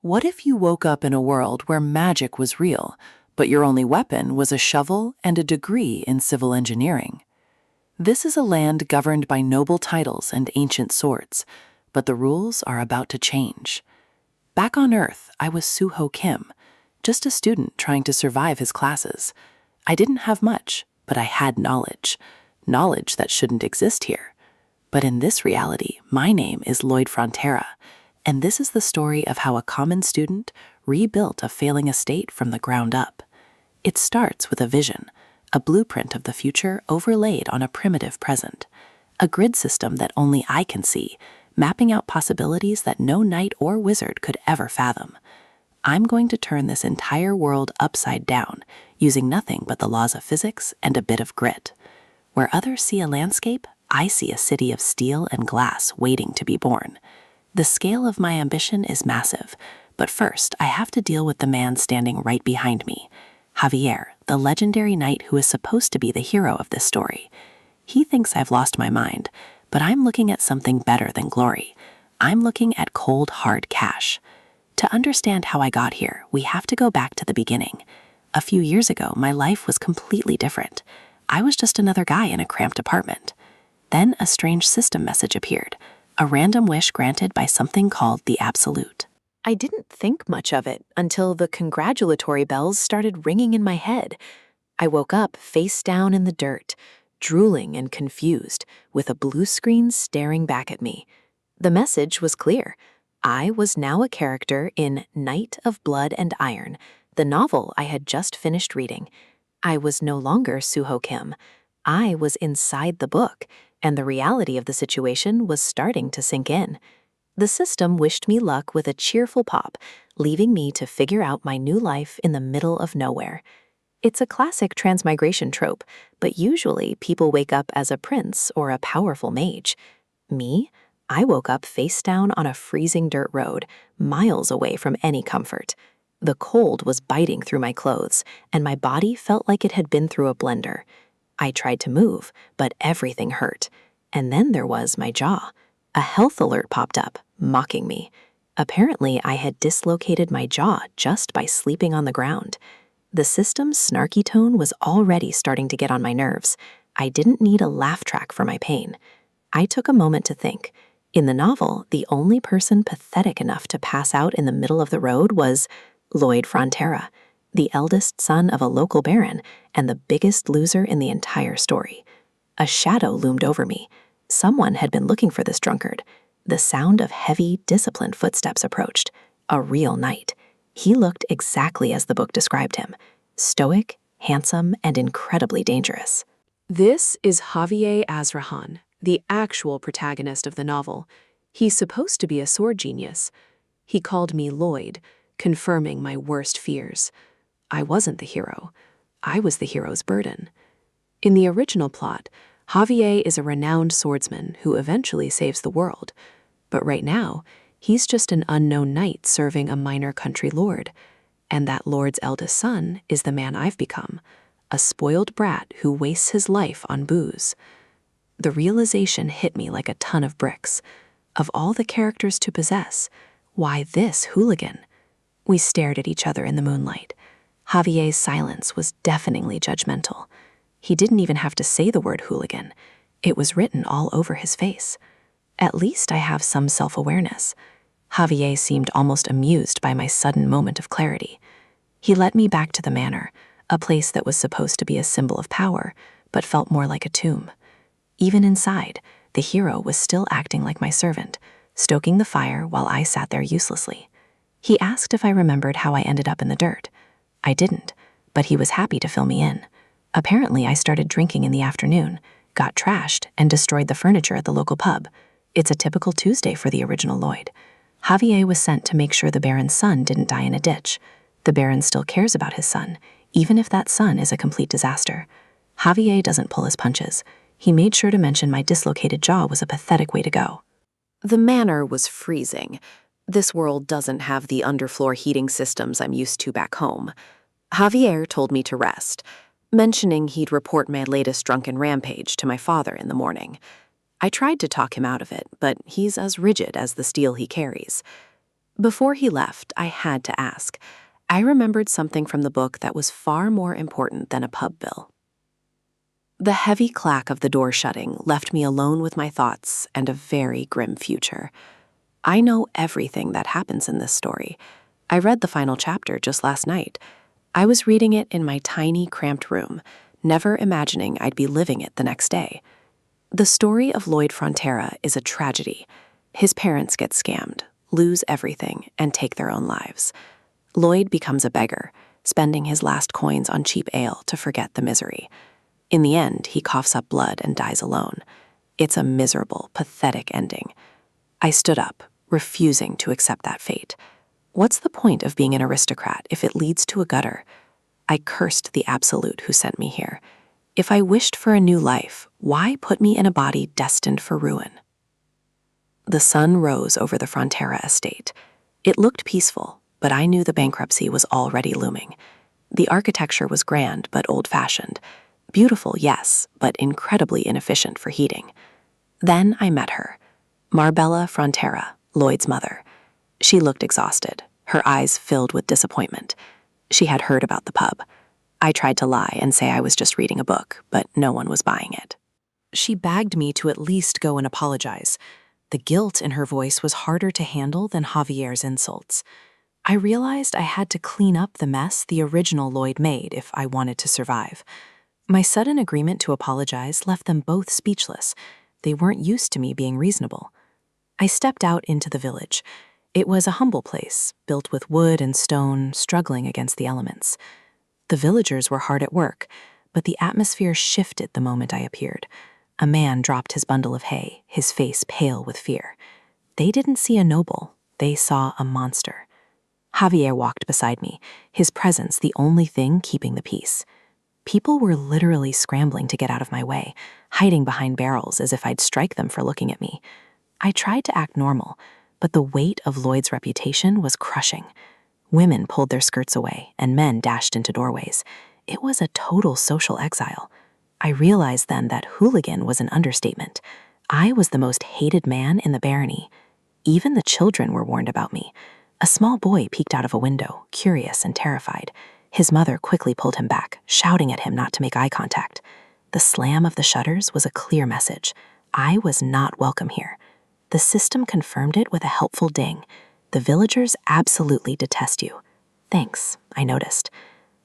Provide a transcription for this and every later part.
What if you woke up in a world where magic was real, but your only weapon was a shovel and a degree in civil engineering? This is a land governed by noble titles and ancient swords, but the rules are about to change. Back on Earth, I was Suho Kim, just a student trying to survive his classes. I didn't have much, but I had knowledge that shouldn't exist here. But in this reality, my name is Lloyd Frontera, and this is the story of how a common student rebuilt a failing estate from the ground up. It starts with a vision, a blueprint of the future overlaid on a primitive present, a grid system that only I can see, mapping out possibilities that no knight or wizard could ever fathom. I'm going to turn this entire world upside down, using nothing but the laws of physics and a bit of grit. Where others see a landscape, I see a city of steel and glass waiting to be born. The scale of my ambition is massive, but first I have to deal with the man standing right behind me, Javier, the legendary knight who is supposed to be the hero of this story. He thinks I've lost my mind, but I'm looking at something better than glory. I'm looking at cold, hard cash. To understand how I got here, we have to go back to the beginning. A few years ago, my life was completely different. I was just another guy in a cramped apartment. Then a strange system message appeared, a random wish granted by something called the Absolute. I didn't think much of it until the congratulatory bells started ringing in my head. I woke up face down in the dirt, drooling and confused, with a blue screen staring back at me. The message was clear. I was now a character in Knight of Blood and Iron, the novel I had just finished reading. I was no longer Suho Kim. I was inside the book, and the reality of the situation was starting to sink in. The system wished me luck with a cheerful pop, leaving me to figure out my new life in the middle of nowhere. It's a classic transmigration trope, but usually people wake up as a prince or a powerful mage. Me? I woke up face down on a freezing dirt road, miles away from any comfort. The cold was biting through my clothes, and my body felt like it had been through a blender. I tried to move, but everything hurt. And then there was my jaw. A health alert popped up, mocking me. Apparently, I had dislocated my jaw just by sleeping on the ground. The system's snarky tone was already starting to get on my nerves. I didn't need a laugh track for my pain. I took a moment to think. In the novel, the only person pathetic enough to pass out in the middle of the road was Lloyd Frontera, the eldest son of a local baron and the biggest loser in the entire story. A shadow loomed over me. Someone had been looking for this drunkard. The sound of heavy, disciplined footsteps approached. A real knight. He looked exactly as the book described him. Stoic, handsome, and incredibly dangerous. This is Javier Azrahan, the actual protagonist of the novel. He's supposed to be a sword genius. He called me Lloyd, confirming my worst fears. I wasn't the hero. I was the hero's burden. In the original plot, Javier is a renowned swordsman who eventually saves the world. But right now, he's just an unknown knight serving a minor country lord. And that lord's eldest son is the man I've become, a spoiled brat who wastes his life on booze. The realization hit me like a ton of bricks. Of all the characters to possess, why this hooligan? We stared at each other in the moonlight. Javier's silence was deafeningly judgmental. He didn't even have to say the word hooligan. It was written all over his face. At least I have some self-awareness. Javier seemed almost amused by my sudden moment of clarity. He led me back to the manor, a place that was supposed to be a symbol of power, but felt more like a tomb. Even inside, the hero was still acting like my servant, stoking the fire while I sat there uselessly. He asked if I remembered how I ended up in the dirt. I didn't, but he was happy to fill me in. Apparently, I started drinking in the afternoon, got trashed, and destroyed the furniture at the local pub. It's a typical Tuesday for the original Lloyd. Javier was sent to make sure the Baron's son didn't die in a ditch. The Baron still cares about his son, even if that son is a complete disaster. Javier doesn't pull his punches. He made sure to mention my dislocated jaw was a pathetic way to go. The manor was freezing. This world doesn't have the underfloor heating systems I'm used to back home. Javier told me to rest, mentioning he'd report my latest drunken rampage to my father in the morning. I tried to talk him out of it, but he's as rigid as the steel he carries. Before he left, I had to ask. I remembered something from the book that was far more important than a pub bill. The heavy clack of the door shutting left me alone with my thoughts and a very grim future. I know everything that happens in this story. I read the final chapter just last night. I was reading it in my tiny, cramped room, never imagining I'd be living it the next day. The story of Lloyd Frontera is a tragedy. His parents get scammed, lose everything, and take their own lives. Lloyd becomes a beggar, spending his last coins on cheap ale to forget the misery. In the end, he coughs up blood and dies alone. It's a miserable, pathetic ending. I stood up, refusing to accept that fate. What's the point of being an aristocrat if it leads to a gutter? I cursed the absolute who sent me here. If I wished for a new life, why put me in a body destined for ruin? The sun rose over the Frontera estate. It looked peaceful, but I knew the bankruptcy was already looming. The architecture was grand but old-fashioned. Beautiful, yes, but incredibly inefficient for heating. Then I met her, Marbella Frontera, Lloyd's mother. She looked exhausted, her eyes filled with disappointment. She had heard about the pub. I tried to lie and say I was just reading a book, but no one was buying it. She begged me to at least go and apologize. The guilt in her voice was harder to handle than Javier's insults. I realized I had to clean up the mess the original Lloyd made if I wanted to survive. My sudden agreement to apologize left them both speechless. They weren't used to me being reasonable. I stepped out into the village. It was a humble place, built with wood and stone, struggling against the elements. The villagers were hard at work, but the atmosphere shifted the moment I appeared. A man dropped his bundle of hay, his face pale with fear. They didn't see a noble, they saw a monster. Javier walked beside me, his presence the only thing keeping the peace. People were literally scrambling to get out of my way, hiding behind barrels as if I'd strike them for looking at me. I tried to act normal, but the weight of Lloyd's reputation was crushing. Women pulled their skirts away, and men dashed into doorways. It was a total social exile. I realized then that hooligan was an understatement. I was the most hated man in the barony. Even the children were warned about me. A small boy peeked out of a window, curious and terrified. His mother quickly pulled him back, shouting at him not to make eye contact. The slam of the shutters was a clear message. I was not welcome here. The system confirmed it with a helpful ding. The villagers absolutely detest you. Thanks, I noticed.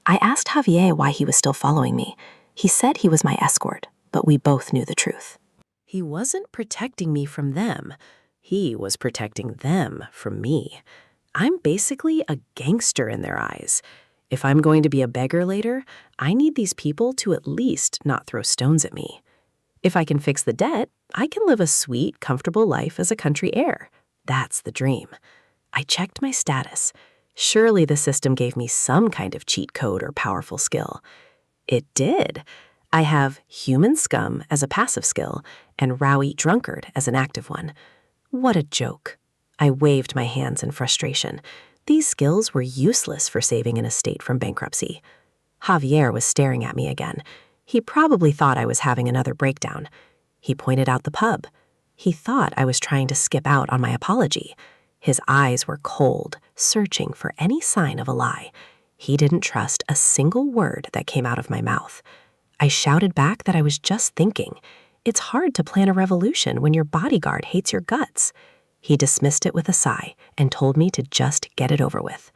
I asked Javier why he was still following me. He said he was my escort, but we both knew the truth. He wasn't protecting me from them. He was protecting them from me. I'm basically a gangster in their eyes. If I'm going to be a beggar later, I need these people to at least not throw stones at me. If I can fix the debt, I can live a sweet, comfortable life as a country heir. That's the dream. I checked my status. Surely the system gave me some kind of cheat code or powerful skill. It did. I have human scum as a passive skill and rowy drunkard as an active one. What a joke. I waved my hands in frustration. These skills were useless for saving an estate from bankruptcy. Javier was staring at me again. He probably thought I was having another breakdown. He pointed out the pub. He thought I was trying to skip out on my apology. His eyes were cold, searching for any sign of a lie. He didn't trust a single word that came out of my mouth. I shouted back that I was just thinking. It's hard to plan a revolution when your bodyguard hates your guts. He dismissed it with a sigh and told me to just get it over with.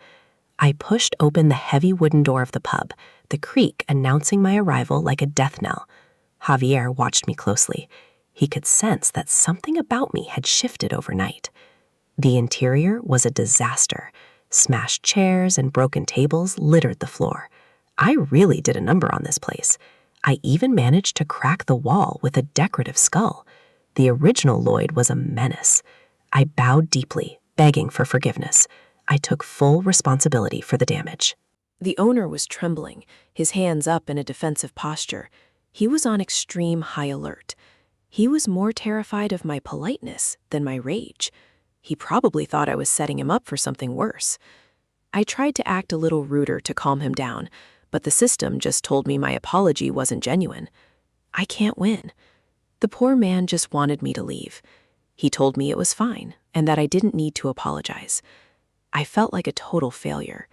I pushed open the heavy wooden door of the pub, the creak announcing my arrival like a death knell. Javier watched me closely. He could sense that something about me had shifted overnight. The interior was a disaster. Smashed chairs and broken tables littered the floor. I really did a number on this place. I even managed to crack the wall with a decorative skull. The original Lloyd was a menace. I bowed deeply, begging for forgiveness. I took full responsibility for the damage. The owner was trembling, his hands up in a defensive posture. He was on extreme high alert. He was more terrified of my politeness than my rage. He probably thought I was setting him up for something worse. I tried to act a little ruder to calm him down, but the system just told me my apology wasn't genuine. I can't win. The poor man just wanted me to leave. He told me it was fine and that I didn't need to apologize. I felt like a total failure.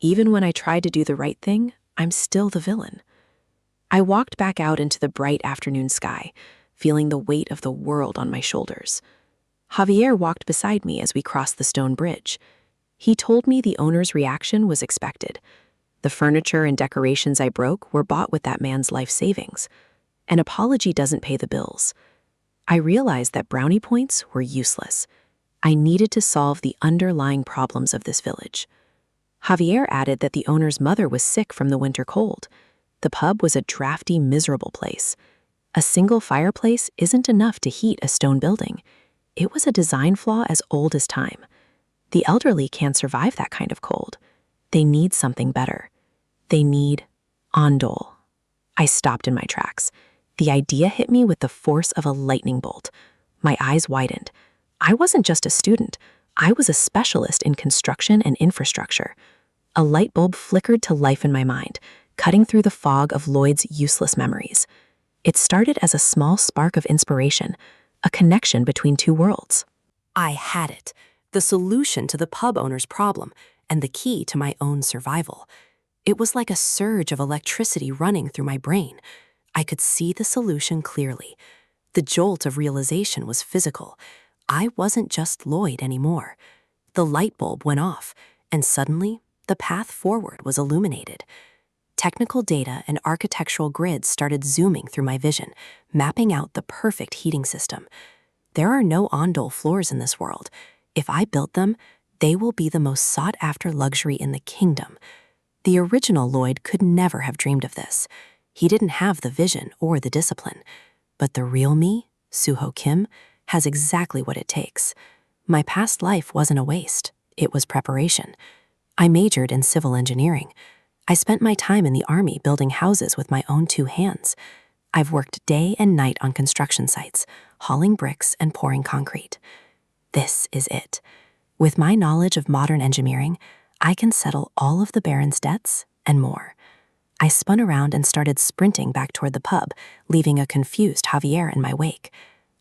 Even when I tried to do the right thing, I'm still the villain. I walked back out into the bright afternoon sky, feeling the weight of the world on my shoulders. Javier walked beside me as we crossed the stone bridge. He told me the owner's reaction was expected. The furniture and decorations I broke were bought with that man's life savings. An apology doesn't pay the bills. I realized that brownie points were useless. I needed to solve the underlying problems of this village. Javier added that the owner's mother was sick from the winter cold. The pub was a drafty, miserable place. A single fireplace isn't enough to heat a stone building. It was a design flaw as old as time. The elderly can't survive that kind of cold. They need something better. They need ondol. I stopped in my tracks. The idea hit me with the force of a lightning bolt. My eyes widened. I wasn't just a student. I was a specialist in construction and infrastructure. A light bulb flickered to life in my mind, cutting through the fog of Lloyd's useless memories. It started as a small spark of inspiration, a connection between two worlds. I had it, the solution to the pub owner's problem, and the key to my own survival. It was like a surge of electricity running through my brain. I could see the solution clearly. The jolt of realization was physical. I wasn't just Lloyd anymore. The light bulb went off, and suddenly, the path forward was illuminated. Technical data and architectural grids started zooming through my vision, mapping out the perfect heating system. There are no ondol floors in this world. If I built them, they will be the most sought-after luxury in the kingdom. The original Lloyd could never have dreamed of this. He didn't have the vision or the discipline. But the real me, Suho Kim, has exactly what it takes. My past life wasn't a waste. It was preparation. I majored in civil engineering. I spent my time in the army building houses with my own two hands. I've worked day and night on construction sites, hauling bricks and pouring concrete. This is it. With my knowledge of modern engineering, I can settle all of the Baron's debts and more. I spun around and started sprinting back toward the pub, leaving a confused Javier in my wake.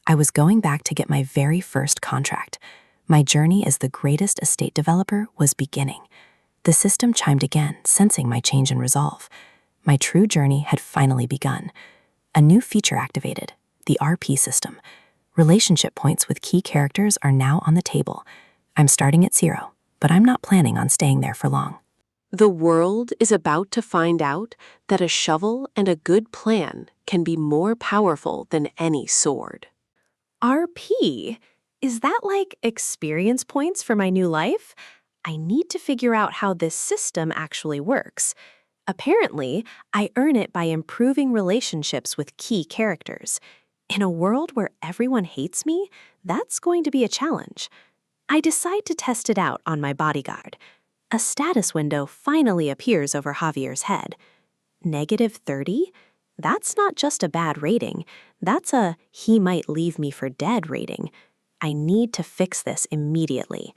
I was going back to get my very first contract. My journey as the greatest estate developer was beginning. The system chimed again, sensing my change in resolve. My true journey had finally begun. A new feature activated, the RP system. Relationship points with key characters are now on the table. I'm starting at 0, but I'm not planning on staying there for long. The world is about to find out that a shovel and a good plan can be more powerful than any sword. RP? Is that like experience points for my new life? I need to figure out how this system actually works. Apparently, I earn it by improving relationships with key characters. In a world where everyone hates me, that's going to be a challenge. I decide to test it out on my bodyguard. A status window finally appears over Javier's head. -30? That's not just a bad rating. That's a he might leave me for dead rating. I need to fix this immediately.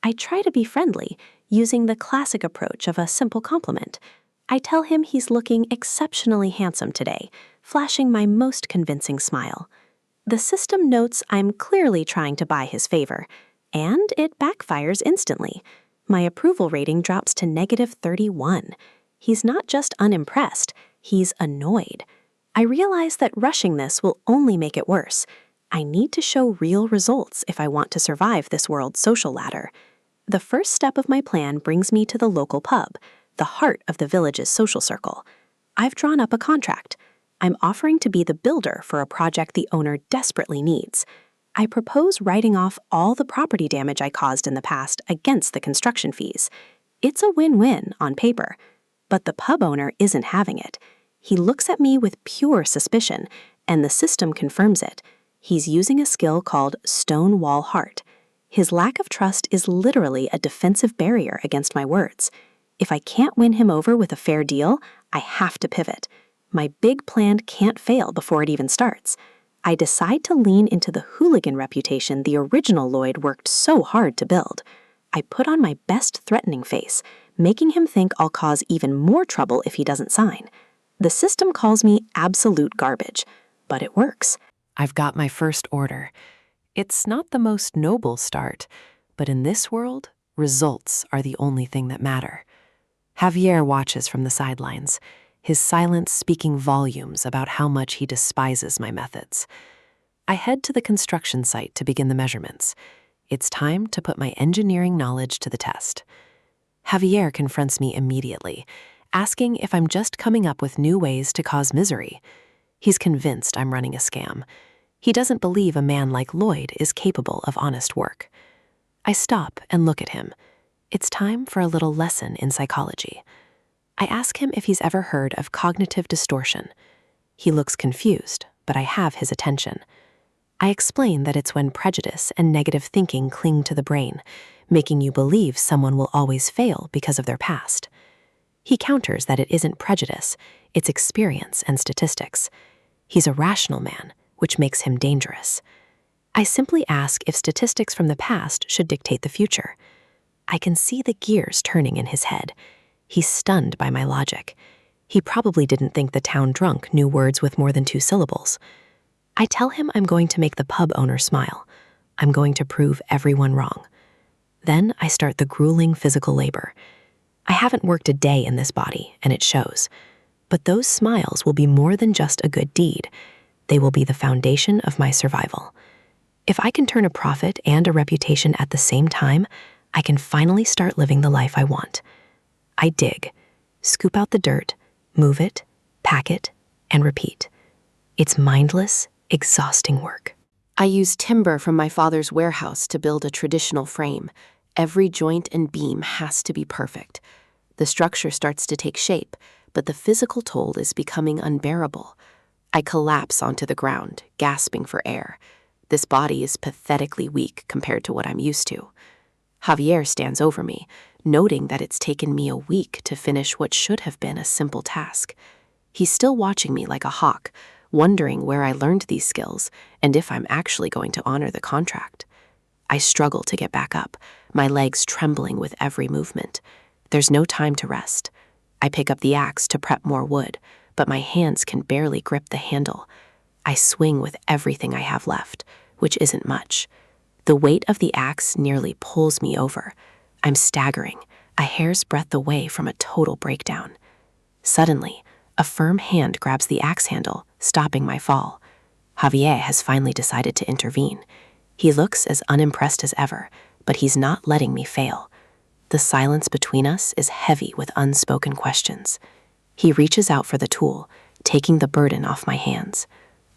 I try to be friendly, using the classic approach of a simple compliment. I tell him he's looking exceptionally handsome today, flashing my most convincing smile. The system notes I'm clearly trying to buy his favor, and it backfires instantly. My approval rating drops to -31. He's not just unimpressed, he's annoyed. I realize that rushing this will only make it worse. I need to show real results if I want to survive this world's social ladder. The first step of my plan brings me to the local pub, the heart of the village's social circle. I've drawn up a contract. I'm offering to be the builder for a project the owner desperately needs. I propose writing off all the property damage I caused in the past against the construction fees. It's a win-win on paper. But the pub owner isn't having it. He looks at me with pure suspicion, and the system confirms it. He's using a skill called Stone Wall Heart. His lack of trust is literally a defensive barrier against my words. If I can't win him over with a fair deal, I have to pivot. My big plan can't fail before it even starts. I decide to lean into the hooligan reputation the original Lloyd worked so hard to build. I put on my best threatening face, making him think I'll cause even more trouble if he doesn't sign. The system calls me absolute garbage, but it works. I've got my first order. It's not the most noble start, but in this world, Results are the only thing that matter. Javier watches from the sidelines, his silence speaking volumes about how much he despises my methods. I head to the construction site to begin the measurements. It's time to put my engineering knowledge to the test. Javier confronts me immediately, asking if I'm just coming up with new ways to cause misery. He's convinced I'm running a scam. He doesn't believe a man like Lloyd is capable of honest work. I stop and look at him. It's time for a little lesson in psychology. I ask him if he's ever heard of cognitive distortion. He looks confused, but I have his attention. I explain that it's when prejudice and negative thinking cling to the brain, making you believe someone will always fail because of their past. He counters that it isn't prejudice, it's experience and statistics. He's a rational man, which makes him dangerous. I simply ask if statistics from the past should dictate the future. I can see the gears turning in his head. He's stunned by my logic. He probably didn't think the town drunk knew words with more than 2 syllables. I tell him I'm going to make the pub owner smile. I'm going to prove everyone wrong. Then I start the grueling physical labor. I haven't worked a day in this body, and it shows. But those smiles will be more than just a good deed. They will be the foundation of my survival. If I can turn a profit and a reputation at the same time, I can finally start living the life I want. I dig, scoop out the dirt, move it, pack it, and repeat. It's mindless, exhausting work. I use timber from my father's warehouse to build a traditional frame. Every joint and beam has to be perfect. The structure starts to take shape, but the physical toll is becoming unbearable. I collapse onto the ground, gasping for air. This body is pathetically weak compared to what I'm used to. Javier stands over me, noting that it's taken me a week to finish what should have been a simple task. He's still watching me like a hawk, wondering where I learned these skills and if I'm actually going to honor the contract. I struggle to get back up, my legs trembling with every movement. There's no time to rest. I pick up the axe to prep more wood, but my hands can barely grip the handle. I swing with everything I have left, which isn't much. The weight of the axe nearly pulls me over. I'm staggering, a hair's breadth away from a total breakdown. Suddenly, a firm hand grabs the axe handle, stopping my fall. Javier has finally decided to intervene. He looks as unimpressed as ever, but he's not letting me fail. The silence between us is heavy with unspoken questions. He reaches out for the tool, taking the burden off my hands.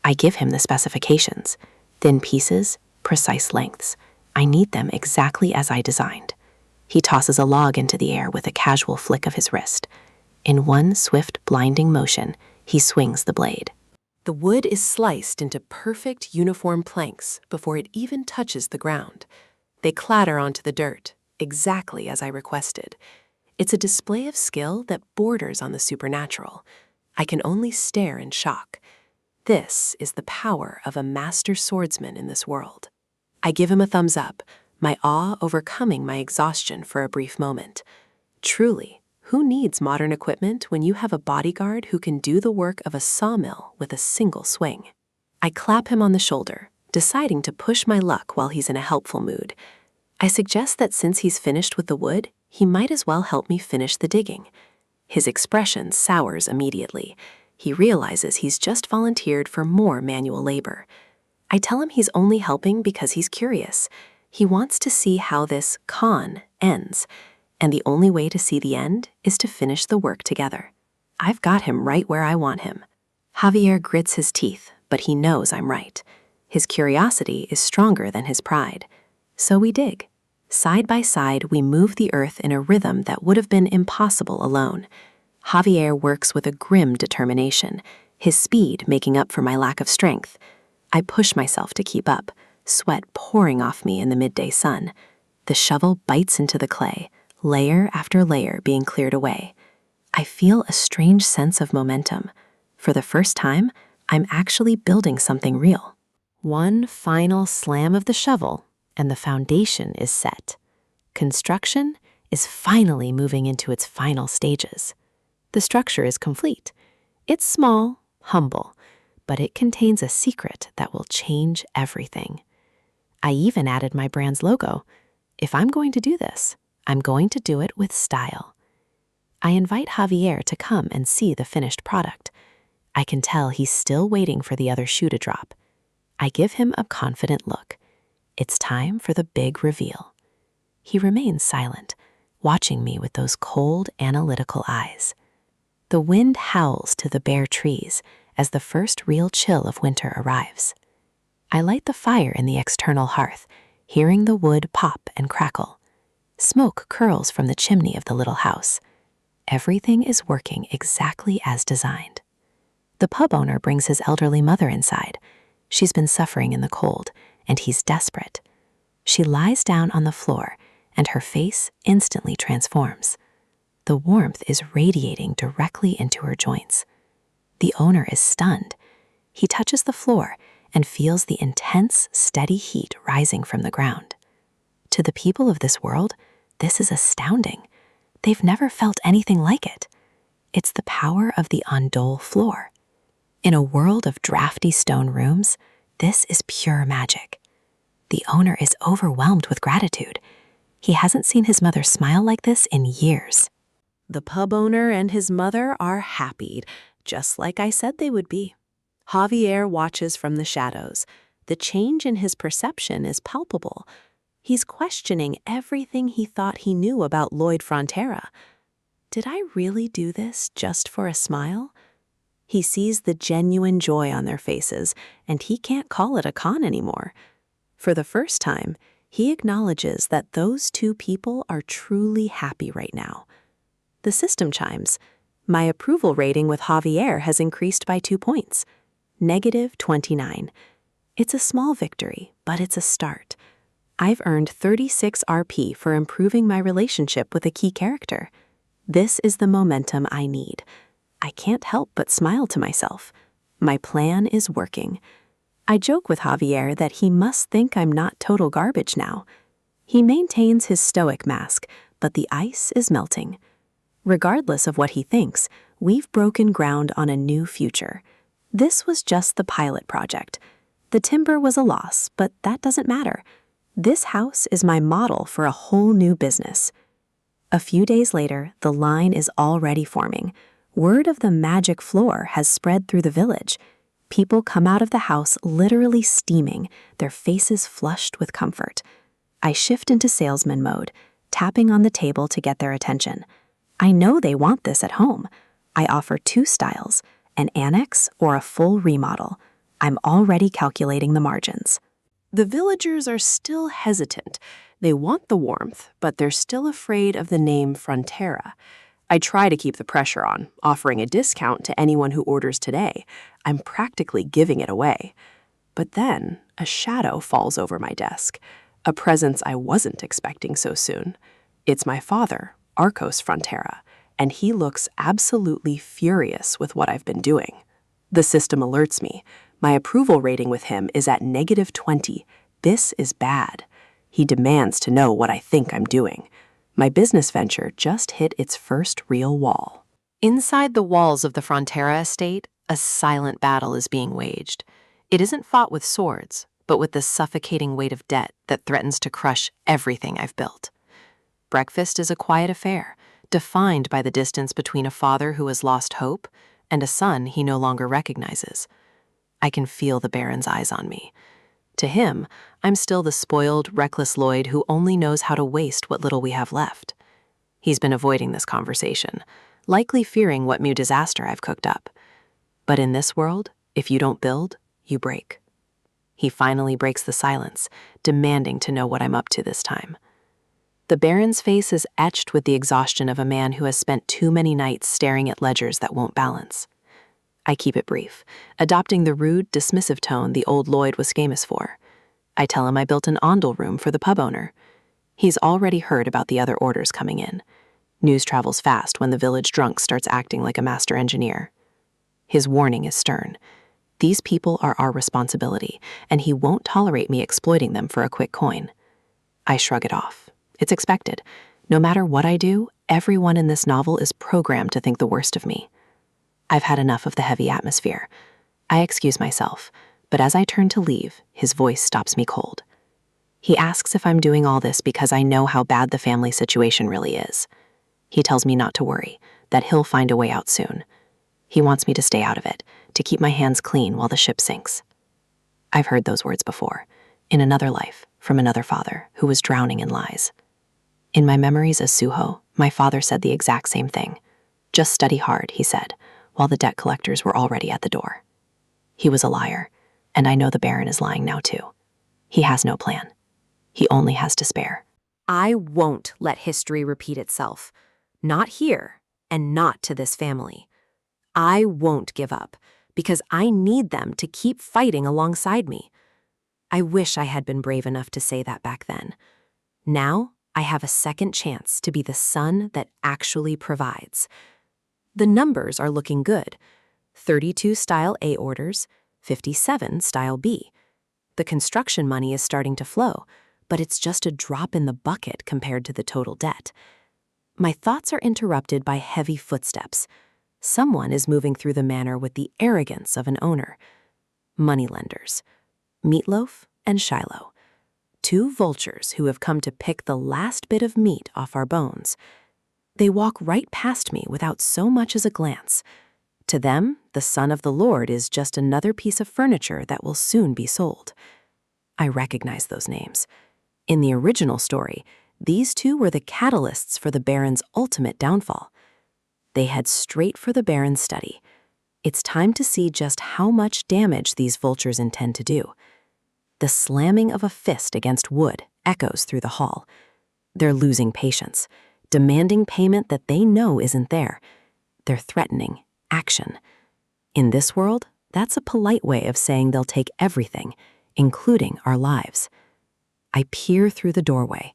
I give him the specifications: thin pieces, precise lengths. I need them exactly as I designed. He tosses a log into the air with a casual flick of his wrist. In one swift, blinding motion, he swings the blade. The wood is sliced into perfect, uniform planks before it even touches the ground. They clatter onto the dirt, exactly as I requested. It's a display of skill that borders on the supernatural. I can only stare in shock. This is the power of a master swordsman in this world. I give him a thumbs up, my awe overcoming my exhaustion for a brief moment. Truly, who needs modern equipment when you have a bodyguard who can do the work of a sawmill with a single swing? I clap him on the shoulder, deciding to push my luck while he's in a helpful mood. I suggest that since he's finished with the wood, he might as well help me finish the digging. His expression sours immediately. He realizes he's just volunteered for more manual labor. I tell him he's only helping because he's curious. He wants to see how this con ends, and the only way to see the end is to finish the work together. I've got him right where I want him. Javier grits his teeth, but he knows I'm right. His curiosity is stronger than his pride. So we dig. Side by side, we move the earth in a rhythm that would have been impossible alone. Javier works with a grim determination, his speed making up for my lack of strength. I push myself to keep up, sweat pouring off me in the midday sun. The shovel bites into the clay, layer after layer being cleared away. I feel a strange sense of momentum. For the first time, I'm actually building something real. One final slam of the shovel, and the foundation is set. Construction is finally moving into its final stages. The structure is complete. It's small, humble, but it contains a secret that will change everything. I even added my brand's logo. If I'm going to do this, I'm going to do it with style. I invite Javier to come and see the finished product. I can tell he's still waiting for the other shoe to drop. I give him a confident look. It's time for the big reveal. He remains silent, watching me with those cold, analytical eyes. The wind howls to the bare trees as the first real chill of winter arrives. I light the fire in the external hearth, hearing the wood pop and crackle. Smoke curls from the chimney of the little house. Everything is working exactly as designed. The pub owner brings his elderly mother inside. She's been suffering in the cold, and he's desperate. She lies down on the floor, and her face instantly transforms. The warmth is radiating directly into her joints. The owner is stunned. He touches the floor and feels the intense, steady heat rising from the ground. To the people of this world, this is astounding. They've never felt anything like it. It's the power of the Andol floor. In a world of drafty stone rooms, this is pure magic. The owner is overwhelmed with gratitude. He hasn't seen his mother smile like this in years. The pub owner and his mother are happy, just like I said they would be. Javier watches from the shadows. The change in his perception is palpable. He's questioning everything he thought he knew about Lloyd Frontera. Did I really do this just for a smile? He sees the genuine joy on their faces, and he can't call it a con anymore. For the first time, he acknowledges that those two people are truly happy right now. The system chimes. My approval rating with Javier has increased by 2 points. -29. It's a small victory, but it's a start. I've earned 36 RP for improving my relationship with a key character. This is the momentum I need. I can't help but smile to myself. My plan is working. I joke with Javier that he must think I'm not total garbage now. He maintains his stoic mask, but the ice is melting. Regardless of what he thinks, we've broken ground on a new future. This was just the pilot project. The timber was a loss, but that doesn't matter. This house is my model for a whole new business. A few days later, the line is already forming. Word of the magic floor has spread through the village. People come out of the house literally steaming, their faces flushed with comfort. I shift into salesman mode, tapping on the table to get their attention. I know they want this at home. I offer 2 styles, an annex or a full remodel. I'm already calculating the margins. The villagers are still hesitant. They want the warmth, but they're still afraid of the name Frontera. I try to keep the pressure on, offering a discount to anyone who orders today. I'm practically giving it away. But then, a shadow falls over my desk, a presence I wasn't expecting so soon. It's my father, Arcos Frontera, and he looks absolutely furious with what I've been doing. The system alerts me. My approval rating with him is at -20. This is bad. He demands to know what I think I'm doing. My business venture just hit its first real wall. Inside the walls of the Frontera estate, a silent battle is being waged. It isn't fought with swords, but with the suffocating weight of debt that threatens to crush everything I've built. Breakfast is a quiet affair, defined by the distance between a father who has lost hope and a son he no longer recognizes. I can feel the Baron's eyes on me. To him, I'm still the spoiled, reckless Lloyd who only knows how to waste what little we have left. He's been avoiding this conversation, likely fearing what new disaster I've cooked up. But in this world, if you don't build, you break. He finally breaks the silence, demanding to know what I'm up to this time. The Baron's face is etched with the exhaustion of a man who has spent too many nights staring at ledgers that won't balance. I keep it brief, adopting the rude, dismissive tone the old Lloyd was famous for. I tell him I built an ondel room for the pub owner. He's already heard about the other orders coming in. News travels fast when the village drunk starts acting like a master engineer. His warning is stern. These people are our responsibility, and he won't tolerate me exploiting them for a quick coin. I shrug it off. It's expected. No matter what I do, everyone in this novel is programmed to think the worst of me. I've had enough of the heavy atmosphere. I excuse myself, but as I turn to leave, his voice stops me cold. He asks if I'm doing all this because I know how bad the family situation really is. He tells me not to worry, that he'll find a way out soon. He wants me to stay out of it, to keep my hands clean while the ship sinks. I've heard those words before, in another life, from another father who was drowning in lies. In my memories as Suho, my father said the exact same thing. Just study hard, he said, while the debt collectors were already at the door. He was a liar, and I know the Baron is lying now too. He has no plan. He only has despair. I won't let history repeat itself. Not here, and not to this family. I won't give up, because I need them to keep fighting alongside me. I wish I had been brave enough to say that back then. Now, I have a second chance to be the son that actually provides. The numbers are looking good. 32 Style A orders, 57 Style B. The construction money is starting to flow, but it's just a drop in the bucket compared to the total debt. My thoughts are interrupted by heavy footsteps. Someone is moving through the manor with the arrogance of an owner. Moneylenders. Meatloaf and Shiloh. 2 vultures who have come to pick the last bit of meat off our bones. They walk right past me without so much as a glance. To them, the son of the Lord is just another piece of furniture that will soon be sold. I recognize those names. In the original story, these 2 were the catalysts for the Baron's ultimate downfall. They head straight for the Baron's study. It's time to see just how much damage these vultures intend to do. The slamming of a fist against wood echoes through the hall. They're losing patience, demanding payment that they know isn't there. They're threatening action. In this world, that's a polite way of saying they'll take everything, including our lives. I peer through the doorway.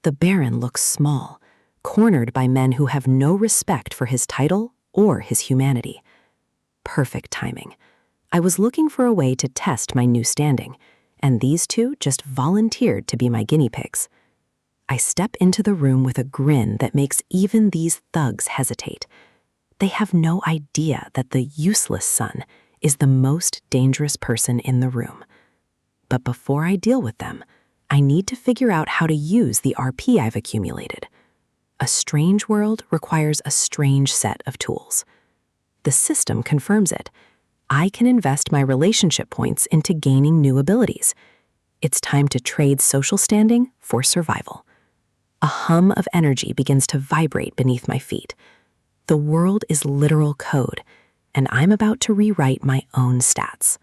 The Baron looks small, cornered by men who have no respect for his title or his humanity. Perfect timing. I was looking for a way to test my new standing, and these 2 just volunteered to be my guinea pigs. I step into the room with a grin that makes even these thugs hesitate. They have no idea that the useless son is the most dangerous person in the room. But before I deal with them, I need to figure out how to use the RP I've accumulated. A strange world requires a strange set of tools. The system confirms it. I can invest my relationship points into gaining new abilities. It's time to trade social standing for survival. A hum of energy begins to vibrate beneath my feet. The world is literal code, and I'm about to rewrite my own stats.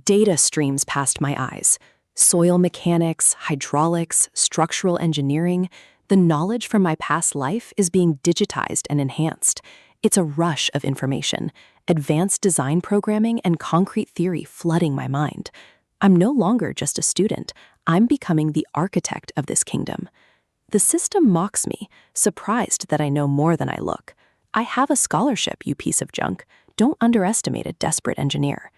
Data streams past my eyes. Soil mechanics, hydraulics, structural engineering. The knowledge from my past life is being digitized and enhanced. It's a rush of information, advanced design programming and concrete theory flooding my mind. I'm no longer just a student. I'm becoming the architect of this kingdom. The system mocks me, surprised that I know more than I look. I have a scholarship, you piece of junk. Don't underestimate a desperate engineer.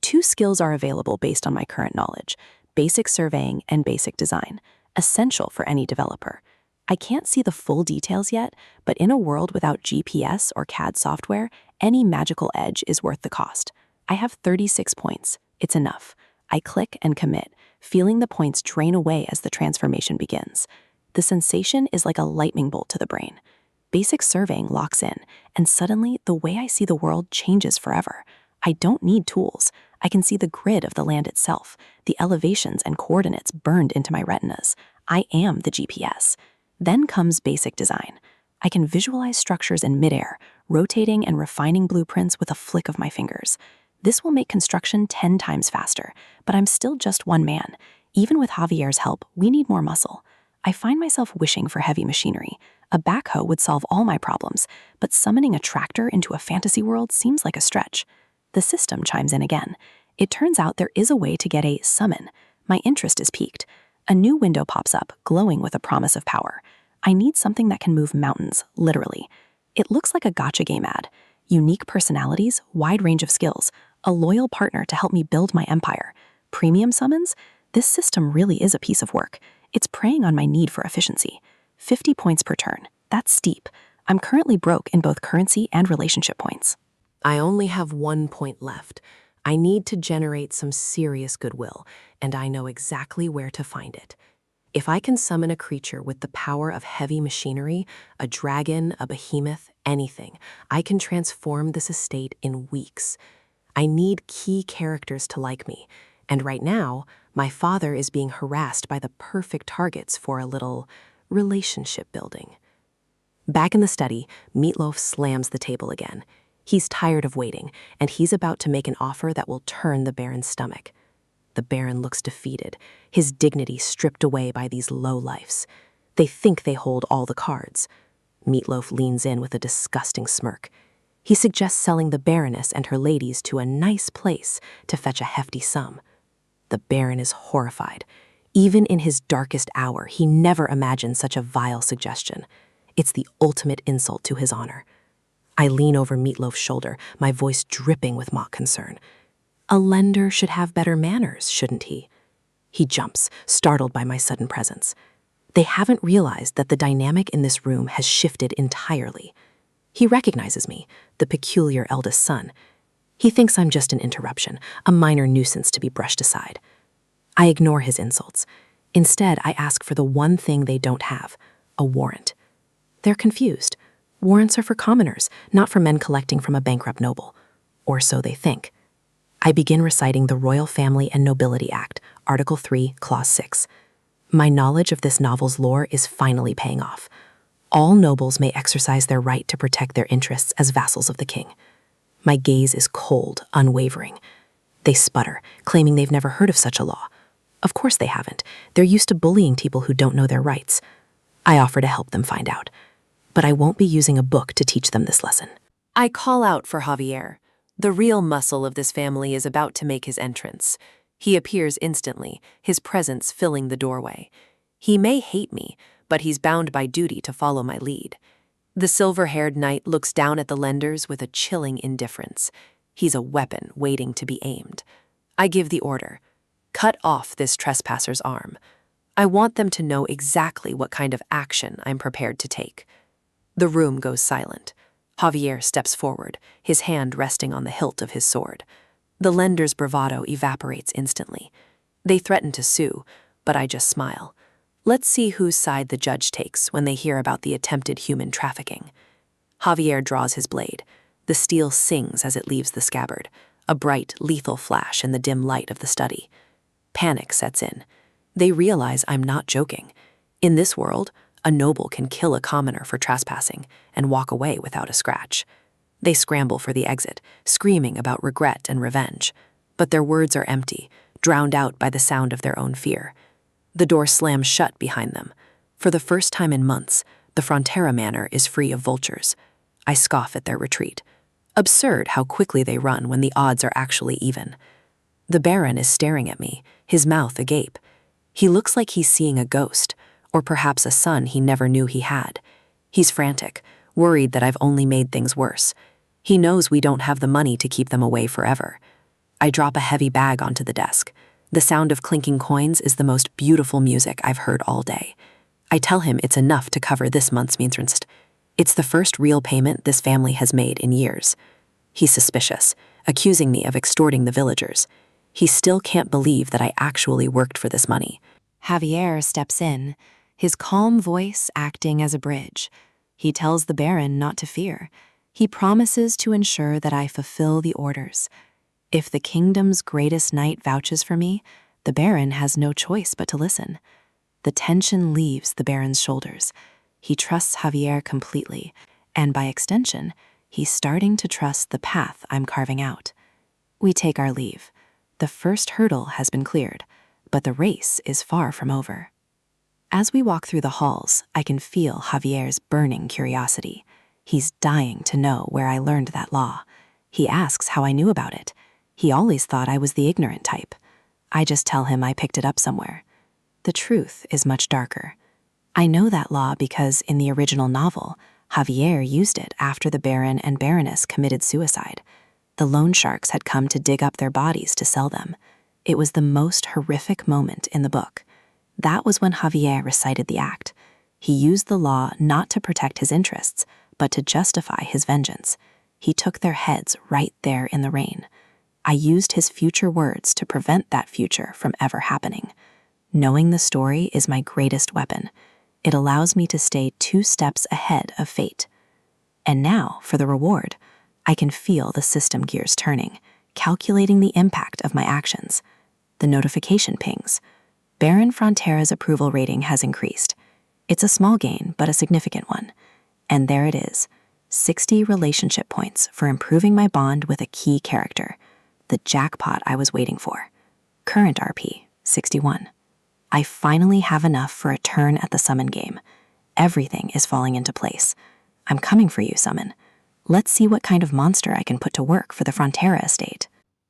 2 skills are available based on my current knowledge: basic surveying and basic design, essential for any developer. I can't see the full details yet, but in a world without GPS or CAD software, any magical edge is worth the cost. I have 36 points. It's enough. I click and commit, feeling the points drain away as the transformation begins. The sensation is like a lightning bolt to the brain. Basic surveying locks in, and suddenly the way I see the world changes forever. I don't need tools. I can see the grid of the land itself, the elevations and coordinates burned into my retinas. I am the GPS. Then comes basic design. I can visualize structures in midair, rotating and refining blueprints with a flick of my fingers. This will make construction 10 times faster, but I'm still just one man. Even with Javier's help, we need more muscle. I find myself wishing for heavy machinery. A backhoe would solve all my problems, but summoning a tractor into a fantasy world seems like a stretch. The system chimes in again. It turns out there is a way to get a summon. My interest is piqued. A new window pops up, glowing with a promise of power. I need something that can move mountains, literally. It looks like a gacha game ad. Unique personalities, wide range of skills, a loyal partner to help me build my empire. Premium summons? This system really is a piece of work. It's preying on my need for efficiency. 50 points per turn. That's steep. I'm currently broke in both currency and relationship points. I only have 1 point left. I need to generate some serious goodwill, and I know exactly where to find it. If I can summon a creature with the power of heavy machinery, a dragon, a behemoth, anything, I can transform this estate in weeks. I need key characters to like me, and right now, my father is being harassed by the perfect targets for a little relationship building. Back in the study, Meatloaf slams the table again. He's tired of waiting, and he's about to make an offer that will turn the Baron's stomach. The Baron looks defeated, his dignity stripped away by these lowlifes. They think they hold all the cards. Meatloaf leans in with a disgusting smirk. He suggests selling the Baroness and her ladies to a nice place to fetch a hefty sum. The Baron is horrified. Even in his darkest hour, he never imagined such a vile suggestion. It's the ultimate insult to his honor. I lean over Meatloaf's shoulder, my voice dripping with mock concern. A lender should have better manners, shouldn't he? He jumps, startled by my sudden presence. They haven't realized that the dynamic in this room has shifted entirely. He recognizes me, the peculiar eldest son. He thinks I'm just an interruption, a minor nuisance to be brushed aside. I ignore his insults. Instead, I ask for the one thing they don't have, a warrant. They're confused. Warrants are for commoners, not for men collecting from a bankrupt noble. Or so they think. I begin reciting the Royal Family and Nobility Act, Article 3, Clause 6. My knowledge of this novel's lore is finally paying off. All nobles may exercise their right to protect their interests as vassals of the king. My gaze is cold, unwavering. They sputter, claiming they've never heard of such a law. Of course they haven't. They're used to bullying people who don't know their rights. I offer to help them find out. But I won't be using a book to teach them this lesson. I call out for Javier. The real muscle of this family is about to make his entrance. He appears instantly, his presence filling the doorway. He may hate me, but he's bound by duty to follow my lead. The silver-haired knight looks down at the lenders with a chilling indifference. He's a weapon waiting to be aimed. I give the order. Cut off this trespasser's arm. I want them to know exactly what kind of action I'm prepared to take. The room goes silent. Javier steps forward, his hand resting on the hilt of his sword. The lender's bravado evaporates instantly. They threaten to sue, but I just smile. Let's see whose side the judge takes when they hear about the attempted human trafficking. Javier draws his blade. The steel sings as it leaves the scabbard, a bright, lethal flash in the dim light of the study. Panic sets in. They realize I'm not joking. In this world, a noble can kill a commoner for trespassing and walk away without a scratch. They scramble for the exit, screaming about regret and revenge. But their words are empty, drowned out by the sound of their own fear. The door slams shut behind them. For the first time in months, the Frontera Manor is free of vultures. I scoff at their retreat. Absurd how quickly they run when the odds are actually even. The Baron is staring at me, his mouth agape. He looks like he's seeing a ghost, or perhaps a son he never knew he had. He's frantic, worried that I've only made things worse. He knows we don't have the money to keep them away forever. I drop a heavy bag onto the desk. The sound of clinking coins is the most beautiful music I've heard all day. I tell him it's enough to cover this month's Mientras. It's the first real payment this family has made in years. He's suspicious, accusing me of extorting the villagers. He still can't believe that I actually worked for this money. Javier steps in, his calm voice acting as a bridge. He tells the Baron not to fear. He promises to ensure that I fulfill the orders. If the kingdom's greatest knight vouches for me, the Baron has no choice but to listen. The tension leaves the Baron's shoulders. He trusts Javier completely, and by extension, he's starting to trust the path I'm carving out. We take our leave. The first hurdle has been cleared, but the race is far from over. As we walk through the halls, I can feel Javier's burning curiosity. He's dying to know where I learned that law. He asks how I knew about it. He always thought I was the ignorant type. I just tell him I picked it up somewhere. The truth is much darker. I know that law because in the original novel, Javier used it after the Baron and Baroness committed suicide. The loan sharks had come to dig up their bodies to sell them. It was the most horrific moment in the book. That was when Javier recited the act. He used the law not to protect his interests, but to justify his vengeance. He took their heads right there in the rain. I used his future words to prevent that future from ever happening. Knowing the story is my greatest weapon. It allows me to stay 2 steps ahead of fate. And now, for the reward, I can feel the system gears turning, calculating the impact of my actions. The notification pings. Baron Frontera's approval rating has increased. It's a small gain, but a significant one. And there it is, 60 relationship points for improving my bond with a key character. The jackpot I was waiting for. Current RP, 61. I finally have enough for a turn at the summon game. Everything is falling into place. I'm coming for you, summon. Let's see what kind of monster I can put to work for the Frontera estate.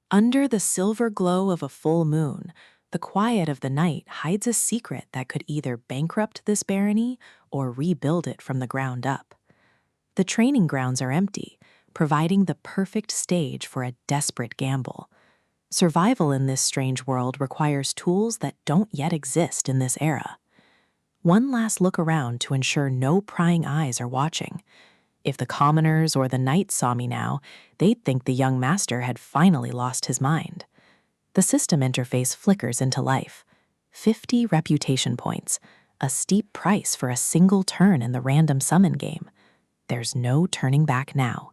Under the silver glow of a full moon, the quiet of the night hides a secret that could either bankrupt this barony or rebuild it from the ground up. The training grounds are empty, providing the perfect stage for a desperate gamble. Survival in this strange world requires tools that don't yet exist in this era. One last look around to ensure no prying eyes are watching. If the commoners or the knights saw me now, they'd think the young master had finally lost his mind. The system interface flickers into life. 50 reputation points, a steep price for a single turn in the random summon game. There's no turning back now.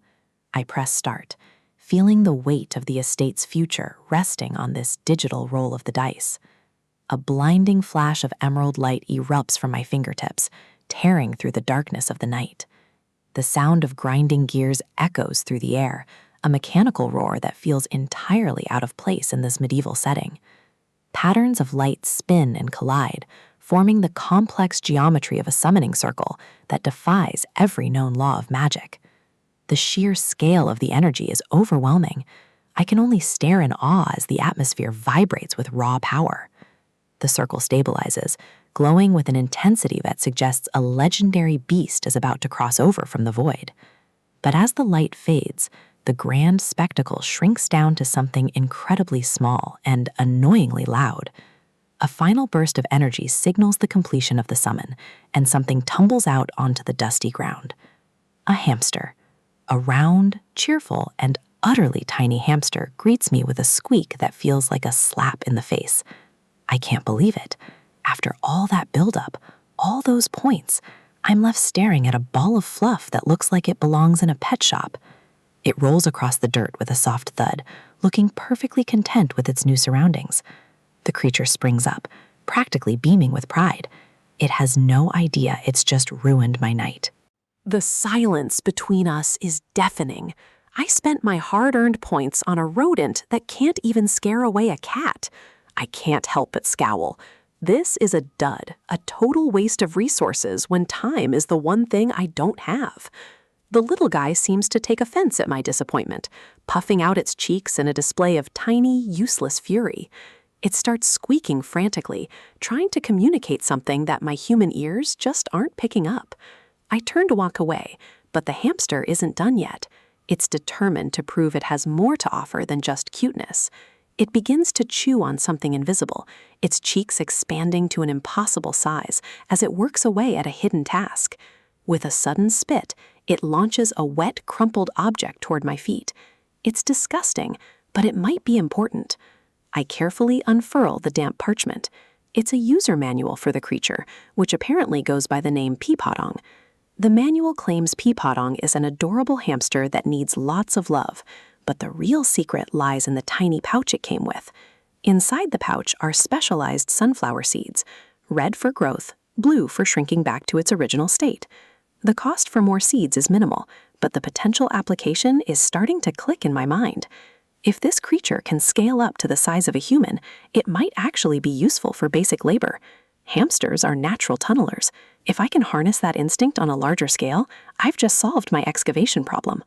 I press start, feeling the weight of the estate's future resting on this digital roll of the dice. A blinding flash of emerald light erupts from my fingertips, tearing through the darkness of the night. The sound of grinding gears echoes through the air, a mechanical roar that feels entirely out of place in this medieval setting. Patterns of light spin and collide, forming the complex geometry of a summoning circle that defies every known law of magic. The sheer scale of the energy is overwhelming. I can only stare in awe as the atmosphere vibrates with raw power. The circle stabilizes, glowing with an intensity that suggests a legendary beast is about to cross over from the void. But as the light fades, the grand spectacle shrinks down to something incredibly small and annoyingly loud. A final burst of energy signals the completion of the summon, and something tumbles out onto the dusty ground. A hamster. A round, cheerful, and utterly tiny hamster greets me with a squeak that feels like a slap in the face. I can't believe it. After all that buildup, all those points, I'm left staring at a ball of fluff that looks like it belongs in a pet shop. It rolls across the dirt with a soft thud, looking perfectly content with its new surroundings. The creature springs up, practically beaming with pride. It has no idea it's just ruined my night. The silence between us is deafening. I spent my hard-earned points on a rodent that can't even scare away a cat. I can't help but scowl. This is a dud, a total waste of resources when time is the one thing I don't have. The little guy seems to take offense at my disappointment, puffing out its cheeks in a display of tiny, useless fury. It starts squeaking frantically, trying to communicate something that my human ears just aren't picking up. I turn to walk away, but the hamster isn't done yet. It's determined to prove it has more to offer than just cuteness. It begins to chew on something invisible, its cheeks expanding to an impossible size as it works away at a hidden task. With a sudden spit, it launches a wet, crumpled object toward my feet. It's disgusting, but it might be important. I carefully unfurl the damp parchment. It's a user manual for the creature, which apparently goes by the name Peepodong. The manual claims Peepodong is an adorable hamster that needs lots of love, but the real secret lies in the tiny pouch it came with. Inside the pouch are specialized sunflower seeds, red for growth, blue for shrinking back to its original state. The cost for more seeds is minimal, but the potential application is starting to click in my mind. If this creature can scale up to the size of a human, it might actually be useful for basic labor. Hamsters are natural tunnelers. If I can harness that instinct on a larger scale, I've just solved my excavation problem.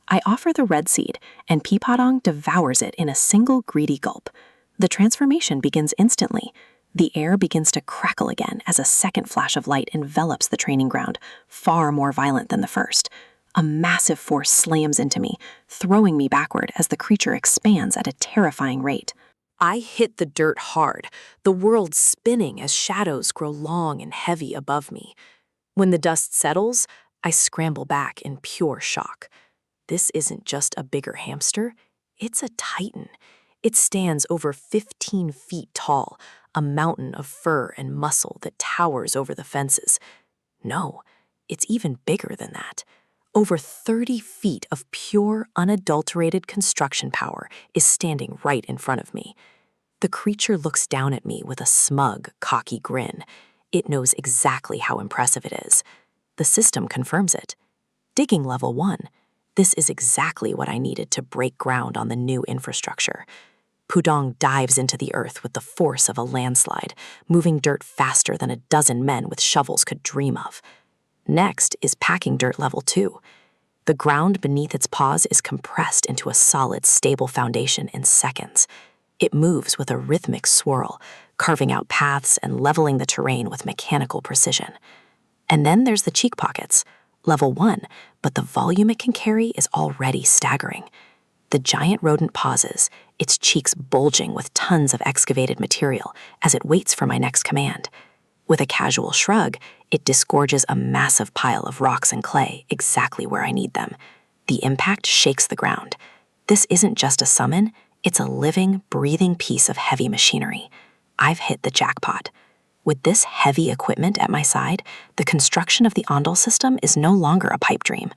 I offer the red seed, and Peepodong devours it in a single greedy gulp. The transformation begins instantly. The air begins to crackle again as a second flash of light envelops the training ground, far more violent than the first. A massive force slams into me, throwing me backward as the creature expands at a terrifying rate. I hit the dirt hard, the world spinning as shadows grow long and heavy above me. When the dust settles, I scramble back in pure shock. This isn't just a bigger hamster, it's a titan. It stands over 15 feet tall, a mountain of fur and muscle that towers over the fences. No, it's even bigger than that. Over 30 feet of pure, unadulterated construction power is standing right in front of me. The creature looks down at me with a smug, cocky grin. It knows exactly how impressive it is. The system confirms it. Digging level 1. This is exactly what I needed to break ground on the new infrastructure. Pudong dives into the earth with the force of a landslide, moving dirt faster than a dozen men with shovels could dream of. Next is packing dirt level 2. The ground beneath its paws is compressed into a solid, stable foundation in seconds. It moves with a rhythmic swirl, carving out paths and leveling the terrain with mechanical precision. And then there's the cheek pockets, level 1, but the volume it can carry is already staggering. The giant rodent pauses, its cheeks bulging with tons of excavated material as it waits for my next command. With a casual shrug, it disgorges a massive pile of rocks and clay exactly where I need them. The impact shakes the ground. This isn't just a summon, it's a living, breathing piece of heavy machinery. I've hit the jackpot. With this heavy equipment at my side, the construction of the Ondol system is no longer a pipe dream.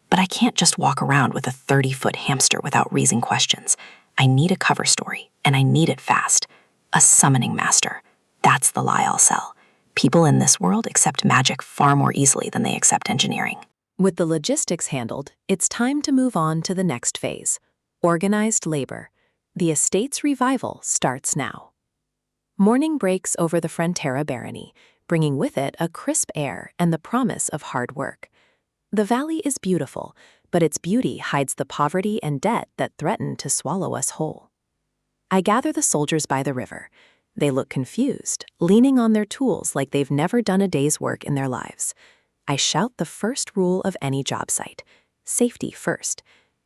But I can't just walk around with a 30-foot hamster without raising questions. I need a cover story, and I need it fast. A summoning master. That's the lie I'll sell. People in this world accept magic far more easily than they accept engineering. With the logistics handled, it's time to move on to the next phase. Organized labor. The estate's revival starts now. Morning breaks over the Frontera barony, bringing with it a crisp air and the promise of hard work. The valley is beautiful, but its beauty hides the poverty and debt that threaten to swallow us whole. I gather the soldiers by the river. They look confused, leaning on their tools like they've never done a day's work in their lives. I shout the first rule of any job site: safety first.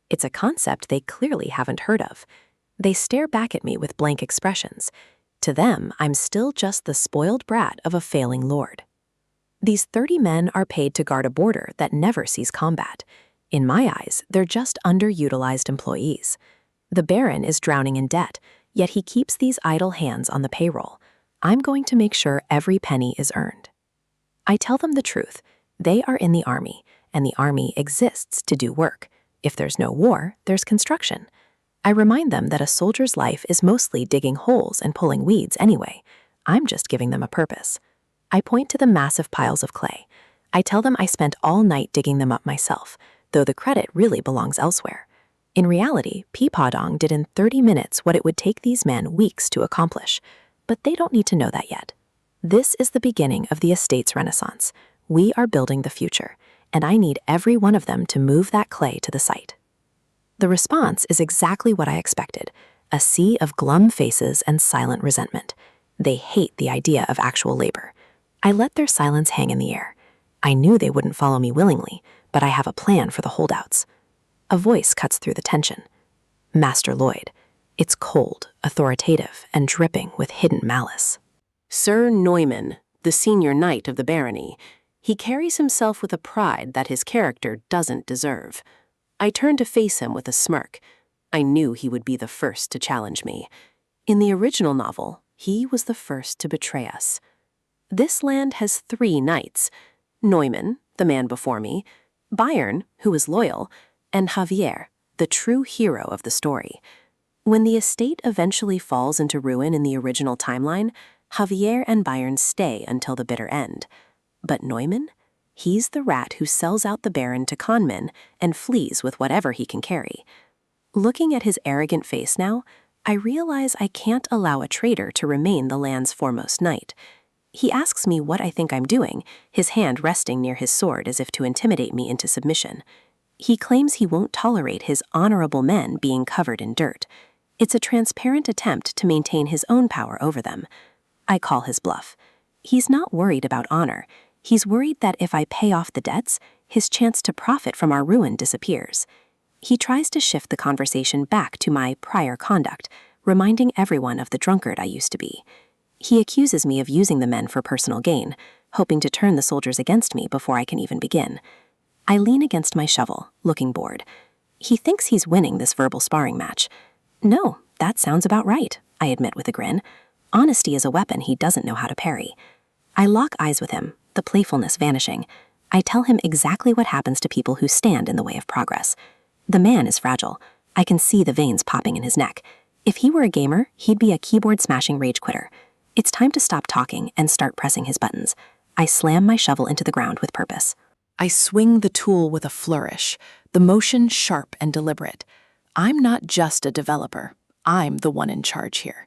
It's a concept they clearly haven't heard of. They stare back at me with blank expressions. To them, I'm still just the spoiled brat of a failing lord. These 30 men are paid to guard a border that never sees combat. In my eyes, they're just underutilized employees. The Baron is drowning in debt, yet he keeps these idle hands on the payroll. I'm going to make sure every penny is earned. I tell them the truth. They are in the army, and the army exists to do work. If there's no war, there's construction. I remind them that a soldier's life is mostly digging holes and pulling weeds anyway. I'm just giving them a purpose. I point to the massive piles of clay. I tell them I spent all night digging them up myself, though the credit really belongs elsewhere. In reality, Peepadong did in 30 minutes what it would take these men weeks to accomplish. But they don't need to know that yet. This is the beginning of the estate's renaissance. We are building the future, and I need every one of them to move that clay to the site. The response is exactly what I expected, a sea of glum faces and silent resentment. They hate the idea of actual labor. I let their silence hang in the air. I knew they wouldn't follow me willingly, but I have a plan for the holdouts. A voice cuts through the tension. Master Lloyd. It's cold, authoritative, and dripping with hidden malice. Sir Neumann, the senior knight of the barony. He carries himself with a pride that his character doesn't deserve. I turned to face him with a smirk. I knew he would be the first to challenge me. In the original novel, he was the first to betray us. This land has 3 knights: Neumann, the man before me, Bayern, who is loyal, and Javier, the true hero of the story. When the estate eventually falls into ruin in the original timeline, Javier and Bayern stay until the bitter end. But Neumann? He's the rat who sells out the Baron to conmen and flees with whatever he can carry. Looking at his arrogant face now, I realize I can't allow a traitor to remain the land's foremost knight. He asks me what I think I'm doing, his hand resting near his sword as if to intimidate me into submission. He claims he won't tolerate his honorable men being covered in dirt. It's a transparent attempt to maintain his own power over them. I call his bluff. He's not worried about honor. He's worried that if I pay off the debts, his chance to profit from our ruin disappears. He tries to shift the conversation back to my prior conduct, reminding everyone of the drunkard I used to be. He accuses me of using the men for personal gain, hoping to turn the soldiers against me before I can even begin. I lean against my shovel, looking bored. He thinks he's winning this verbal sparring match. No, that sounds about right, I admit with a grin. Honesty is a weapon he doesn't know how to parry. I lock eyes with him, the playfulness vanishing. I tell him exactly what happens to people who stand in the way of progress. The man is fragile. I can see the veins popping in his neck. If he were a gamer, he'd be a keyboard-smashing rage quitter. It's time to stop talking and start pressing his buttons. I slam my shovel into the ground with purpose. I swing the tool with a flourish, the motion sharp and deliberate. I'm not just a developer. I'm the one in charge here.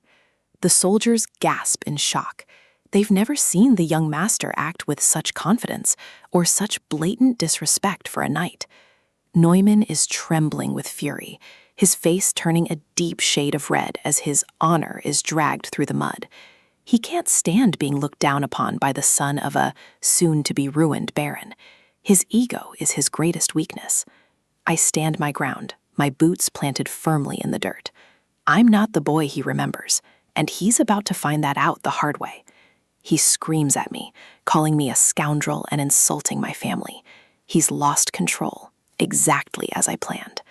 The soldiers gasp in shock. They've never seen the young master act with such confidence or such blatant disrespect for a knight. Neumann is trembling with fury, his face turning a deep shade of red as his honor is dragged through the mud. He can't stand being looked down upon by the son of a soon-to-be-ruined baron. His ego is his greatest weakness. I stand my ground, my boots planted firmly in the dirt. I'm not the boy he remembers, and he's about to find that out the hard way. He screams at me, calling me a scoundrel and insulting my family. He's lost control, exactly as I planned.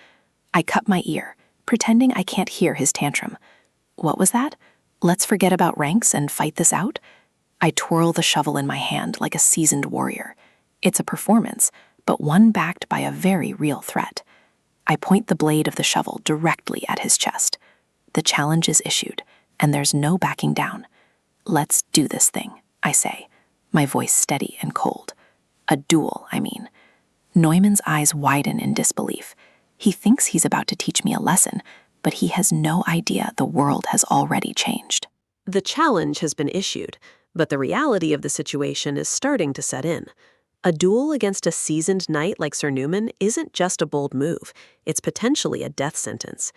I cut my ear, pretending I can't hear his tantrum. What was that? Let's forget about ranks and fight this out? I twirl the shovel in my hand like a seasoned warrior. It's a performance, but one backed by a very real threat. I point the blade of the shovel directly at his chest. The challenge is issued, and there's no backing down. Let's do this thing, I say, my voice steady and cold. A duel, I mean. Neumann's eyes widen in disbelief. He thinks he's about to teach me a lesson, but he has no idea the world has already changed. The challenge has been issued, but the reality of the situation is starting to set in. A duel against a seasoned knight like Sir Neumann isn't just a bold move, it's potentially a death sentence.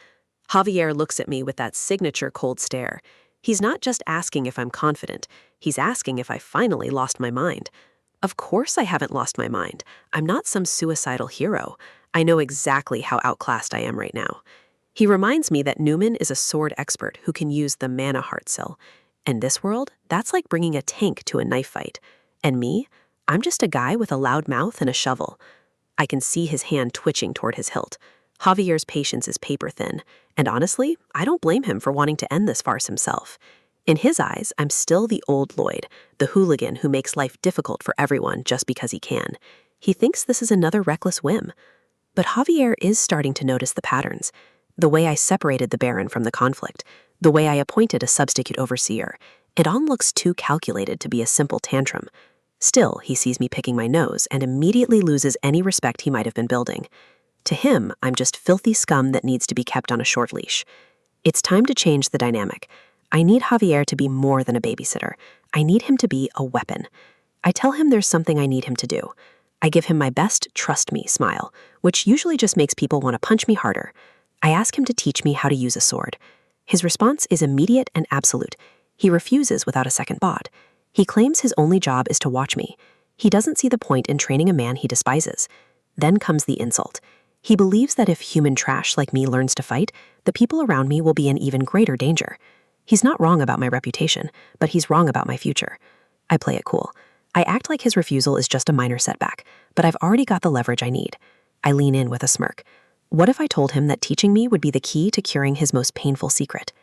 Javier looks at me with that signature cold stare. He's not just asking if I'm confident, he's asking if I finally lost my mind. Of course I haven't lost my mind. I'm not some suicidal hero. I know exactly how outclassed I am right now. He reminds me that Neumann is a sword expert who can use the mana heart sill. In this world, that's like bringing a tank to a knife fight. And me? I'm just a guy with a loud mouth and a shovel. I can see his hand twitching toward his hilt. Javier's patience is paper thin, and honestly, I don't blame him for wanting to end this farce himself. In his eyes, I'm still the old Lloyd, the hooligan who makes life difficult for everyone just because he can. He thinks this is another reckless whim. But Javier is starting to notice the patterns. The way I separated the Baron from the conflict, the way I appointed a substitute overseer, it all looks too calculated to be a simple tantrum. Still, he sees me picking my nose and immediately loses any respect he might have been building. To him, I'm just filthy scum that needs to be kept on a short leash. It's time to change the dynamic. I need Javier to be more than a babysitter. I need him to be a weapon. I tell him there's something I need him to do. I give him my best trust me smile, which usually just makes people want to punch me harder. I ask him to teach me how to use a sword. His response is immediate and absolute. He refuses without a second thought. He claims his only job is to watch me. He doesn't see the point in training a man he despises. Then comes the insult. He believes that if human trash like me learns to fight, the people around me will be in even greater danger. He's not wrong about my reputation, but he's wrong about my future. I play it cool. I act like his refusal is just a minor setback, but I've already got the leverage I need. I lean in with a smirk. What if I told him that teaching me would be the key to curing his most painful secret?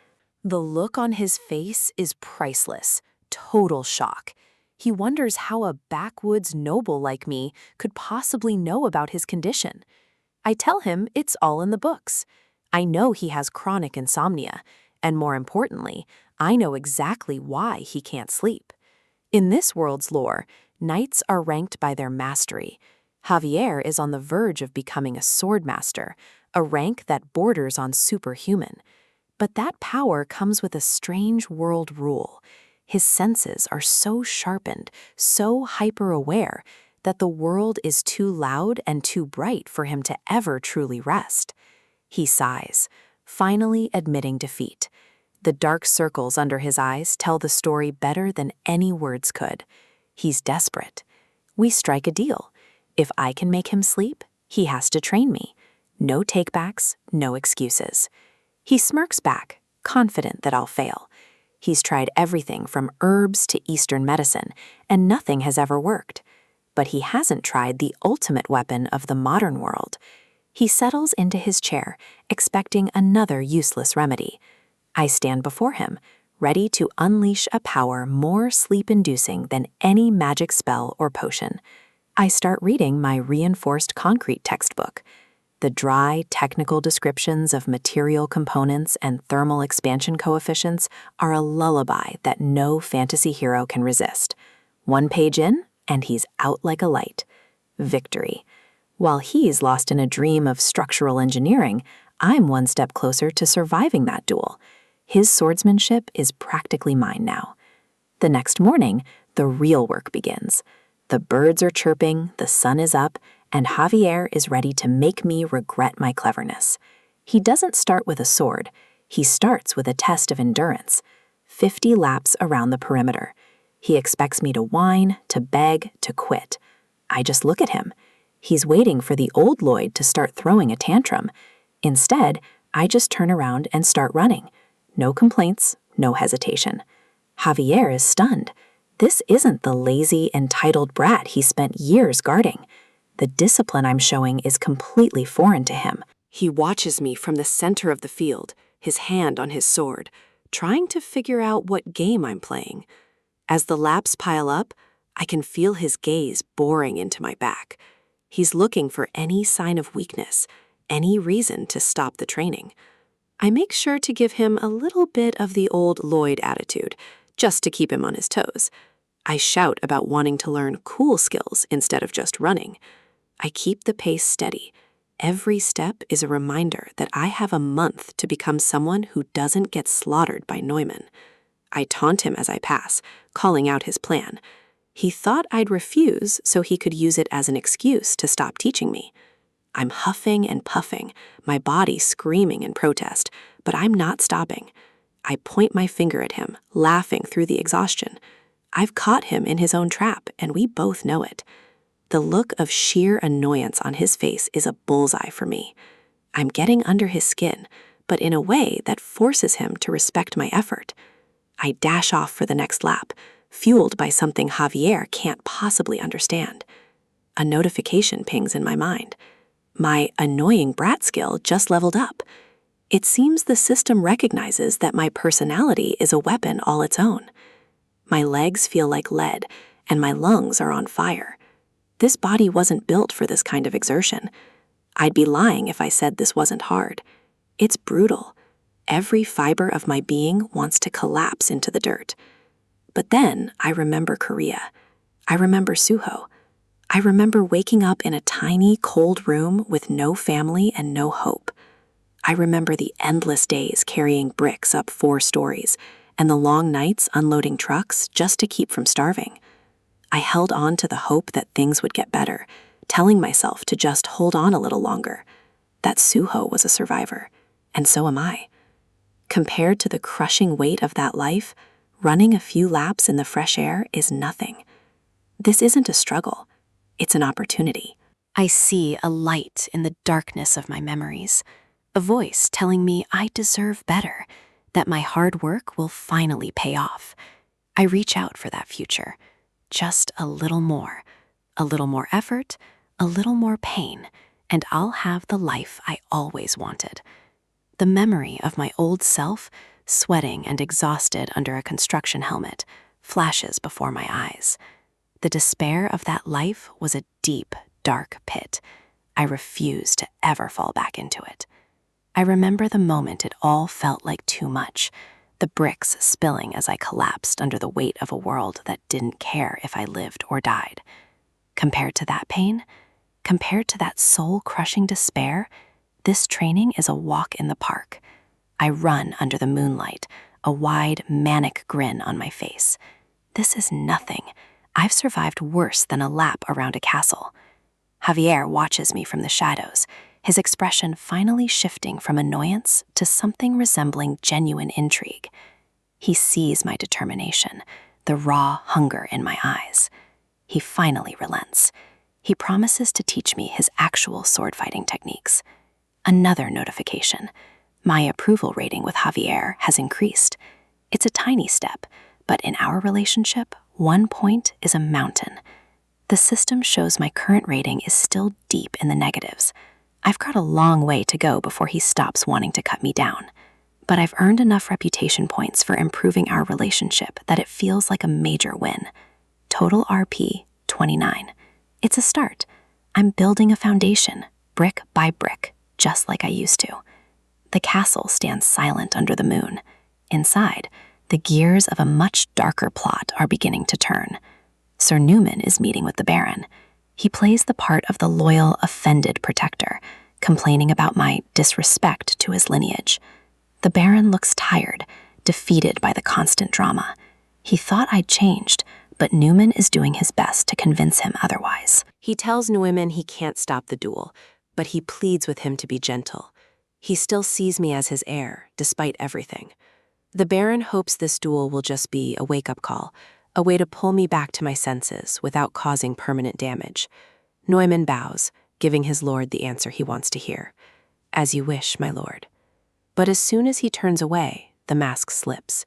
The look on his face is priceless, total shock. He wonders how a backwoods noble like me could possibly know about his condition. I tell him it's all in the books. I know he has chronic insomnia, and more importantly, I know exactly why he can't sleep. In this world's lore, knights are ranked by their mastery. Javier is on the verge of becoming a sword master, a rank that borders on superhuman. But that power comes with a strange world rule. His senses are so sharpened, so hyper-aware, that the world is too loud and too bright for him to ever truly rest. He sighs, finally admitting defeat. The dark circles under his eyes tell the story better than any words could. He's desperate. We strike a deal. If I can make him sleep, he has to train me. No takebacks, no excuses. He smirks back, confident that I'll fail. He's tried everything from herbs to Eastern medicine, and nothing has ever worked. But he hasn't tried the ultimate weapon of the modern world. He settles into his chair, expecting another useless remedy. I stand before him, ready to unleash a power more sleep-inducing than any magic spell or potion. I start reading my reinforced concrete textbook. The dry, technical descriptions of material components and thermal expansion coefficients are a lullaby that no fantasy hero can resist. One page in, and he's out like a light. Victory. While he's lost in a dream of structural engineering, I'm one step closer to surviving that duel. His swordsmanship is practically mine now. The next morning, the real work begins. The birds are chirping, the sun is up, and Javier is ready to make me regret my cleverness. He doesn't start with a sword. He starts with a test of endurance. 50 laps around the perimeter. He expects me to whine, to beg, to quit. I just look at him. He's waiting for the old Lloyd to start throwing a tantrum. Instead, I just turn around and start running. No complaints, no hesitation. Javier is stunned. This isn't the lazy, entitled brat he spent years guarding. The discipline I'm showing is completely foreign to him. He watches me from the center of the field, his hand on his sword, trying to figure out what game I'm playing. As the laps pile up, I can feel his gaze boring into my back. He's looking for any sign of weakness, any reason to stop the training. I make sure to give him a little bit of the old Lloyd attitude, just to keep him on his toes. I shout about wanting to learn cool skills instead of just running. I keep the pace steady. Every step is a reminder that I have a month to become someone who doesn't get slaughtered by Neumann. I taunt him as I pass, calling out his plan. He thought I'd refuse so he could use it as an excuse to stop teaching me. I'm huffing and puffing, my body screaming in protest, but I'm not stopping. I point my finger at him, laughing through the exhaustion. I've caught him in his own trap, and we both know it. The look of sheer annoyance on his face is a bullseye for me. I'm getting under his skin, but in a way that forces him to respect my effort. I dash off for the next lap, fueled by something Javier can't possibly understand. A notification pings in my mind. My annoying brat skill just leveled up. It seems the system recognizes that my personality is a weapon all its own. My legs feel like lead, and my lungs are on fire. This body wasn't built for this kind of exertion. I'd be lying if I said this wasn't hard. It's brutal. Every fiber of my being wants to collapse into the dirt. But then I remember Korea. I remember Suho. I remember waking up in a tiny, cold room with no family and no hope. I remember the endless days carrying bricks up 4 stories and the long nights unloading trucks just to keep from starving. I held on to the hope that things would get better, telling myself to just hold on a little longer. That Suho was a survivor, and so am I. Compared to the crushing weight of that life, running a few laps in the fresh air is nothing. This isn't a struggle. It's an opportunity. I see a light in the darkness of my memories, a voice telling me I deserve better, that my hard work will finally pay off. I reach out for that future. Just a little more effort, a little more pain, and I'll have the life I always wanted. The memory of my old self, sweating and exhausted under a construction helmet, flashes before my eyes. The despair of that life was a deep, dark pit. I refuse to ever fall back into it. I remember the moment it all felt like too much, the bricks spilling as I collapsed under the weight of a world that didn't care if I lived or died. Compared to that pain, compared to that soul-crushing despair, this training is a walk in the park. I run under the moonlight, a wide, manic grin on my face. This is nothing. I've survived worse than a lap around a castle. Javier watches me from the shadows, his expression finally shifting from annoyance to something resembling genuine intrigue. He sees my determination, the raw hunger in my eyes. He finally relents. He promises to teach me his actual sword-fighting techniques. Another notification. My approval rating with Javier has increased. It's a tiny step, but in our relationship, 1 point is a mountain. The system shows my current rating is still deep in the negatives. I've got a long way to go before he stops wanting to cut me down. but I've earned enough reputation points for improving our relationship that it feels like a major win. Total RP 29. It's a start. I'm building a foundation, brick by brick, just like I used to. The castle stands silent under the moon. Inside, the gears of a much darker plot are beginning to turn. Sir Newman is meeting with the Baron. He plays the part of the loyal, offended protector, complaining about my disrespect to his lineage. The Baron looks tired, defeated by the constant drama. He thought I'd changed, but Newman is doing his best to convince him otherwise. He tells Newman he can't stop the duel, but he pleads with him to be gentle. He still sees me as his heir, despite everything. The Baron hopes this duel will just be a wake-up call, a way to pull me back to my senses without causing permanent damage. Neumann bows, giving his lord the answer he wants to hear. As you wish, my lord. But as soon as he turns away, the mask slips.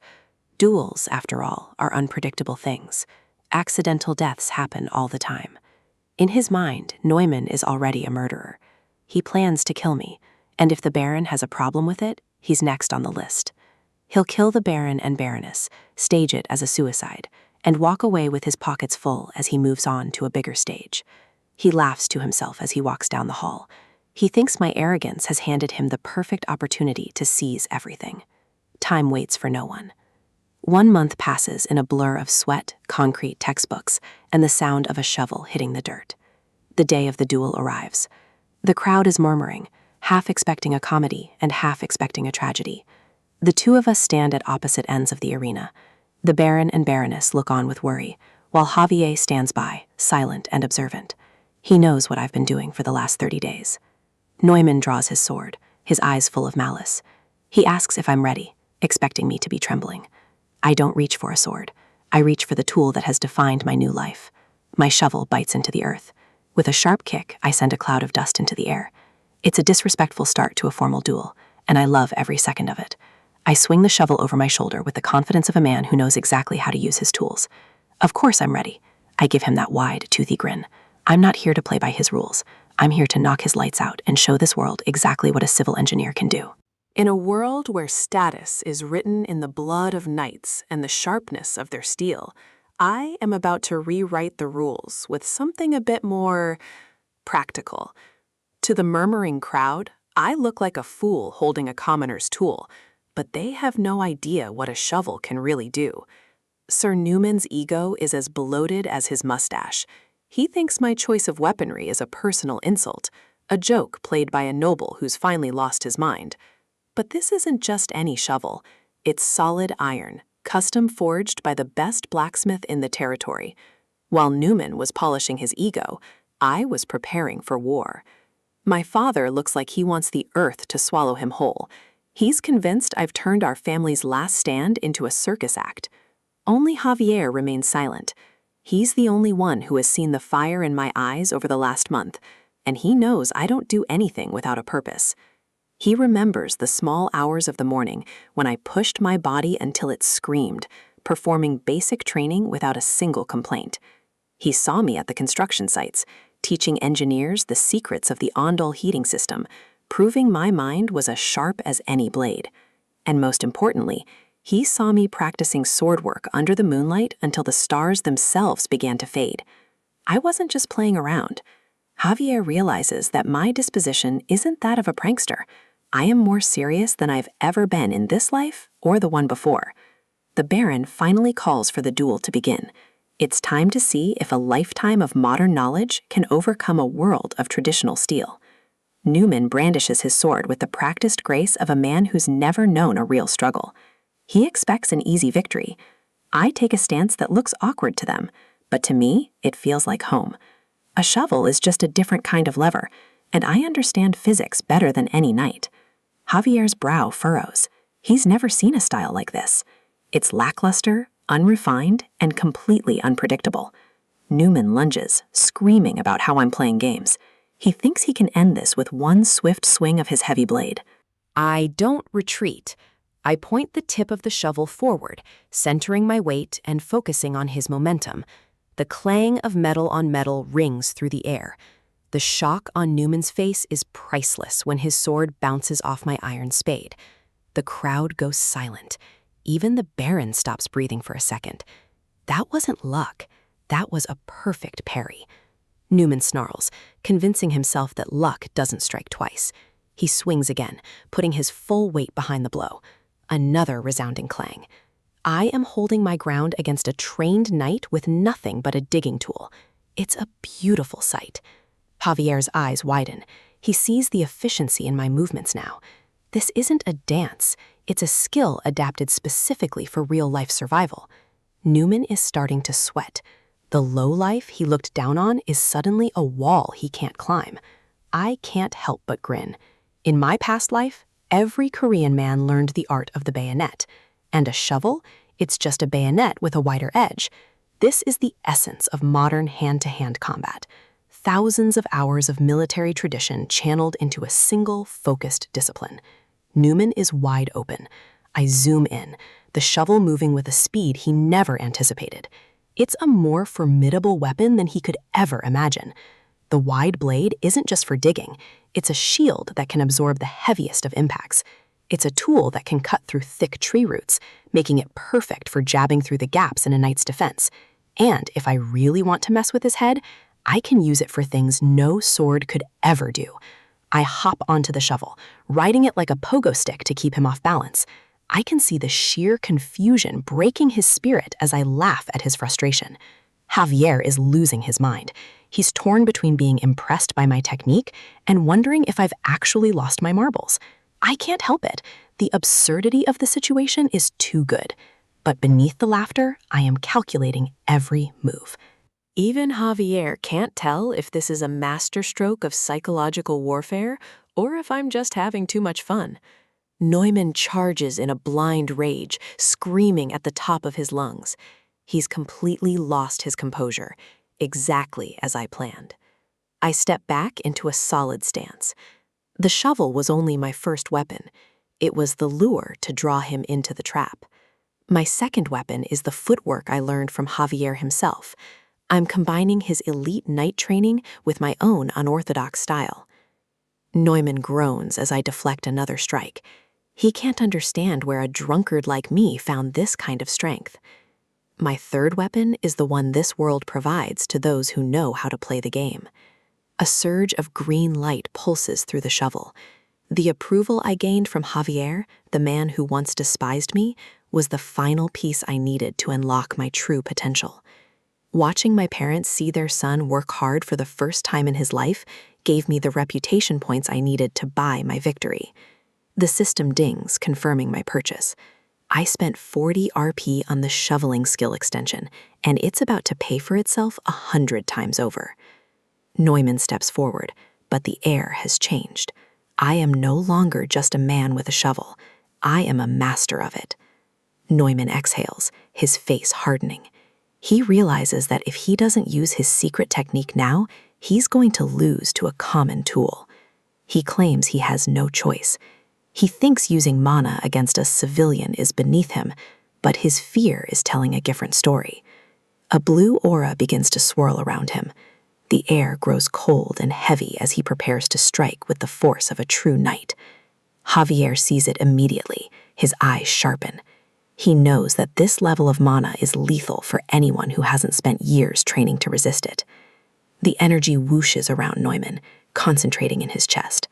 Duels, after all, are unpredictable things. Accidental deaths happen all the time. In his mind, Neumann is already a murderer. He plans to kill me, and if the Baron has a problem with it, he's next on the list. He'll kill the Baron and Baroness, stage it as a suicide, and walk away with his pockets full as he moves on to a bigger stage. He laughs to himself as he walks down the hall. He thinks my arrogance has handed him the perfect opportunity to seize everything. Time waits for no one. 1 month passes in a blur of sweat, concrete textbooks, and the sound of a shovel hitting the dirt. The day of the duel arrives. The crowd is murmuring, half expecting a comedy and half expecting a tragedy. The two of us stand at opposite ends of the arena. The Baron and Baroness look on with worry, while Javier stands by, silent and observant. He knows what I've been doing for the last 30 days. Neumann draws his sword, his eyes full of malice. He asks if I'm ready, expecting me to be trembling. I don't reach for a sword. I reach for the tool that has defined my new life. My shovel bites into the earth. With a sharp kick, I send a cloud of dust into the air. It's a disrespectful start to a formal duel, and I love every second of it. I swing the shovel over my shoulder with the confidence of a man who knows exactly how to use his tools. Of course I'm ready. I give him that wide, toothy grin. I'm not here to play by his rules. I'm here to knock his lights out and show this world exactly what a civil engineer can do. In a world where status is written in the blood of knights and the sharpness of their steel, I am about to rewrite the rules with something a bit more practical. To the murmuring crowd, I look like a fool holding a commoner's tool, but they have no idea what a shovel can really do. Sir Newman's ego is as bloated as his mustache. He thinks my choice of weaponry is a personal insult, a joke played by a noble who's finally lost his mind. But this isn't just any shovel. It's solid iron, custom forged by the best blacksmith in the territory. While Newman was polishing his ego, I was preparing for war. My father looks like he wants the earth to swallow him whole. He's convinced I've turned our family's last stand into a circus act. Only Javier remains silent. He's the only one who has seen the fire in my eyes over the last month, and he knows I don't do anything without a purpose. He remembers the small hours of the morning when I pushed my body until it screamed, performing basic training without a single complaint. He saw me at the construction sites, teaching engineers the secrets of the Ondol heating system, proving my mind was as sharp as any blade. And most importantly, he saw me practicing sword work under the moonlight until the stars themselves began to fade. I wasn't just playing around. Javier realizes that my disposition isn't that of a prankster. I am more serious than I've ever been in this life or the one before. The Baron finally calls for the duel to begin. It's time to see if a lifetime of modern knowledge can overcome a world of traditional steel. Newman brandishes his sword with the practiced grace of a man who's never known a real struggle. He expects an easy victory. I take a stance that looks awkward to them, but to me, it feels like home. A shovel is just a different kind of lever, and I understand physics better than any knight. Javier's brow furrows. He's never seen a style like this. It's lackluster, unrefined, and completely unpredictable. Newman lunges, screaming about how I'm playing games. He thinks he can end this with one swift swing of his heavy blade. I don't retreat. I point the tip of the shovel forward, centering my weight and focusing on his momentum. The clang of metal on metal rings through the air. The shock on Newman's face is priceless when his sword bounces off my iron spade. The crowd goes silent. Even the Baron stops breathing for a second. That wasn't luck. That was a perfect parry. Newman snarls, convincing himself that luck doesn't strike twice. He swings again, putting his full weight behind the blow. Another resounding clang. I am holding my ground against a trained knight with nothing but a digging tool. It's a beautiful sight. Javier's eyes widen. He sees the efficiency in my movements now. This isn't a dance. It's a skill adapted specifically for real-life survival. Newman is starting to sweat. The low life he looked down on is suddenly a wall he can't climb. I can't help but grin. In my past life, every Korean man learned the art of the bayonet. And a shovel? It's just a bayonet with a wider edge. This is the essence of modern hand-to-hand combat. Thousands of hours of military tradition channeled into a single, focused discipline. Newman is wide open. I zoom in, the shovel moving with a speed he never anticipated. It's a more formidable weapon than he could ever imagine. The wide blade isn't just for digging. It's a shield that can absorb the heaviest of impacts. It's a tool that can cut through thick tree roots, making it perfect for jabbing through the gaps in a knight's defense. And if I really want to mess with his head, I can use it for things no sword could ever do. I hop onto the shovel, riding it like a pogo stick to keep him off balance. I can see the sheer confusion breaking his spirit as I laugh at his frustration. Javier is losing his mind. He's torn between being impressed by my technique and wondering if I've actually lost my marbles. I can't help it. The absurdity of the situation is too good. But beneath the laughter, I am calculating every move. Even Javier can't tell if this is a masterstroke of psychological warfare or if I'm just having too much fun. Neumann charges in a blind rage, screaming at the top of his lungs. He's completely lost his composure, exactly as I planned. I step back into a solid stance. The shovel was only my first weapon. It was the lure to draw him into the trap. My second weapon is the footwork I learned from Javier himself. I'm combining his elite knight training with my own unorthodox style. Neumann groans as I deflect another strike. He can't understand where a drunkard like me found this kind of strength. My third weapon is the one this world provides to those who know how to play the game. A surge of green light pulses through the shovel. The approval I gained from Javier, the man who once despised me, was the final piece I needed to unlock my true potential. Watching my parents see their son work hard for the first time in his life gave me the reputation points I needed to buy my victory. The system dings, confirming my purchase. I spent 40 RP on the shoveling skill extension, and it's about to pay for itself 100 times over. Neumann steps forward, but the air has changed. I am no longer just a man with a shovel. I am a master of it. Neumann exhales, his face hardening. He realizes that if he doesn't use his secret technique now, he's going to lose to a common tool. He claims he has no choice. He thinks using mana against a civilian is beneath him, but his fear is telling a different story. A blue aura begins to swirl around him. The air grows cold and heavy as he prepares to strike with the force of a true knight. Javier sees it immediately, his eyes sharpen. He knows that this level of mana is lethal for anyone who hasn't spent years training to resist it. The energy whooshes around Neumann, concentrating in his chest.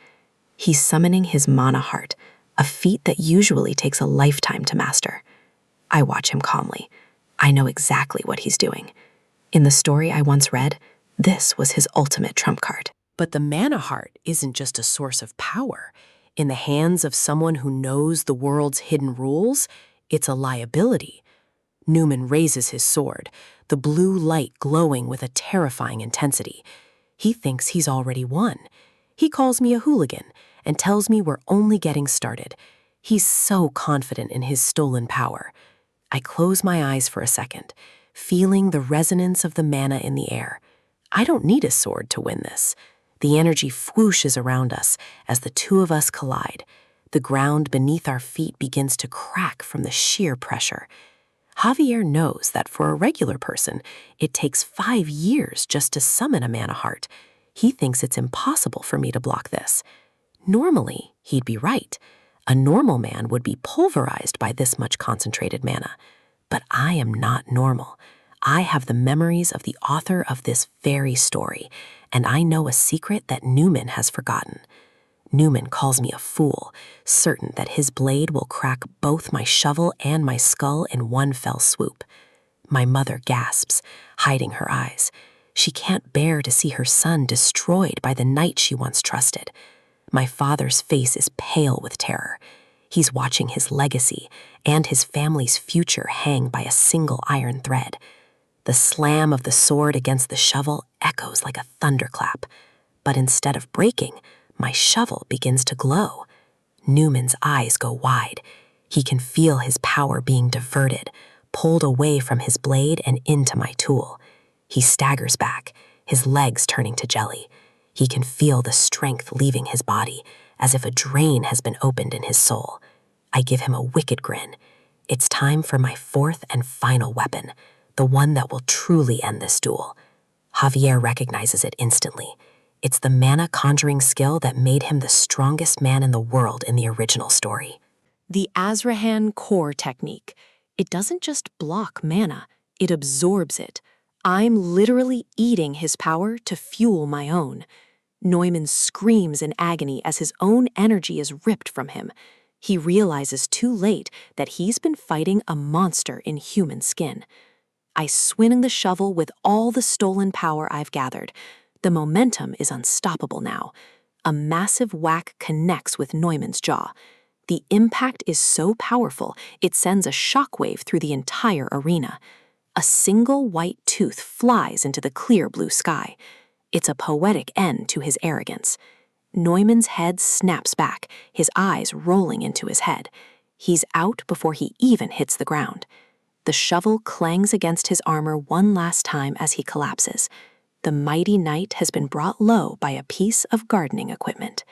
He's summoning his mana heart, a feat that usually takes a lifetime to master. I watch him calmly. I know exactly what he's doing. In the story I once read, this was his ultimate trump card. But the mana heart isn't just a source of power. In the hands of someone who knows the world's hidden rules, it's a liability. Newman raises his sword, the blue light glowing with a terrifying intensity. He thinks he's already won. He calls me a hooligan and tells me we're only getting started. He's so confident in his stolen power. I close my eyes for a second, feeling the resonance of the mana in the air. I don't need a sword to win this. The energy whooshes around us as the two of us collide. The ground beneath our feet begins to crack from the sheer pressure. Javier knows that for a regular person, it takes 5 years just to summon a mana heart. He thinks it's impossible for me to block this. Normally, he'd be right. A normal man would be pulverized by this much concentrated mana. But I am not normal. I have the memories of the author of this very story, and I know a secret that Newman has forgotten. Newman calls me a fool, certain that his blade will crack both my shovel and my skull in one fell swoop. My mother gasps, hiding her eyes. She can't bear to see her son destroyed by the knight she once trusted. My father's face is pale with terror. He's watching his legacy and his family's future hang by a single iron thread. The slam of the sword against the shovel echoes like a thunderclap. But instead of breaking, my shovel begins to glow. Newman's eyes go wide. He can feel his power being diverted, pulled away from his blade and into my tool. He staggers back, his legs turning to jelly. He can feel the strength leaving his body, as if a drain has been opened in his soul. I give him a wicked grin. It's time for my fourth and final weapon, the one that will truly end this duel. Javier recognizes it instantly. It's the mana conjuring skill that made him the strongest man in the world in the original story. The Azrahan core technique. It doesn't just block mana, it absorbs it. I'm literally eating his power to fuel my own. Neumann screams in agony as his own energy is ripped from him. He realizes too late that he's been fighting a monster in human skin. I swing the shovel with all the stolen power I've gathered. The momentum is unstoppable now. A massive whack connects with Neumann's jaw. The impact is so powerful, it sends a shockwave through the entire arena. A single white tooth flies into the clear blue sky. It's a poetic end to his arrogance. Neumann's head snaps back, his eyes rolling into his head. He's out before he even hits the ground. The shovel clangs against his armor one last time as he collapses. The mighty knight has been brought low by a piece of gardening equipment.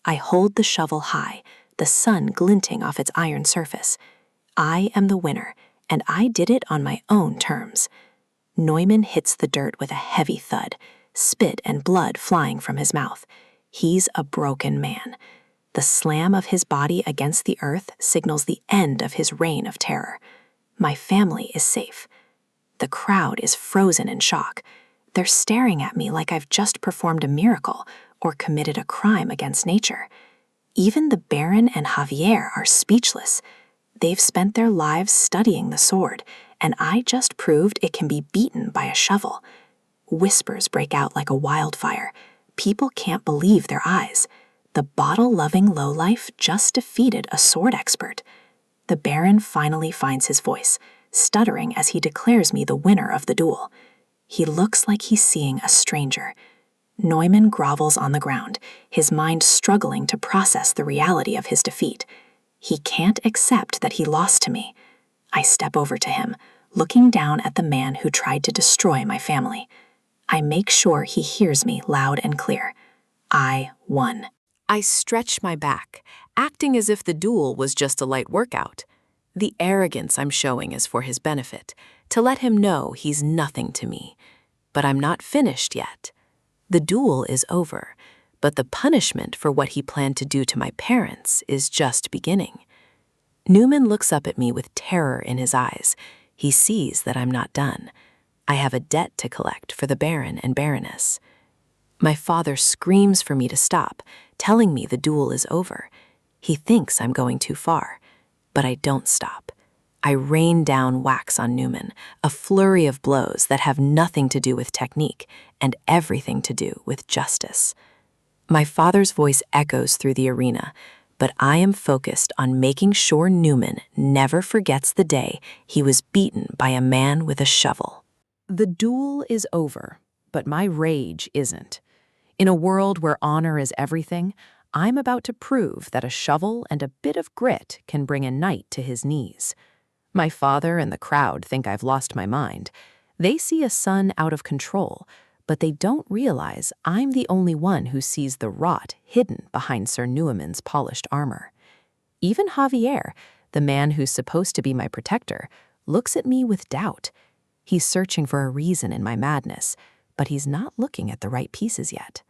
I hold the shovel high, the sun glinting off its iron surface. I am the winner, and I did it on my own terms. Neumann hits the dirt with a heavy thud, spit and blood flying from his mouth. He's a broken man. The slam of his body against the earth signals the end of his reign of terror. My family is safe. The crowd is frozen in shock. They're staring at me like I've just performed a miracle or committed a crime against nature. Even the Baron and Javier are speechless. They've spent their lives studying the sword, and I just proved it can be beaten by a shovel. Whispers break out like a wildfire. People can't believe their eyes. The bottle-loving lowlife just defeated a sword expert. The Baron finally finds his voice, stuttering as he declares me the winner of the duel. He looks like he's seeing a stranger. Neumann grovels on the ground, his mind struggling to process the reality of his defeat. He can't accept that he lost to me. I step over to him, looking down at the man who tried to destroy my family. I make sure he hears me loud and clear. I won. I stretch my back, acting as if the duel was just a light workout. The arrogance I'm showing is for his benefit, to let him know he's nothing to me. But I'm not finished yet. The duel is over, but the punishment for what he planned to do to my parents is just beginning. Neumann looks up at me with terror in his eyes. He sees that I'm not done. I have a debt to collect for the Baron and Baroness. My father screams for me to stop, telling me the duel is over. He thinks I'm going too far, but I don't stop. I rain down wax on Neumann, a flurry of blows that have nothing to do with technique and everything to do with justice. My father's voice echoes through the arena, but I am focused on making sure Neumann never forgets the day he was beaten by a man with a shovel. The duel is over, but my rage isn't. In a world where honor is everything, I'm about to prove that a shovel and a bit of grit can bring a knight to his knees. My father and the crowd think I've lost my mind. They see a son out of control, but they don't realize I'm the only one who sees the rot hidden behind Sir Neumann's polished armor. Even Javier, the man who's supposed to be my protector, looks at me with doubt. He's searching for a reason in my madness, but he's not looking at the right pieces yet.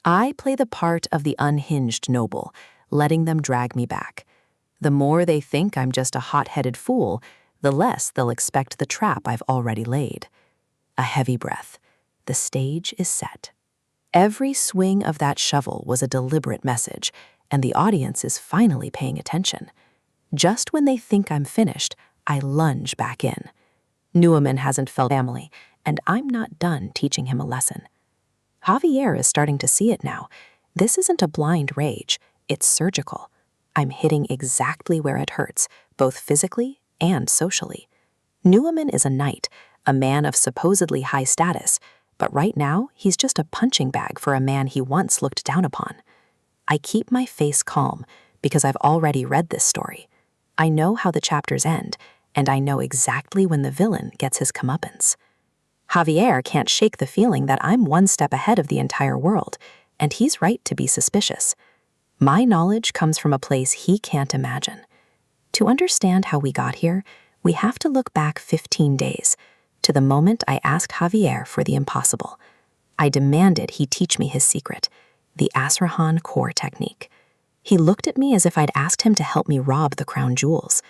I play the part of the unhinged noble, letting them drag me back. The more they think I'm just a hot-headed fool, the less they'll expect the trap I've already laid. A heavy breath. The stage is set. Every swing of that shovel was a deliberate message, and the audience is finally paying attention. Just when they think I'm finished, I lunge back in. Newman hasn't felt family, and I'm not done teaching him a lesson. Javier is starting to see it now. This isn't a blind rage, it's surgical. I'm hitting exactly where it hurts, both physically and socially. Newman is a knight, a man of supposedly high status, but right now he's just a punching bag for a man he once looked down upon. I keep my face calm because I've already read this story. I know how the chapters end, and I know exactly when the villain gets his comeuppance. Javier can't shake the feeling that I'm one step ahead of the entire world, and he's right to be suspicious. My knowledge comes from a place he can't imagine. To understand how we got here, we have to look back 15 days, to the moment I asked Javier for the impossible. I demanded he teach me his secret, the Asrahan core technique. He looked at me as if I'd asked him to help me rob the crown jewels.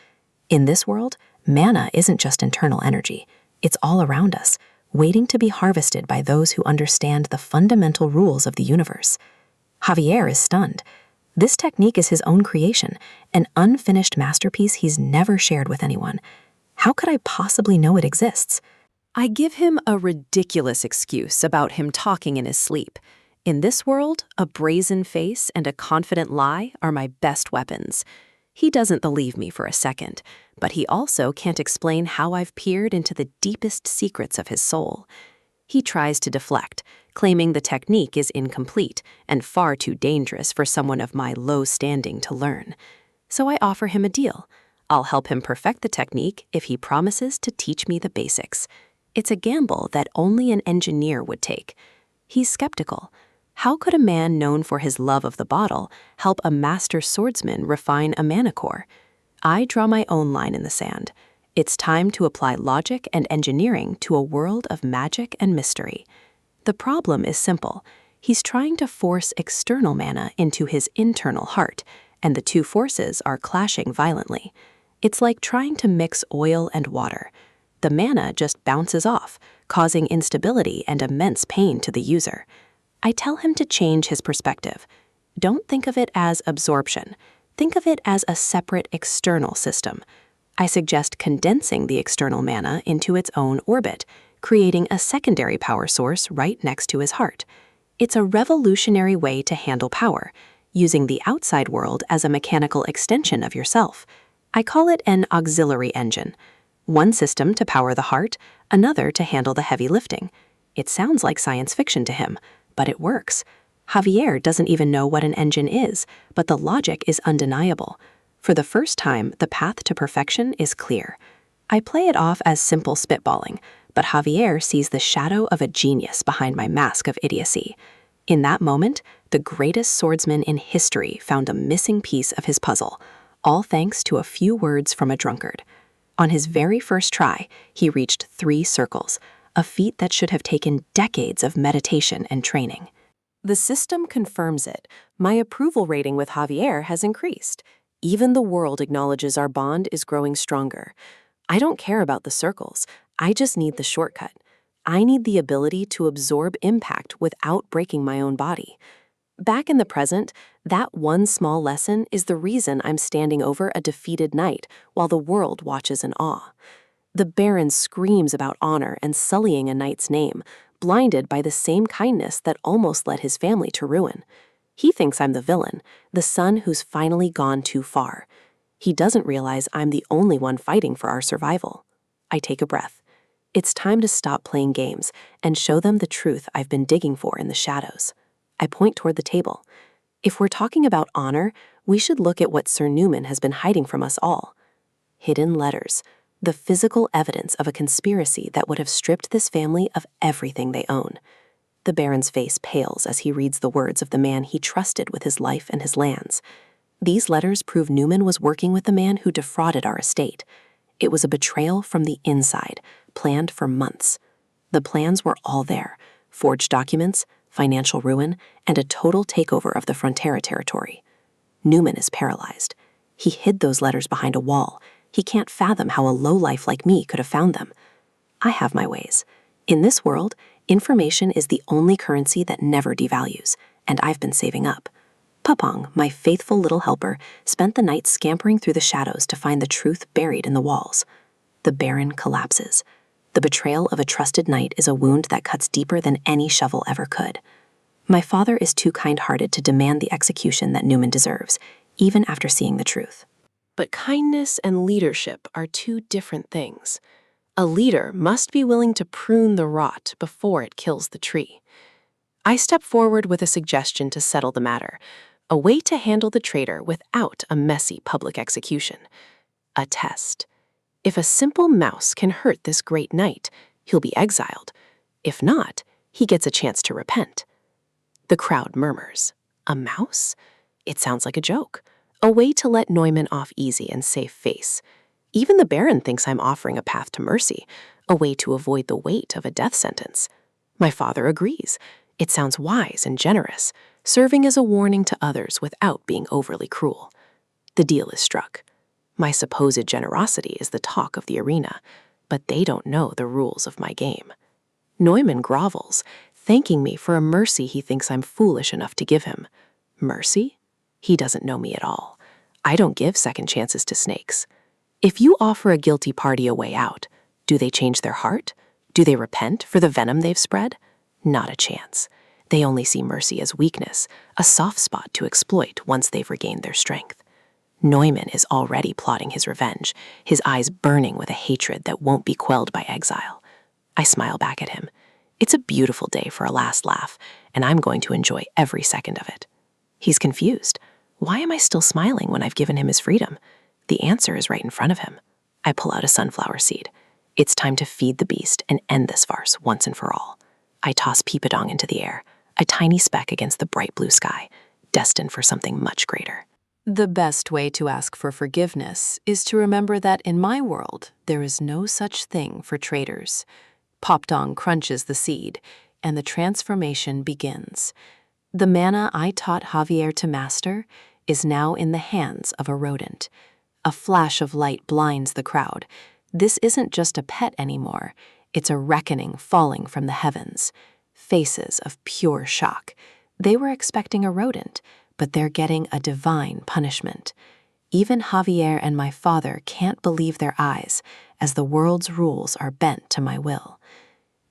In this world, mana isn't just internal energy. It's all around us, waiting to be harvested by those who understand the fundamental rules of the universe. Javier is stunned. This technique is his own creation, an unfinished masterpiece he's never shared with anyone. How could I possibly know it exists? I give him a ridiculous excuse about him talking in his sleep. In this world, a brazen face and a confident lie are my best weapons. He doesn't believe me for a second, but he also can't explain how I've peered into the deepest secrets of his soul. He tries to deflect, claiming the technique is incomplete and far too dangerous for someone of my low standing to learn. So I offer him a deal. I'll help him perfect the technique if he promises to teach me the basics. It's a gamble that only an engineer would take. He's skeptical. How could a man known for his love of the bottle help a master swordsman refine a mana core? I draw my own line in the sand. It's time to apply logic and engineering to a world of magic and mystery. The problem is simple. He's trying to force external mana into his internal heart, and the two forces are clashing violently. It's like trying to mix oil and water. The mana just bounces off, causing instability and immense pain to the user. I tell him to change his perspective. Don't think of it as absorption. Think of it as a separate external system. I suggest condensing the external mana into its own orbit, creating a secondary power source right next to his heart. It's a revolutionary way to handle power, using the outside world as a mechanical extension of yourself. I call it an auxiliary engine. One system to power the heart, another to handle the heavy lifting. It sounds like science fiction to him, but it works. Javier doesn't even know what an engine is, but the logic is undeniable. For the first time, the path to perfection is clear. I play it off as simple spitballing, but Javier sees the shadow of a genius behind my mask of idiocy. In that moment, the greatest swordsman in history found a missing piece of his puzzle, all thanks to a few words from a drunkard. On his very first try, he reached 3 circles, a feat that should have taken decades of meditation and training. The system confirms it. My approval rating with Javier has increased. Even the world acknowledges our bond is growing stronger. I don't care about the circles. I just need the shortcut. I need the ability to absorb impact without breaking my own body. Back in the present, that one small lesson is the reason I'm standing over a defeated knight while the world watches in awe. The Baron screams about honor and sullying a knight's name, blinded by the same kindness that almost led his family to ruin. He thinks I'm the villain, the son who's finally gone too far. He doesn't realize I'm the only one fighting for our survival. I take a breath. It's time to stop playing games and show them the truth I've been digging for in the shadows. I point toward the table. If we're talking about honor, we should look at what Sir Newman has been hiding from us all. Hidden letters, the physical evidence of a conspiracy that would have stripped this family of everything they own. The Baron's face pales as he reads the words of the man he trusted with his life and his lands. These letters prove Newman was working with the man who defrauded our estate. It was a betrayal from the inside, planned for months. The plans were all there: forged documents, financial ruin, and a total takeover of the Frontera territory. Newman is paralyzed. He hid those letters behind a wall. He can't fathom how a lowlife like me could have found them. I have my ways. In this world, information is the only currency that never devalues, and I've been saving up. Papong, my faithful little helper, spent the night scampering through the shadows to find the truth buried in the walls. The Baron collapses. The betrayal of a trusted knight is a wound that cuts deeper than any shovel ever could. My father is too kind-hearted to demand the execution that Newman deserves, even after seeing the truth. But kindness and leadership are two different things. A leader must be willing to prune the rot before it kills the tree. I step forward with a suggestion to settle the matter, a way to handle the traitor without a messy public execution. A test. If a simple mouse can hurt this great knight, he'll be exiled. If not, he gets a chance to repent. The crowd murmurs. A mouse? It sounds like a joke. A way to let Neumann off easy and save face. Even the Baron thinks I'm offering a path to mercy, a way to avoid the weight of a death sentence. My father agrees. It sounds wise and generous, serving as a warning to others without being overly cruel. The deal is struck. My supposed generosity is the talk of the arena, but they don't know the rules of my game. Neumann grovels, thanking me for a mercy he thinks I'm foolish enough to give him. Mercy? He doesn't know me at all. I don't give second chances to snakes. If you offer a guilty party a way out, do they change their heart? Do they repent for the venom they've spread? Not a chance. They only see mercy as weakness, a soft spot to exploit once they've regained their strength. Neumann is already plotting his revenge, his eyes burning with a hatred that won't be quelled by exile. I smile back at him. It's a beautiful day for a last laugh, and I'm going to enjoy every second of it. He's confused. Why am I still smiling when I've given him his freedom? The answer is right in front of him. I pull out a sunflower seed. It's time to feed the beast and end this farce once and for all. I toss Peepadong into the air, a tiny speck against the bright blue sky, destined for something much greater. The best way to ask for forgiveness is to remember that in my world, there is no such thing for traitors. Popdong crunches the seed, and the transformation begins. The mana I taught Javier to master is now in the hands of a rodent. A flash of light blinds the crowd. This isn't just a pet anymore. It's a reckoning falling from the heavens. Faces of pure shock. They were expecting a rodent, but they're getting a divine punishment. Even Javier and my father can't believe their eyes as the world's rules are bent to my will.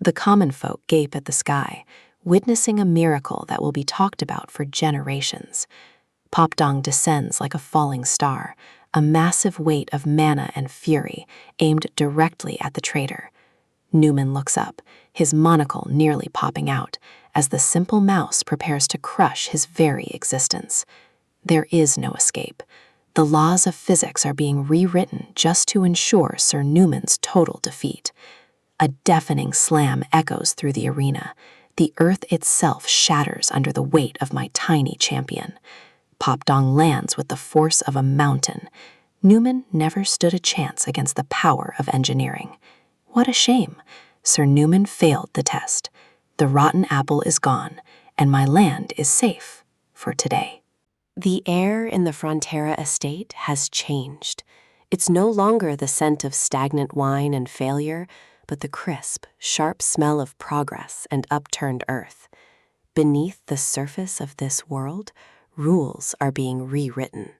The common folk gape at the sky, witnessing a miracle that will be talked about for generations. Popdong descends like a falling star, a massive weight of mana and fury aimed directly at the traitor. Newman looks up, his monocle nearly popping out, as the simple mouse prepares to crush his very existence. There is no escape. The laws of physics are being rewritten just to ensure Sir Newman's total defeat. A deafening slam echoes through the arena. The earth itself shatters under the weight of my tiny champion. Popdong lands with the force of a mountain. Newman never stood a chance against the power of engineering. What a shame. Sir Newman failed the test. The rotten apple is gone, and my land is safe for today. The air in the Frontera estate has changed. It's no longer the scent of stagnant wine and failure, but the crisp, sharp smell of progress and upturned earth. Beneath the surface of this world, rules are being rewritten.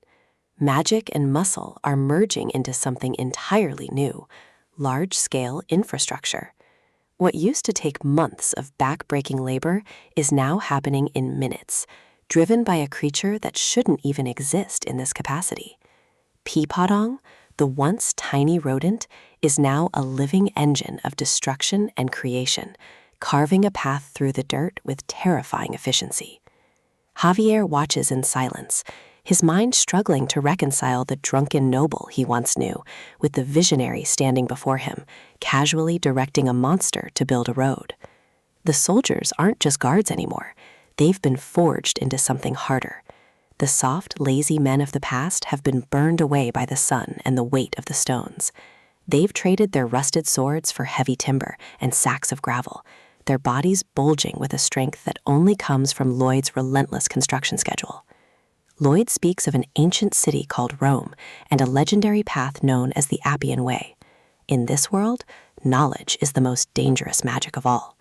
Magic and muscle are merging into something entirely new, large-scale infrastructure. What used to take months of back-breaking labor is now happening in minutes, driven by a creature that shouldn't even exist in this capacity. Peepadong, the once tiny rodent, is now a living engine of destruction and creation, carving a path through the dirt with terrifying efficiency. Javier watches in silence, his mind struggling to reconcile the drunken noble he once knew with the visionary standing before him, casually directing a monster to build a road. The soldiers aren't just guards anymore. They've been forged into something harder. The soft, lazy men of the past have been burned away by the sun and the weight of the stones. They've traded their rusted swords for heavy timber and sacks of gravel, their bodies bulging with a strength that only comes from Lloyd's relentless construction schedule. Lloyd speaks of an ancient city called Rome and a legendary path known as the Appian Way. In this world, knowledge is the most dangerous magic of all.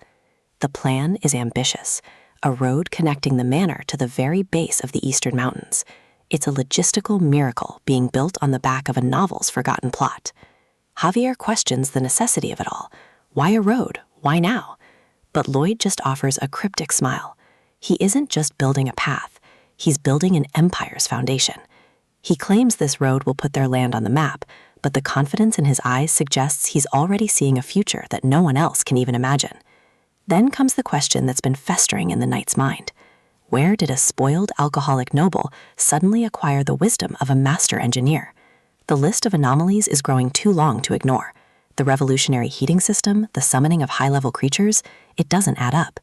The plan is ambitious, a road connecting the manor to the very base of the Eastern Mountains. It's a logistical miracle being built on the back of a novel's forgotten plot. Javier questions the necessity of it all. Why a road? Why now? But Lloyd just offers a cryptic smile. He isn't just building a path, he's building an empire's foundation. He claims this road will put their land on the map, but the confidence in his eyes suggests he's already seeing a future that no one else can even imagine. Then comes the question that's been festering in the knight's mind. Where did a spoiled alcoholic noble suddenly acquire the wisdom of a master engineer? The list of anomalies is growing too long to ignore. The revolutionary heating system, the summoning of high-level creatures, it doesn't add up.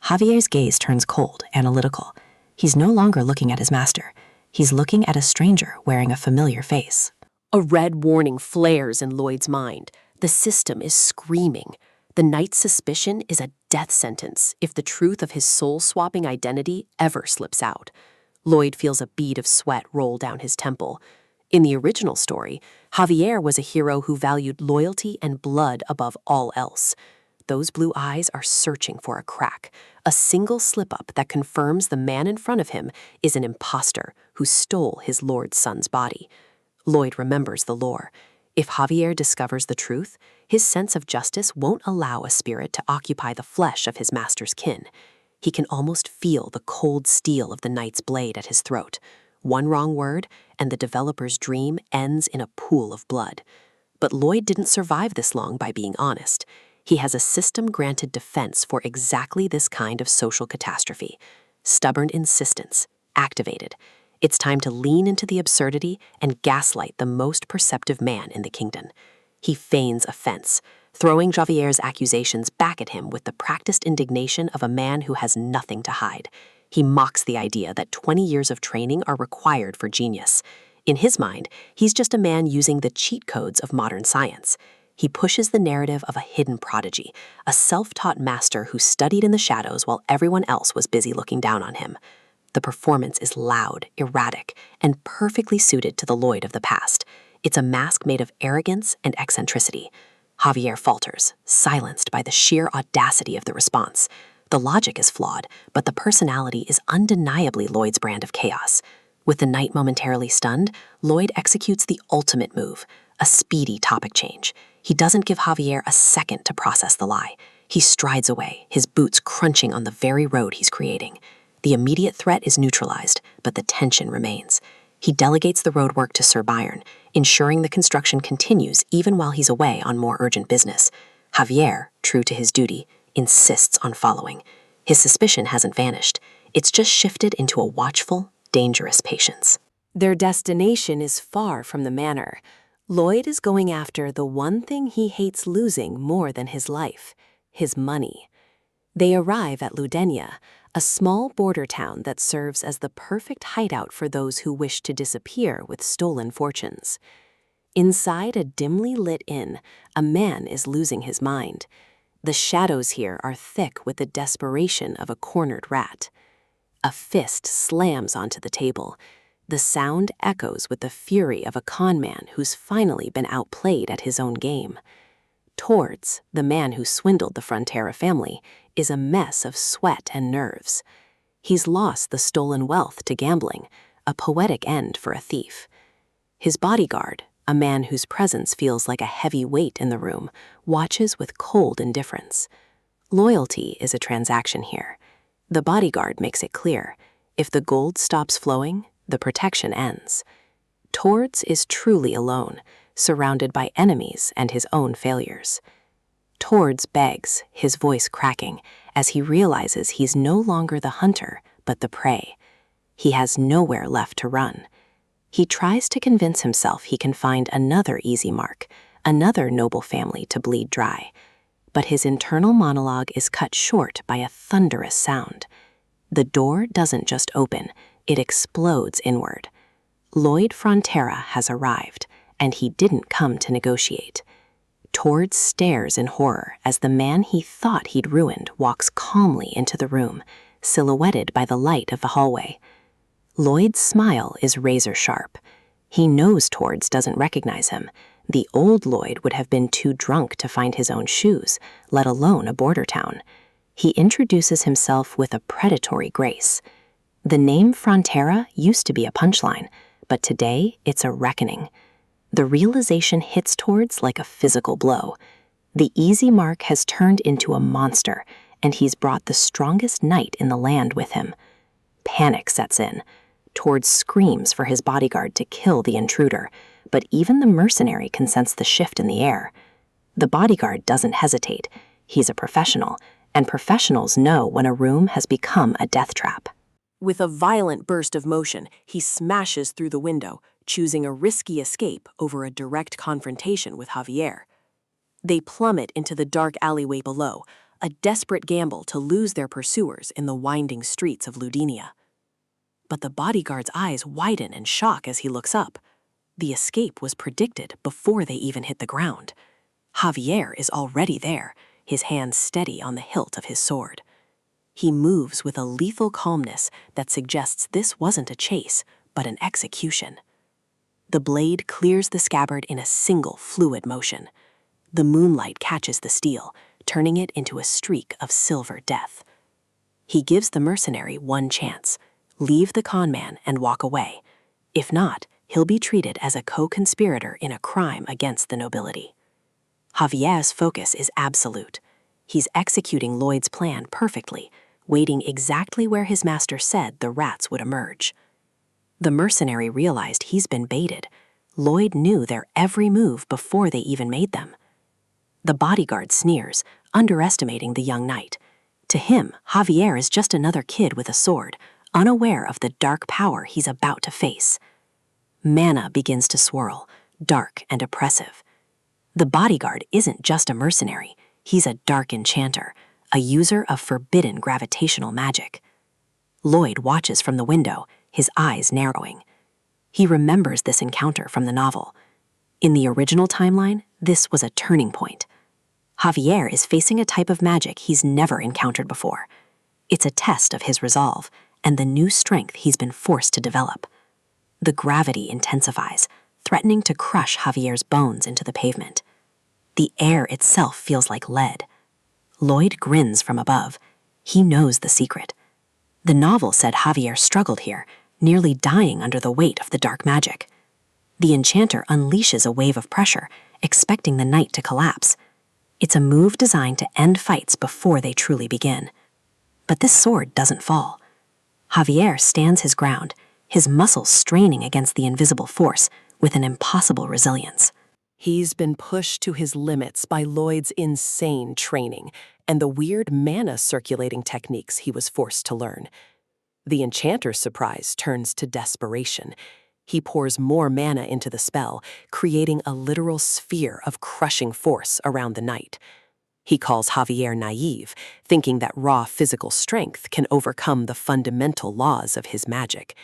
Javier's gaze turns cold, analytical. He's no longer looking at his master. He's looking at a stranger wearing a familiar face. A red warning flares in Lloyd's mind. The system is screaming. The knight's suspicion is a death sentence if the truth of his soul-swapping identity ever slips out. Lloyd feels a bead of sweat roll down his temple. In the original story, Javier was a hero who valued loyalty and blood above all else. Those blue eyes are searching for a crack, a single slip-up that confirms the man in front of him is an imposter who stole his lord's son's body. Lloyd remembers the lore. If Javier discovers the truth, his sense of justice won't allow a spirit to occupy the flesh of his master's kin. He can almost feel the cold steel of the knight's blade at his throat. One wrong word, and the developer's dream ends in a pool of blood. But Lloyd didn't survive this long by being honest. He has a system-granted defense for exactly this kind of social catastrophe. Stubborn insistence, activated. It's time to lean into the absurdity and gaslight the most perceptive man in the kingdom. He feigns offense, throwing Javier's accusations back at him with the practiced indignation of a man who has nothing to hide. He mocks the idea that 20 years of training are required for genius. In his mind, he's just a man using the cheat codes of modern science. He pushes the narrative of a hidden prodigy, a self-taught master who studied in the shadows while everyone else was busy looking down on him. The performance is loud, erratic, and perfectly suited to the Lloyd of the past. It's a mask made of arrogance and eccentricity. Javier falters, silenced by the sheer audacity of the response. The logic is flawed, but the personality is undeniably Lloyd's brand of chaos. With the knight momentarily stunned, Lloyd executes the ultimate move, a speedy topic change. He doesn't give Javier a second to process the lie. He strides away, his boots crunching on the very road he's creating. The immediate threat is neutralized, but the tension remains. He delegates the roadwork to Sir Byron, ensuring the construction continues even while he's away on more urgent business. Javier, true to his duty, insists on following. His suspicion hasn't vanished. It's just shifted into a watchful, dangerous patience. Their destination is far from the manor. Lloyd is going after the one thing he hates losing more than his life, his money. They arrive at Ludenia, a small border town that serves as the perfect hideout for those who wish to disappear with stolen fortunes. Inside a dimly lit inn, a man is losing his mind. The shadows here are thick with the desperation of a cornered rat. A fist slams onto the table. The sound echoes with the fury of a con man who's finally been outplayed at his own game. Towards, the man who swindled the Frontera family, is a mess of sweat and nerves. He's lost the stolen wealth to gambling, a poetic end for a thief. His bodyguard, a man whose presence feels like a heavy weight in the room, watches with cold indifference. Loyalty is a transaction here. The bodyguard makes it clear. If the gold stops flowing, the protection ends. Towards is truly alone, surrounded by enemies and his own failures. Towards begs, his voice cracking, as he realizes he's no longer the hunter, but the prey. He has nowhere left to run. He tries to convince himself he can find another easy mark, another noble family to bleed dry. But his internal monologue is cut short by a thunderous sound. The door doesn't just open, it explodes inward. Lloyd Frontera has arrived, and he didn't come to negotiate. Towards stares in horror as the man he thought he'd ruined walks calmly into the room, silhouetted by the light of the hallway. Lloyd's smile is razor sharp. He knows Tords doesn't recognize him. The old Lloyd would have been too drunk to find his own shoes, let alone a border town. He introduces himself with a predatory grace. The name Frontera used to be a punchline, but today it's a reckoning. The realization hits Tords like a physical blow. The easy mark has turned into a monster, and he's brought the strongest knight in the land with him. Panic sets in. Tords screams for his bodyguard to kill the intruder, but even the mercenary can sense the shift in the air. The bodyguard doesn't hesitate. He's a professional, and professionals know when a room has become a death trap. With a violent burst of motion, he smashes through the window, choosing a risky escape over a direct confrontation with Javier. They plummet into the dark alleyway below, a desperate gamble to lose their pursuers in the winding streets of Ludinia. But the bodyguard's eyes widen in shock as he looks up. The escape was predicted before they even hit the ground. Javier is already there, his hand steady on the hilt of his sword. He moves with a lethal calmness that suggests this wasn't a chase, but an execution. The blade clears the scabbard in a single fluid motion. The moonlight catches the steel, turning it into a streak of silver death. He gives the mercenary one chance: leave the conman and walk away. If not, he'll be treated as a co-conspirator in a crime against the nobility. Javier's focus is absolute. He's executing Lloyd's plan perfectly, waiting exactly where his master said the rats would emerge. The mercenary realized he's been baited. Lloyd knew their every move before they even made them. The bodyguard sneers, underestimating the young knight. To him, Javier is just another kid with a sword, unaware of the dark power he's about to face. Mana begins to swirl, dark and oppressive. The bodyguard isn't just a mercenary, he's a dark enchanter, a user of forbidden gravitational magic. Lloyd watches from the window, his eyes narrowing. He remembers this encounter from the novel. In the original timeline, this was a turning point. Javier is facing a type of magic he's never encountered before. It's a test of his resolve and the new strength he's been forced to develop. The gravity intensifies, threatening to crush Javier's bones into the pavement. The air itself feels like lead. Lloyd grins from above. He knows the secret. The novel said Javier struggled here, nearly dying under the weight of the dark magic. The enchanter unleashes a wave of pressure, expecting the knight to collapse. It's a move designed to end fights before they truly begin. But this sword doesn't fall. Javier stands his ground, his muscles straining against the invisible force with an impossible resilience. He's been pushed to his limits by Lloyd's insane training and the weird mana circulating techniques he was forced to learn. The enchanter's surprise turns to desperation. He pours more mana into the spell, creating a literal sphere of crushing force around the knight. He calls Javier naive, thinking that raw physical strength can overcome the fundamental laws of his magic.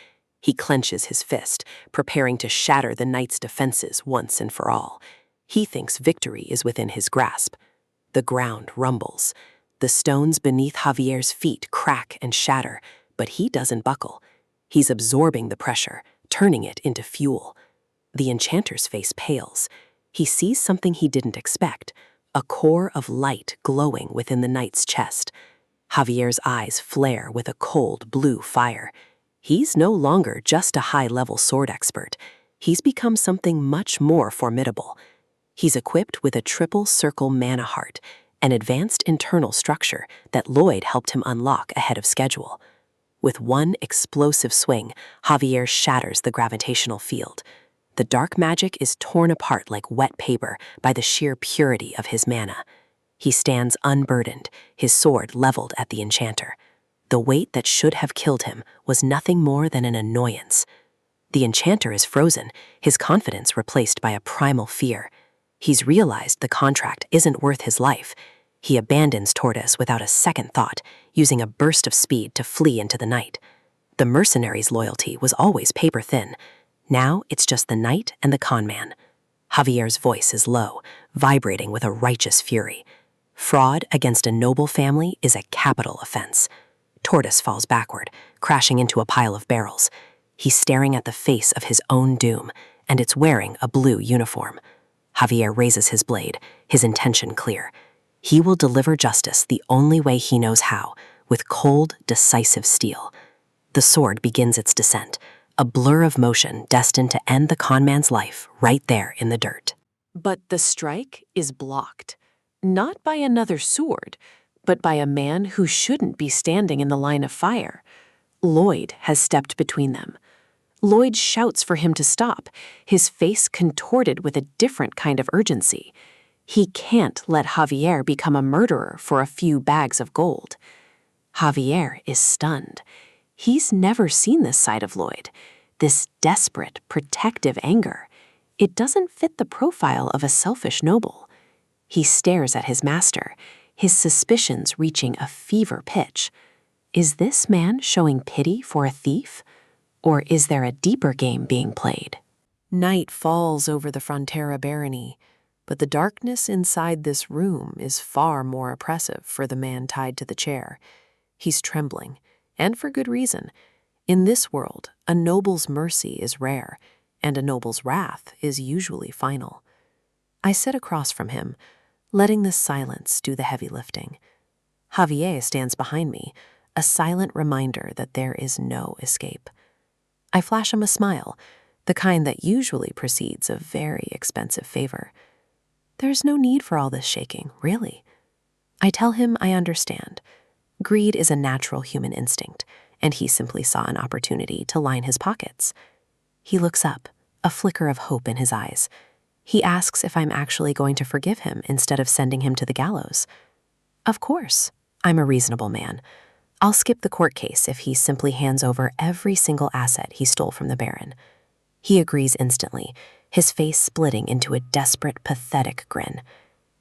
He clenches his fist, preparing to shatter the knight's defenses once and for all. He thinks victory is within his grasp. The ground rumbles. The stones beneath Javier's feet crack and shatter, but he doesn't buckle. He's absorbing the pressure, turning it into fuel. The enchanter's face pales. He sees something he didn't expect, a core of light glowing within the knight's chest. Javier's eyes flare with a cold blue fire. He's no longer just a high-level sword expert. He's become something much more formidable. He's equipped with a triple circle mana heart, an advanced internal structure that Lloyd helped him unlock ahead of schedule. With one explosive swing, Javier shatters the gravitational field. The dark magic is torn apart like wet paper by the sheer purity of his mana. He stands unburdened, his sword leveled at the enchanter. The weight that should have killed him was nothing more than an annoyance. The enchanter is frozen, his confidence replaced by a primal fear. He's realized the contract isn't worth his life. He abandons Tortoise without a second thought, using a burst of speed to flee into the night. The mercenary's loyalty was always paper-thin. Now it's just the knight and the conman. Javier's voice is low, vibrating with a righteous fury. Fraud against a noble family is a capital offense. Tortoise falls backward, crashing into a pile of barrels. He's staring at the face of his own doom, and it's wearing a blue uniform. Javier raises his blade, his intention clear. He will deliver justice the only way he knows how, with cold, decisive steel. The sword begins its descent, a blur of motion destined to end the conman's life right there in the dirt. But the strike is blocked, not by another sword, but by a man who shouldn't be standing in the line of fire. Lloyd has stepped between them. Lloyd shouts for him to stop, his face contorted with a different kind of urgency. He can't let Javier become a murderer for a few bags of gold. Javier is stunned. He's never seen this side of Lloyd, this desperate, protective anger. It doesn't fit the profile of a selfish noble. He stares at his master, his suspicions reaching a fever pitch. Is this man showing pity for a thief? Or is there a deeper game being played? Night falls over the Frontera barony, but the darkness inside this room is far more oppressive for the man tied to the chair. He's trembling, and for good reason. In this world, a noble's mercy is rare, and a noble's wrath is usually final. I sit across from him, letting the silence do the heavy lifting. Javier stands behind me, a silent reminder that there is no escape. I flash him a smile, the kind that usually precedes a very expensive favor. There's no need for all this shaking, really. I tell him I understand. Greed is a natural human instinct, and he simply saw an opportunity to line his pockets. He looks up, a flicker of hope in his eyes. He asks if I'm actually going to forgive him instead of sending him to the gallows. Of course, I'm a reasonable man. I'll skip the court case if he simply hands over every single asset he stole from the Baron. He agrees instantly, his face splitting into a desperate, pathetic grin.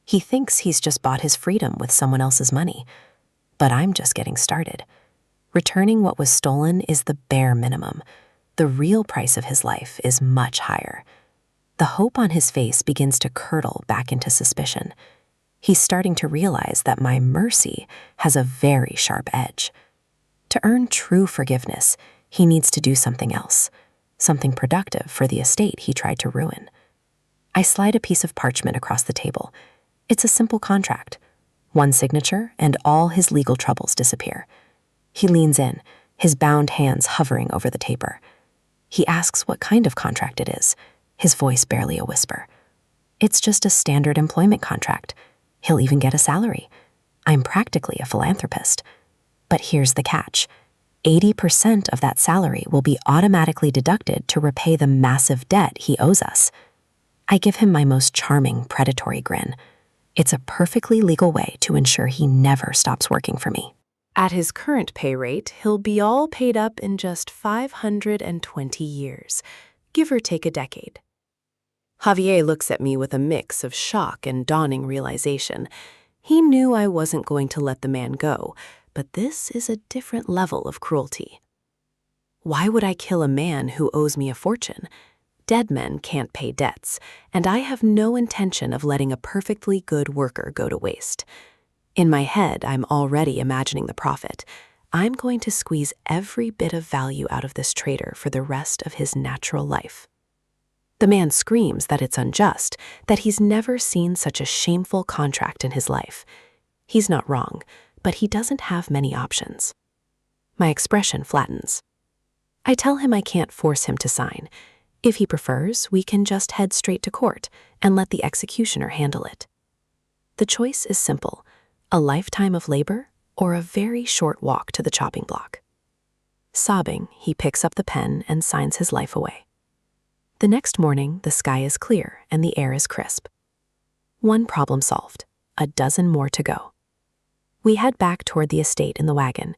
He thinks he's just bought his freedom with someone else's money. But I'm just getting started. Returning what was stolen is the bare minimum. The real price of his life is much higher. The hope on his face begins to curdle back into suspicion. He's starting to realize that my mercy has a very sharp edge. To earn true forgiveness, he needs to do something else, something productive for the estate he tried to ruin. I slide a piece of parchment across the table. It's a simple contract. One signature, and all his legal troubles disappear. He leans in, his bound hands hovering over the taper. He asks what kind of contract it is, his voice barely a whisper. It's just a standard employment contract. He'll even get a salary. I'm practically a philanthropist. But here's the catch. 80% of that salary will be automatically deducted to repay the massive debt he owes us. I give him my most charming, predatory grin. It's a perfectly legal way to ensure he never stops working for me. At his current pay rate, he'll be all paid up in just 520 years, give or take a decade. Javier looks at me with a mix of shock and dawning realization. He knew I wasn't going to let the man go, but this is a different level of cruelty. Why would I kill a man who owes me a fortune? Dead men can't pay debts, and I have no intention of letting a perfectly good worker go to waste. In my head, I'm already imagining the profit. I'm going to squeeze every bit of value out of this traitor for the rest of his natural life. The man screams that it's unjust, that he's never seen such a shameful contract in his life. He's not wrong, but he doesn't have many options. My expression flattens. I tell him I can't force him to sign. If he prefers, we can just head straight to court and let the executioner handle it. The choice is simple, a lifetime of labor or a very short walk to the chopping block. Sobbing, he picks up the pen and signs his life away. The next morning, the sky is clear and the air is crisp. One problem solved, a dozen more to go. We head back toward the estate in the wagon.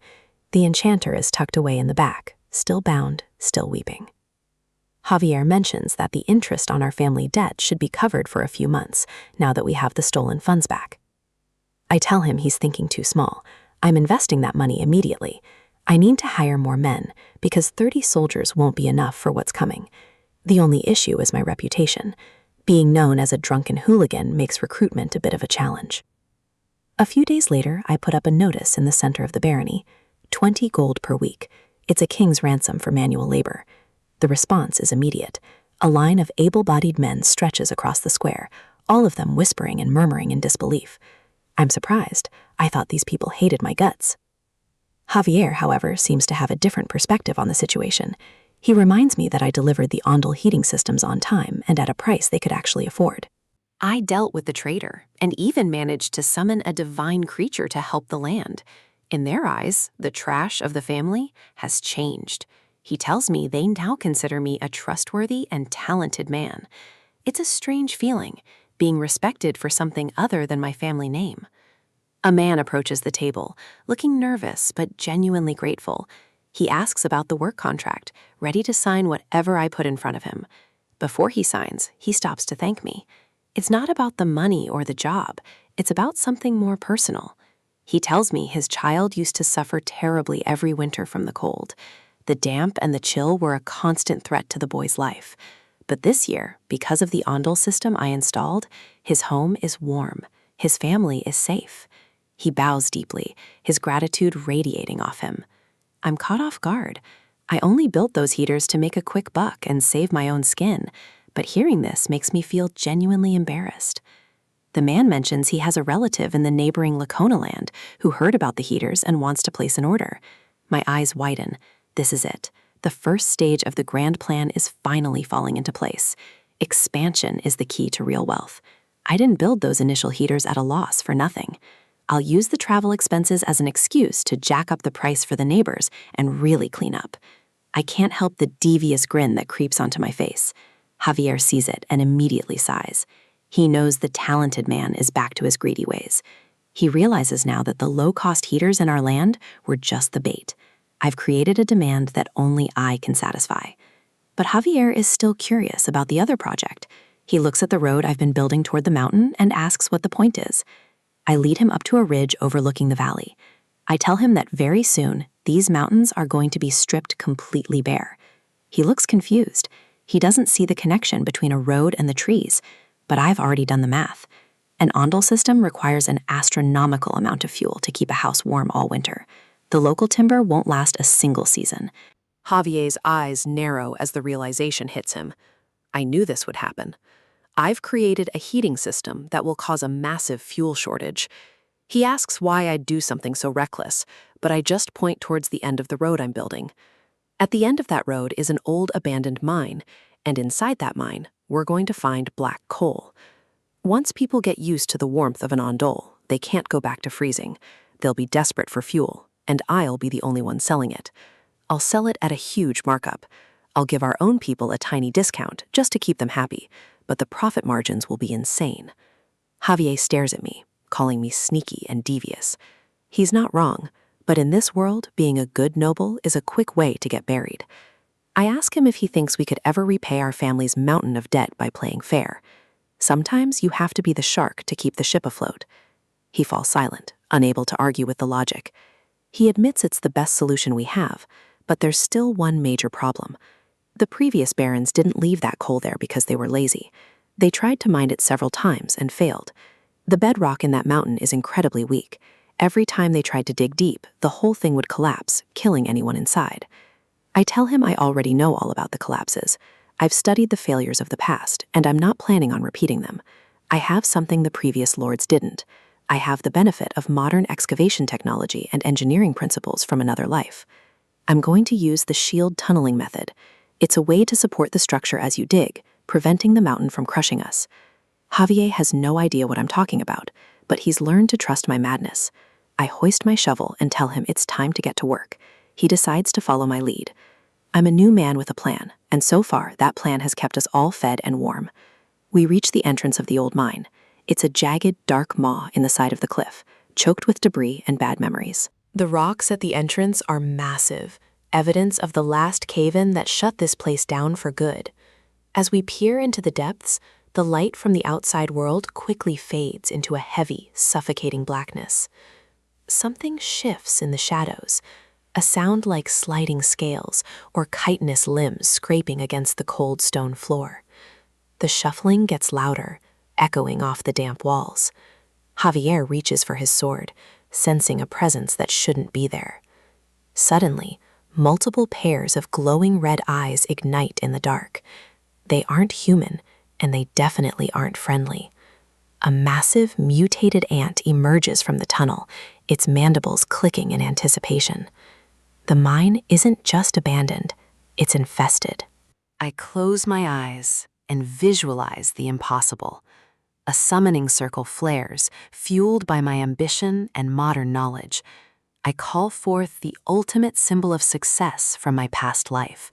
The enchanter is tucked away in the back, still bound, still weeping. Javier mentions that the interest on our family debt should be covered for a few months, now that we have the stolen funds back. I tell him he's thinking too small. I'm investing that money immediately. I need to hire more men, because 30 soldiers won't be enough for what's coming. The only issue is my reputation. Being known as a drunken hooligan makes recruitment a bit of a challenge. A few days later, I put up a notice in the center of the barony, 20 gold per week. It's a king's ransom for manual labor. The response is immediate. A line of able-bodied men stretches across the square, all of them whispering and murmuring in disbelief. I'm surprised. I thought these people hated my guts. Javier, however, seems to have a different perspective on the situation. He reminds me that I delivered the Ondel heating systems on time and at a price they could actually afford. I dealt with the traitor and even managed to summon a divine creature to help the land. In their eyes, the trash of the family has changed. He tells me they now consider me a trustworthy and talented man. It's a strange feeling, being respected for something other than my family name. A man approaches the table, looking nervous but genuinely grateful. He asks about the work contract, ready to sign whatever I put in front of him. Before he signs, he stops to thank me. It's not about the money or the job. It's about something more personal. He tells me his child used to suffer terribly every winter from the cold. The damp and the chill were a constant threat to the boy's life. But this year, because of the Ondel system I installed, his home is warm. His family is safe. He bows deeply, his gratitude radiating off him. I'm caught off guard. I only built those heaters to make a quick buck and save my own skin, but hearing this makes me feel genuinely embarrassed. The man mentions he has a relative in the neighboring Lacona land who heard about the heaters and wants to place an order. My eyes widen. This is it. The first stage of the grand plan is finally falling into place. Expansion is the key to real wealth. I didn't build those initial heaters at a loss for nothing. I'll use the travel expenses as an excuse to jack up the price for the neighbors and really clean up. I can't help the devious grin that creeps onto my face. Javier sees it and immediately sighs. He knows the talented man is back to his greedy ways. He realizes now that the low-cost heaters in our land were just the bait. I've created a demand that only I can satisfy. But Javier is still curious about the other project. He looks at the road I've been building toward the mountain and asks what the point is. I lead him up to a ridge overlooking the valley. I tell him that very soon, these mountains are going to be stripped completely bare. He looks confused. He doesn't see the connection between a road and the trees, but I've already done the math. An Ondel system requires an astronomical amount of fuel to keep a house warm all winter. The local timber won't last a single season. Javier's eyes narrow as the realization hits him. I knew this would happen. I've created a heating system that will cause a massive fuel shortage. He asks why I'd do something so reckless, but I just point towards the end of the road I'm building. At the end of that road is an old abandoned mine, and inside that mine, we're going to find black coal. Once people get used to the warmth of an Ondel, they can't go back to freezing. They'll be desperate for fuel, and I'll be the only one selling it. I'll sell it at a huge markup. I'll give our own people a tiny discount just to keep them happy, but the profit margins will be insane. Javier stares at me, calling me sneaky and devious. He's not wrong, but in this world, being a good noble is a quick way to get buried. I ask him if he thinks we could ever repay our family's mountain of debt by playing fair. Sometimes you have to be the shark to keep the ship afloat. He falls silent, unable to argue with the logic. He admits it's the best solution we have, but there's still one major problem. The previous barons didn't leave that coal there because they were lazy. They tried to mine it several times and failed. The bedrock in that mountain is incredibly weak. Every time they tried to dig deep, the whole thing would collapse, killing anyone inside. I tell him I already know all about the collapses. I've studied the failures of the past, and I'm not planning on repeating them. I have something the previous lords didn't. I have the benefit of modern excavation technology and engineering principles from another life. I'm going to use the shield tunneling method. It's a way to support the structure as you dig, preventing the mountain from crushing us. Javier has no idea what I'm talking about, but he's learned to trust my madness. I hoist my shovel and tell him it's time to get to work. He decides to follow my lead. I'm a new man with a plan, and so far that plan has kept us all fed and warm. We reach the entrance of the old mine. It's a jagged, dark maw in the side of the cliff, choked with debris and bad memories. The rocks at the entrance are massive, evidence of the last cave-in that shut this place down for good. As we peer into the depths, the light from the outside world quickly fades into a heavy, suffocating blackness. Something shifts in the shadows, a sound like sliding scales or chitinous limbs scraping against the cold stone floor. The shuffling gets louder, echoing off the damp walls. Javier reaches for his sword, sensing a presence that shouldn't be there. Suddenly, Multiple pairs of glowing red eyes ignite in the dark. They aren't human, and they definitely aren't friendly. A massive, mutated ant emerges from the tunnel, its mandibles clicking in anticipation. The mine isn't just abandoned, it's infested. I close my eyes and visualize the impossible. A summoning circle flares, fueled by my ambition and modern knowledge. I call forth the ultimate symbol of success from my past life.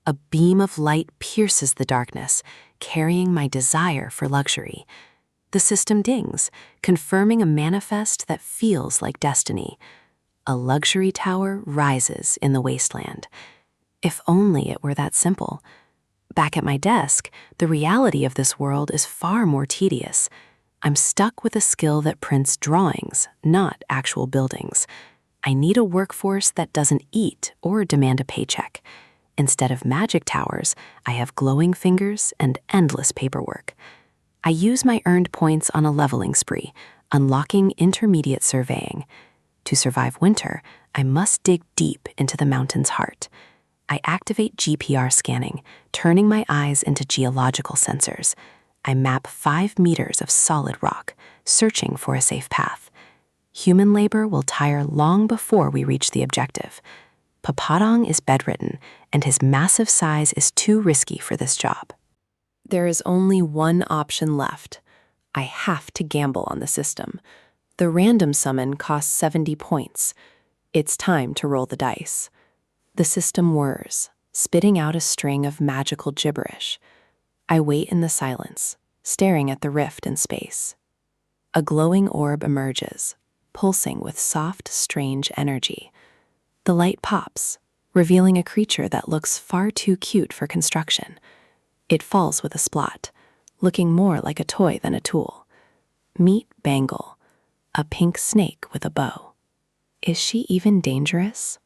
A beam of light pierces the darkness, carrying my desire for luxury. The system dings, confirming a manifest that feels like destiny. A luxury tower rises in the wasteland. If only it were that simple. Back at my desk, the reality of this world is far more tedious. I'm stuck with a skill that prints drawings, not actual buildings. I need a workforce that doesn't eat or demand a paycheck. Instead of magic towers, I have glowing fingers and endless paperwork. I use my earned points on a leveling spree, unlocking intermediate surveying. To survive winter, I must dig deep into the mountain's heart. I activate GPR scanning, turning my eyes into geological sensors. I map 5 meters of solid rock, searching for a safe path. Human labor will tire long before we reach the objective. Papadong is bedridden, and his massive size is too risky for this job. There is only one option left. I have to gamble on the system. The random summon costs 70 points. It's time to roll the dice. The system whirs, spitting out a string of magical gibberish. I wait in the silence, staring at the rift in space. A glowing orb emerges, pulsing with soft, strange energy. The light pops, revealing a creature that looks far too cute for construction. It falls with a splot, looking more like a toy than a tool. Meet Bangle, a pink snake with a bow. Is she even dangerous?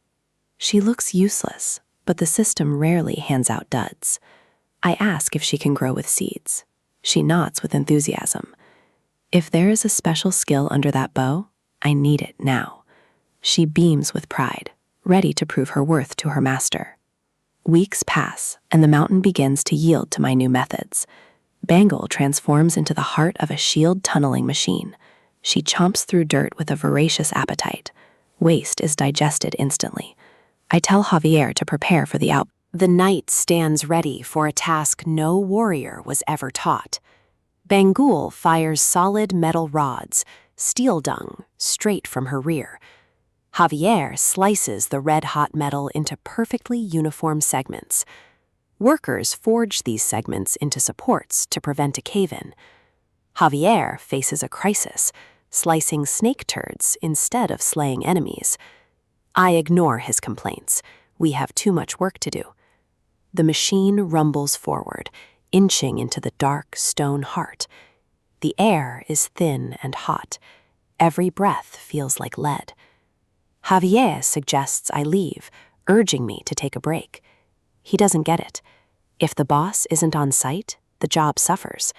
She looks useless, but the system rarely hands out duds. I ask if she can grow with seeds. She nods with enthusiasm. If there is a special skill under that bow, I need it now. She beams with pride, ready to prove her worth to her master. Weeks pass, and the mountain begins to yield to my new methods. Bangle transforms into the heart of a shield-tunneling machine. She chomps through dirt with a voracious appetite. Waste is digested instantly. I tell Javier to prepare for the outbreak. The knight stands ready for a task no warrior was ever taught. Bangle fires solid metal rods, steel dung, straight from her rear. Javier slices the red-hot metal into perfectly uniform segments. Workers forge these segments into supports to prevent a cave-in. Javier faces a crisis, slicing snake turds instead of slaying enemies. I ignore his complaints. We have too much work to do. The machine rumbles forward, inching into the dark stone heart. The air is thin and hot. Every breath feels like lead. Javier suggests I leave, urging me to take a break. He doesn't get it. If the boss isn't on site, the job suffers.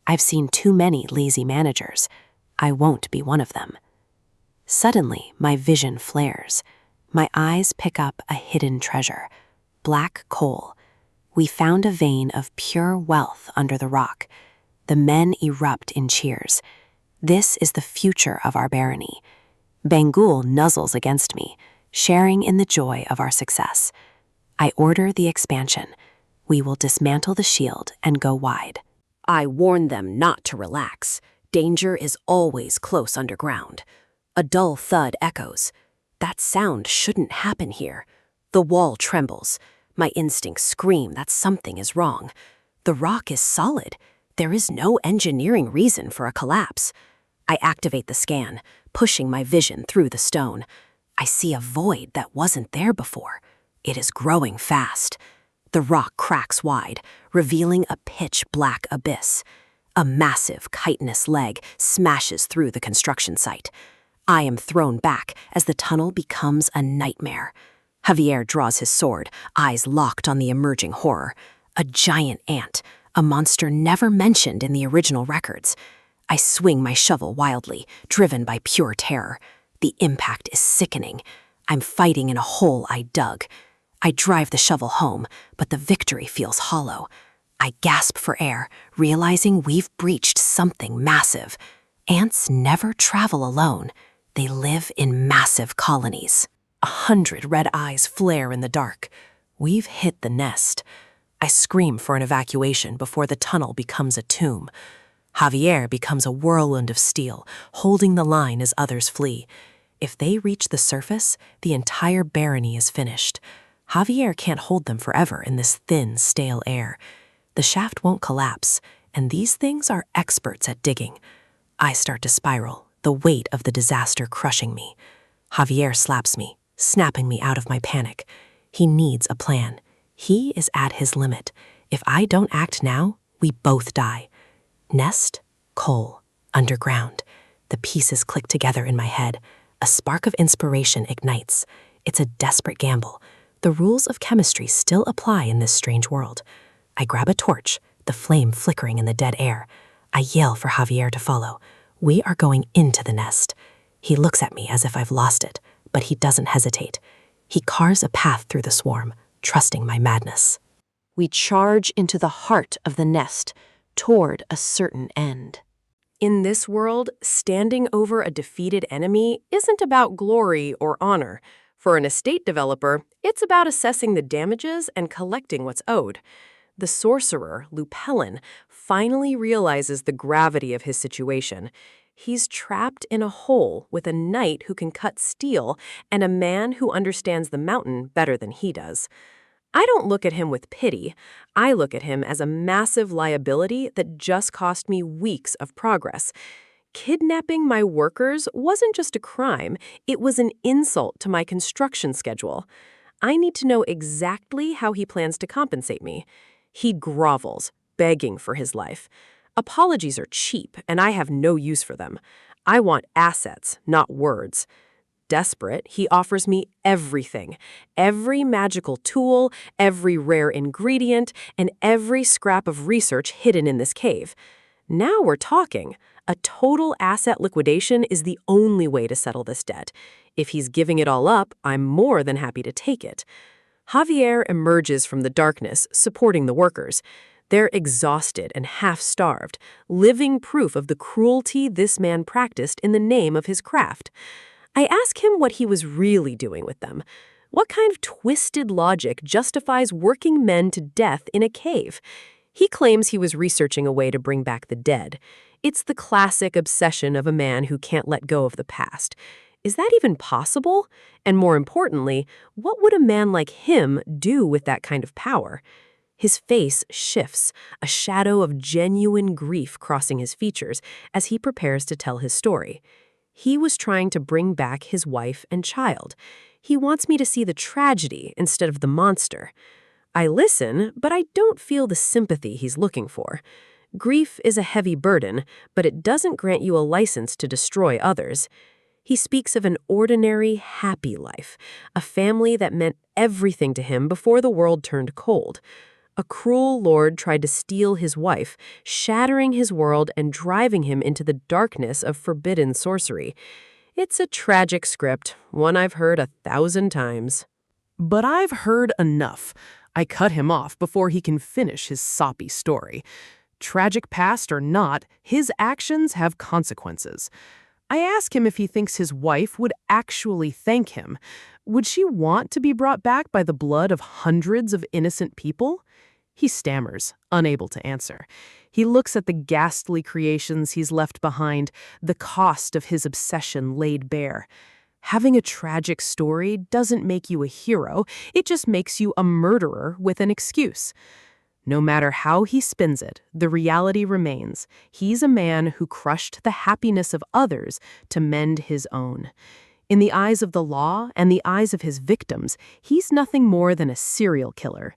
I've seen too many lazy managers. I won't be one of them. Suddenly, my vision flares. My eyes pick up a hidden treasure, black coal. We found a vein of pure wealth under the rock. The men erupt in cheers. This is the future of our barony. Bangle nuzzles against me, sharing in the joy of our success. I order the expansion. We will dismantle the shield and go wide. I warn them not to relax. Danger is always close underground. A dull thud echoes. That sound shouldn't happen here. The wall trembles. My instincts scream that something is wrong. The rock is solid. There is no engineering reason for a collapse. I activate the scan, pushing my vision through the stone. I see a void that wasn't there before. It is growing fast. The rock cracks wide, revealing a pitch-black abyss. A massive chitinous leg smashes through the construction site. I am thrown back as the tunnel becomes a nightmare. Javier draws his sword, eyes locked on the emerging horror. A giant ant, a monster never mentioned in the original records. I swing my shovel wildly, driven by pure terror. The impact is sickening. I'm fighting in a hole I dug. I drive the shovel home, but the victory feels hollow. I gasp for air, realizing we've breached something massive. Ants never travel alone. They live in massive colonies. 100 red eyes flare in the dark. We've hit the nest. I scream for an evacuation before the tunnel becomes a tomb. Javier becomes a whirlwind of steel, holding the line as others flee. If they reach the surface, the entire barony is finished. Javier can't hold them forever in this thin, stale air. The shaft won't collapse, and these things are experts at digging. I start to spiral, the weight of the disaster crushing me. Javier slaps me, snapping me out of my panic. He needs a plan. He is at his limit. If I don't act now, we both die. Nest, coal, underground. The pieces click together in my head. A spark of inspiration ignites. It's a desperate gamble. The rules of chemistry still apply in this strange world. I grab a torch, the flame flickering in the dead air. I yell for Javier to follow. We are going into the nest. He looks at me as if I've lost it, but he doesn't hesitate. He carves a path through the swarm, trusting my madness. We charge into the heart of the nest, toward a certain end. In this world, standing over a defeated enemy isn't about glory or honor. For an estate developer, it's about assessing the damages and collecting what's owed. The sorcerer, Lupellin, finally realizes the gravity of his situation. He's trapped in a hole with a knight who can cut steel and a man who understands the mountain better than he does. I don't look at him with pity. I look at him as a massive liability that just cost me weeks of progress. Kidnapping my workers wasn't just a crime, it was an insult to my construction schedule. I need to know exactly how he plans to compensate me. He grovels, begging for his life. Apologies are cheap, and I have no use for them. I want assets, not words. Desperate, he offers me everything. Every magical tool, every rare ingredient, and every scrap of research hidden in this cave. Now we're talking. A total asset liquidation is the only way to settle this debt. If he's giving it all up, I'm more than happy to take it. Javier emerges from the darkness, supporting the workers. They're exhausted and half-starved, living proof of the cruelty this man practiced in the name of his craft. I ask him what he was really doing with them. What kind of twisted logic justifies working men to death in a cave? He claims he was researching a way to bring back the dead. It's the classic obsession of a man who can't let go of the past. Is that even possible? And more importantly, what would a man like him do with that kind of power? His face shifts, a shadow of genuine grief crossing his features as he prepares to tell his story. He was trying to bring back his wife and child. He wants me to see the tragedy instead of the monster. I listen, but I don't feel the sympathy he's looking for. Grief is a heavy burden, but it doesn't grant you a license to destroy others. He speaks of an ordinary, happy life, a family that meant everything to him before the world turned cold. A cruel lord tried to steal his wife, shattering his world and driving him into the darkness of forbidden sorcery. It's a tragic script, one I've heard 1,000 times. But I've heard enough. I cut him off before he can finish his soppy story. Tragic past or not, his actions have consequences. I ask him if he thinks his wife would actually thank him. Would she want to be brought back by the blood of hundreds of innocent people? He stammers, unable to answer. He looks at the ghastly creations he's left behind, the cost of his obsession laid bare. Having a tragic story doesn't make you a hero, it just makes you a murderer with an excuse. No matter how he spins it, the reality remains. He's a man who crushed the happiness of others to mend his own. In the eyes of the law and the eyes of his victims, he's nothing more than a serial killer.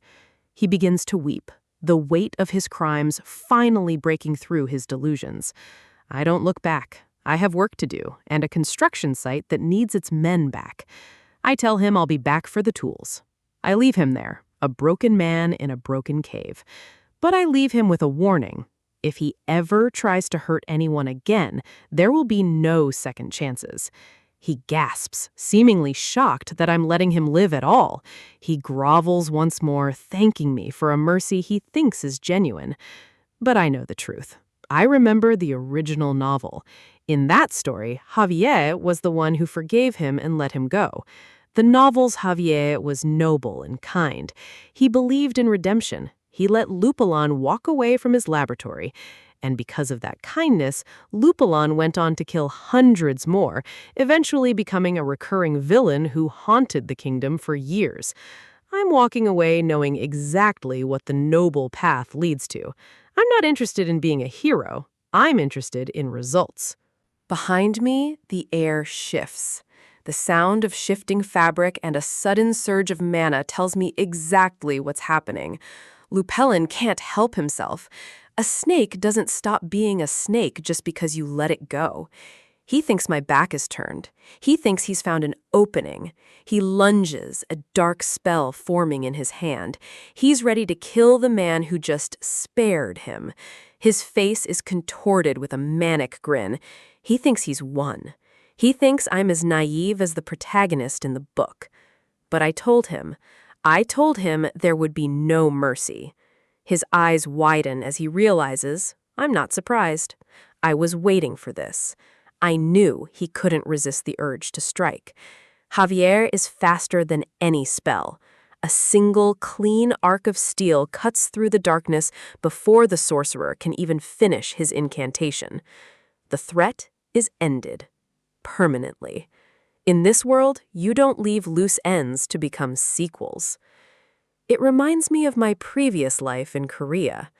He begins to weep, the weight of his crimes finally breaking through his delusions. I don't look back. I have work to do, and a construction site that needs its men back. I tell him I'll be back for the tools. I leave him there, a broken man in a broken cave. But I leave him with a warning. If he ever tries to hurt anyone again, there will be no second chances. He gasps, seemingly shocked that I'm letting him live at all. He grovels once more, thanking me for a mercy he thinks is genuine. But I know the truth. I remember the original novel. In that story, Javier was the one who forgave him and let him go. The novel's Javier was noble and kind. He believed in redemption. He let Lupulon walk away from his laboratory. And because of that kindness, Lupulon went on to kill hundreds more, eventually becoming a recurring villain who haunted the kingdom for years. I'm walking away knowing exactly what the noble path leads to. I'm not interested in being a hero. I'm interested in results. Behind me, the air shifts. The sound of shifting fabric and a sudden surge of mana tells me exactly what's happening. Lupulon can't help himself. A snake doesn't stop being a snake just because you let it go. He thinks my back is turned. He thinks he's found an opening. He lunges, a dark spell forming in his hand. He's ready to kill the man who just spared him. His face is contorted with a manic grin. He thinks he's won. He thinks I'm as naive as the protagonist in the book. But I told him there would be no mercy. His eyes widen as he realizes I'm not surprised. I was waiting for this. I knew he couldn't resist the urge to strike. Javier is faster than any spell. A single, clean arc of steel cuts through the darkness before the sorcerer can even finish his incantation. The threat is ended. Permanently. In this world, you don't leave loose ends to become sequels. It reminds me of my previous life in Korea.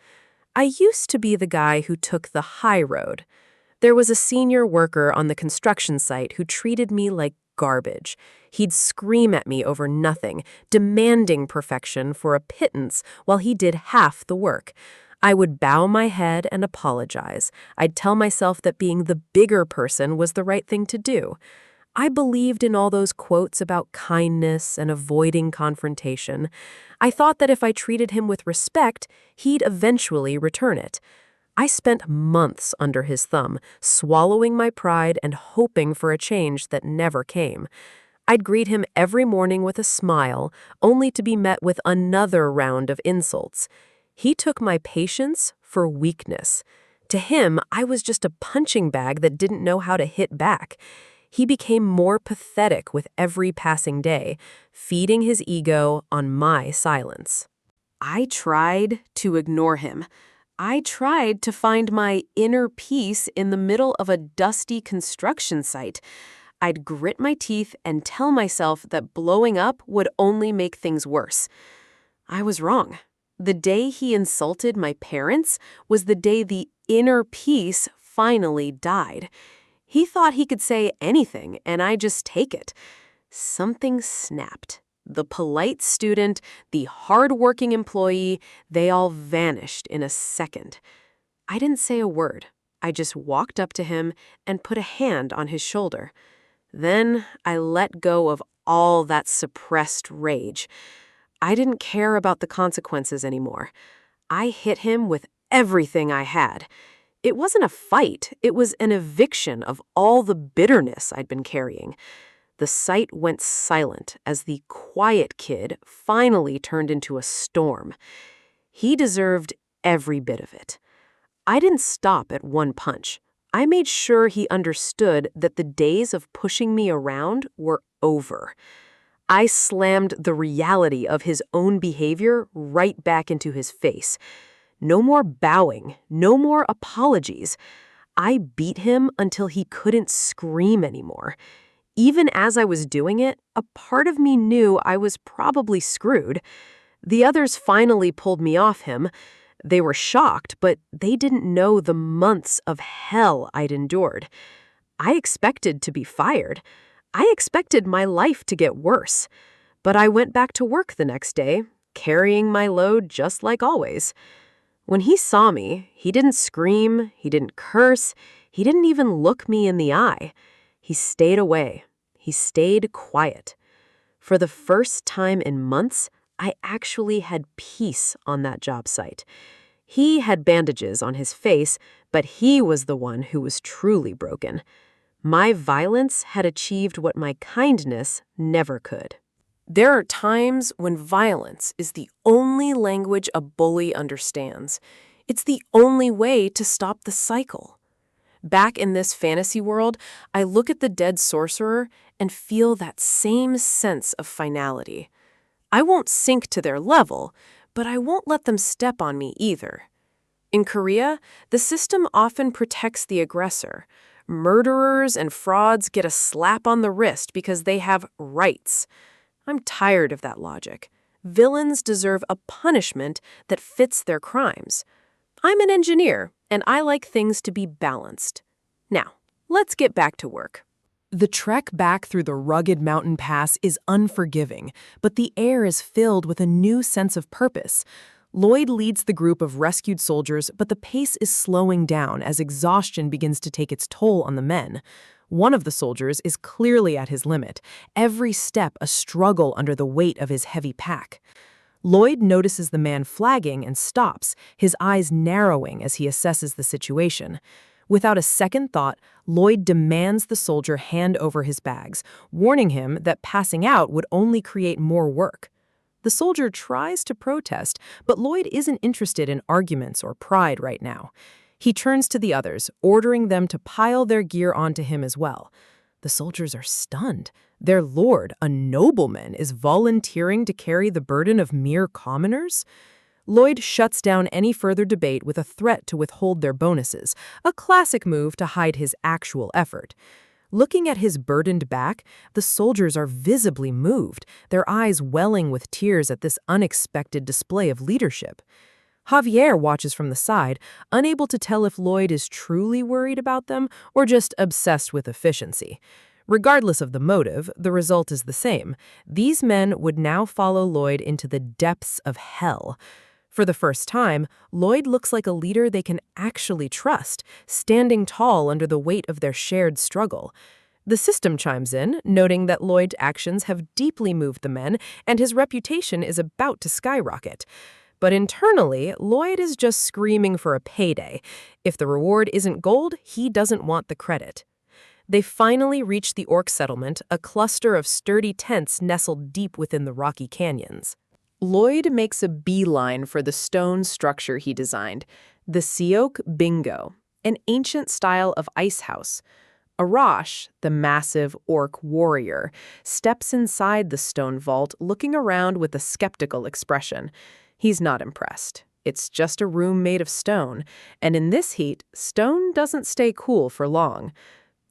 I used to be the guy who took the high road. There was a senior worker on the construction site who treated me like garbage. He'd scream at me over nothing, demanding perfection for a pittance while he did half the work. I would bow my head and apologize. I'd tell myself that being the bigger person was the right thing to do. I believed in all those quotes about kindness and avoiding confrontation. I thought that if I treated him with respect, he'd eventually return it. I spent months under his thumb, swallowing my pride and hoping for a change that never came. I'd greet him every morning with a smile, only to be met with another round of insults. He took my patience for weakness. To him, I was just a punching bag that didn't know how to hit back. He became more pathetic with every passing day, feeding his ego on my silence. I tried to ignore him. I tried to find my inner peace in the middle of a dusty construction site. I'd grit my teeth and tell myself that blowing up would only make things worse. I was wrong. The day he insulted my parents was the day the inner peace finally died. He thought he could say anything, and I just take it. Something snapped. The polite student, the hard-working employee, they all vanished in a second. I didn't say a word. I just walked up to him and put a hand on his shoulder. Then I let go of all that suppressed rage. I didn't care about the consequences anymore. I hit him with everything I had. It wasn't a fight, it was an eviction of all the bitterness I'd been carrying. The site went silent as the quiet kid finally turned into a storm. He deserved every bit of it. I didn't stop at one punch. I made sure he understood that the days of pushing me around were over. I slammed the reality of his own behavior right back into his face. No more bowing, no more apologies. I beat him until he couldn't scream anymore. Even as I was doing it, a part of me knew I was probably screwed. The others finally pulled me off him. They were shocked, but they didn't know the months of hell I'd endured. I expected to be fired. I expected my life to get worse. But I went back to work the next day, carrying my load just like always. When he saw me, he didn't scream, he didn't curse, he didn't even look me in the eye. He stayed away. He stayed quiet. For the first time in months, I actually had peace on that job site. He had bandages on his face, but he was the one who was truly broken. My violence had achieved what my kindness never could. There are times when violence is the only language a bully understands. It's the only way to stop the cycle. Back in this fantasy world, I look at the dead sorcerer and feel that same sense of finality. I won't sink to their level, but I won't let them step on me either. In Korea, the system often protects the aggressor. Murderers and frauds get a slap on the wrist because they have rights. I'm tired of that logic. Villains deserve a punishment that fits their crimes. I'm an engineer, and I like things to be balanced. Now, let's get back to work. The trek back through the rugged mountain pass is unforgiving, but the air is filled with a new sense of purpose. Lloyd leads the group of rescued soldiers, but the pace is slowing down as exhaustion begins to take its toll on the men. One of the soldiers is clearly at his limit, every step a struggle under the weight of his heavy pack. Lloyd notices the man flagging and stops, his eyes narrowing as he assesses the situation. Without a second thought, Lloyd demands the soldier hand over his bags, warning him that passing out would only create more work. The soldier tries to protest, but Lloyd isn't interested in arguments or pride right now. He turns to the others, ordering them to pile their gear onto him as well. The soldiers are stunned. Their lord, a nobleman, is volunteering to carry the burden of mere commoners? Lloyd shuts down any further debate with a threat to withhold their bonuses, a classic move to hide his actual effort. Looking at his burdened back, the soldiers are visibly moved, their eyes welling with tears at this unexpected display of leadership. Javier watches from the side, unable to tell if Lloyd is truly worried about them or just obsessed with efficiency. Regardless of the motive, the result is the same. These men would now follow Lloyd into the depths of hell. For the first time, Lloyd looks like a leader they can actually trust, standing tall under the weight of their shared struggle. The system chimes in, noting that Lloyd's actions have deeply moved the men and his reputation is about to skyrocket. But internally, Lloyd is just screaming for a payday. If the reward isn't gold, he doesn't want the credit. They finally reach the Orc settlement, a cluster of sturdy tents nestled deep within the rocky canyons. Lloyd makes a beeline for the stone structure he designed, the Siok Bingo, an ancient style of ice house. Arash, the massive Orc warrior, steps inside the stone vault, looking around with a skeptical expression. He's not impressed. It's just a room made of stone, and in this heat, stone doesn't stay cool for long.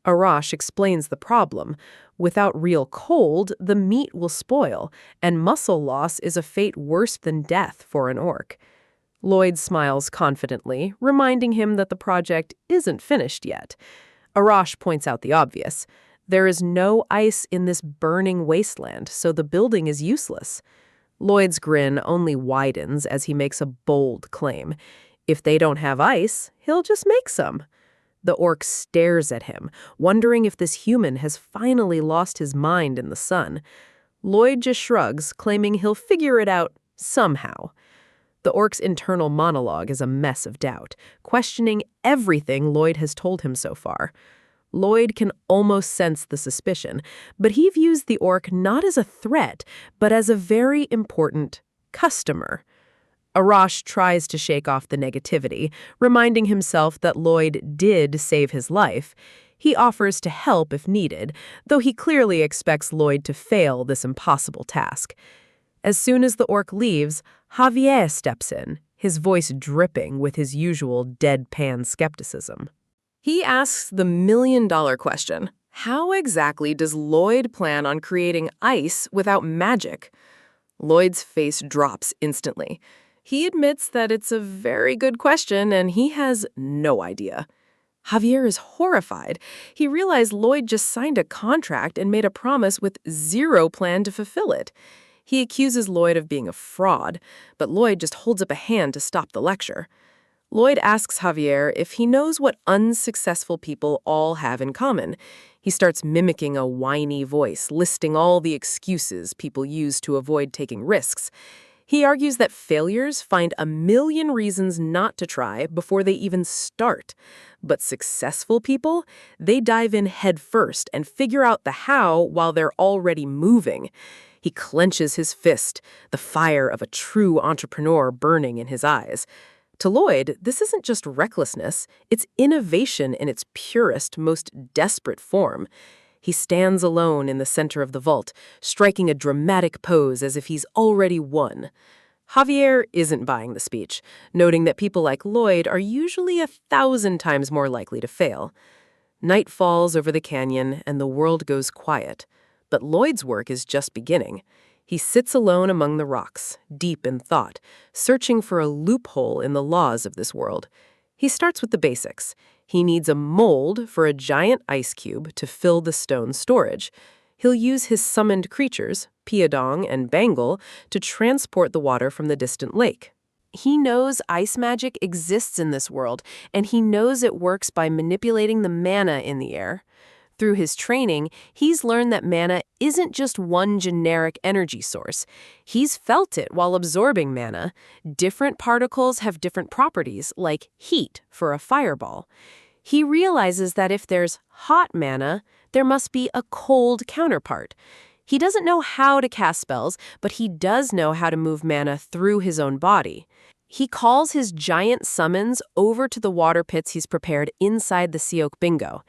Arash explains the problem. Without real cold, the meat will spoil, and muscle loss is a fate worse than death for an orc. Lloyd smiles confidently, reminding him that the project isn't finished yet. Arash points out the obvious. There is no ice in this burning wasteland, so the building is useless. Lloyd's grin only widens as he makes a bold claim. If they don't have ice, he'll just make some. The orc stares at him, wondering if this human has finally lost his mind in the sun. Lloyd just shrugs, claiming he'll figure it out somehow. The orc's internal monologue is a mess of doubt, questioning everything Lloyd has told him so far. Lloyd can almost sense the suspicion, but he views the orc not as a threat, but as a very important customer. Arash tries to shake off the negativity, reminding himself that Lloyd did save his life. He offers to help if needed, though he clearly expects Lloyd to fail this impossible task. As soon as the orc leaves, Javier steps in, his voice dripping with his usual deadpan skepticism. He asks the million-dollar question, how exactly does Lloyd plan on creating ice without magic? Lloyd's face drops instantly. He admits that it's a very good question and he has no idea. Javier is horrified. He realized Lloyd just signed a contract and made a promise with zero plan to fulfill it. He accuses Lloyd of being a fraud, but Lloyd just holds up a hand to stop the lecture. Lloyd asks Javier if he knows what unsuccessful people all have in common. He starts mimicking a whiny voice, listing all the excuses people use to avoid taking risks. He argues that failures find a million reasons not to try before they even start. But successful people, they dive in head first and figure out the how while they're already moving. He clenches his fist, the fire of a true entrepreneur burning in his eyes. To Lloyd, this isn't just recklessness, it's innovation in its purest, most desperate form. He stands alone in the center of the vault, striking a dramatic pose as if he's already won. Javier isn't buying the speech, noting that people like Lloyd are usually 1,000 times more likely to fail. Night falls over the canyon and the world goes quiet. But Lloyd's work is just beginning. He sits alone among the rocks, deep in thought, searching for a loophole in the laws of this world. He starts with the basics. He needs a mold for a giant ice cube to fill the stone storage. He'll use his summoned creatures, Piadong and Bangle, to transport the water from the distant lake. He knows ice magic exists in this world, and he knows it works by manipulating the mana in the air. Through his training, he's learned that mana isn't just one generic energy source. He's felt it while absorbing mana. Different particles have different properties, like heat for a fireball. He realizes that if there's hot mana, there must be a cold counterpart. He doesn't know how to cast spells, but he does know how to move mana through his own body. He calls his giant summons over to the water pits he's prepared inside the Siok Bingo.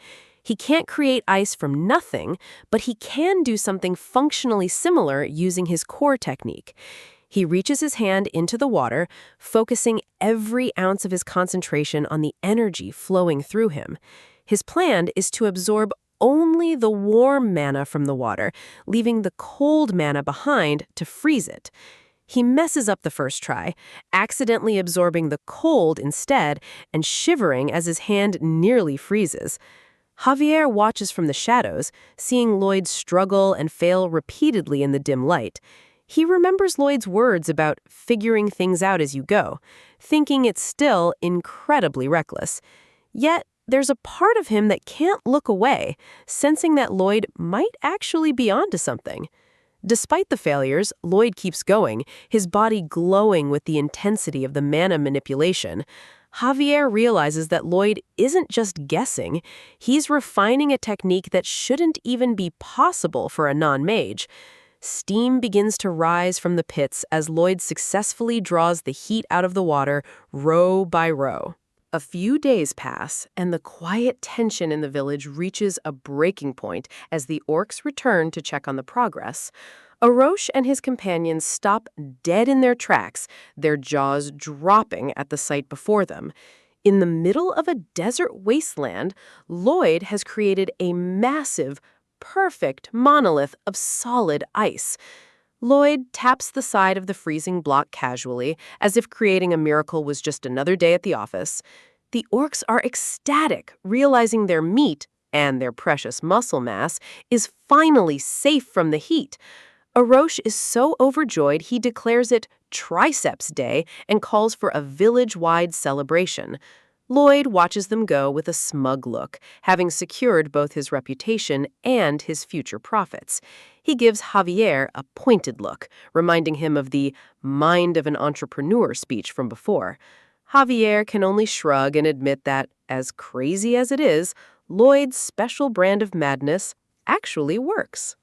He can't create ice from nothing, but he can do something functionally similar using his core technique. He reaches his hand into the water, focusing every ounce of his concentration on the energy flowing through him. His plan is to absorb only the warm mana from the water, leaving the cold mana behind to freeze it. He messes up the first try, accidentally absorbing the cold instead and shivering as his hand nearly freezes. Javier watches from the shadows, seeing Lloyd struggle and fail repeatedly in the dim light. He remembers Lloyd's words about figuring things out as you go, thinking it's still incredibly reckless. Yet, there's a part of him that can't look away, sensing that Lloyd might actually be onto something. Despite the failures, Lloyd keeps going, his body glowing with the intensity of the mana manipulation. Javier realizes that Lloyd isn't just guessing, he's refining a technique that shouldn't even be possible for a non-mage. Steam begins to rise from the pits as Lloyd successfully draws the heat out of the water row by row. A few days pass, and the quiet tension in the village reaches a breaking point as the Orcs return to check on the progress. Orosh and his companions stop dead in their tracks, their jaws dropping at the sight before them. In the middle of a desert wasteland, Lloyd has created a massive, perfect monolith of solid ice. Lloyd taps the side of the freezing block casually, as if creating a miracle was just another day at the office. The Orcs are ecstatic, realizing their meat, and their precious muscle mass, is finally safe from the heat. Orosh is so overjoyed he declares it Triceps Day and calls for a village-wide celebration. Lloyd watches them go with a smug look, having secured both his reputation and his future profits. He gives Javier a pointed look, reminding him of the mind of an entrepreneur speech from before. Javier can only shrug and admit that, as crazy as it is, Lloyd's special brand of madness actually works.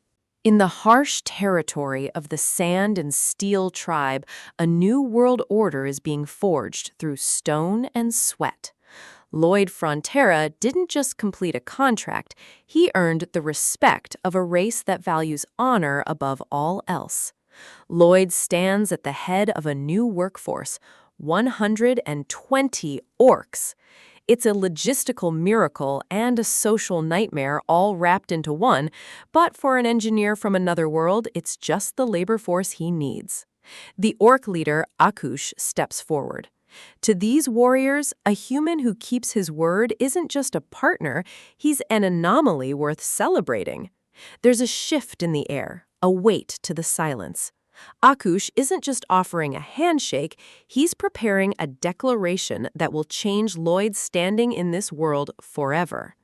In the harsh territory of the Sand and Steel tribe, a new world order is being forged through stone and sweat. Lloyd Frontera didn't just complete a contract, he earned the respect of a race that values honor above all else. Lloyd stands at the head of a new workforce, 120 Orcs. It's a logistical miracle and a social nightmare all wrapped into one, but for an engineer from another world, it's just the labor force he needs. The Orc leader, Akush, steps forward. To these warriors, a human who keeps his word isn't just a partner, he's an anomaly worth celebrating. There's a shift in the air, a weight to the silence. Akush isn't just offering a handshake, he's preparing a declaration that will change Lloyd's standing in this world forever.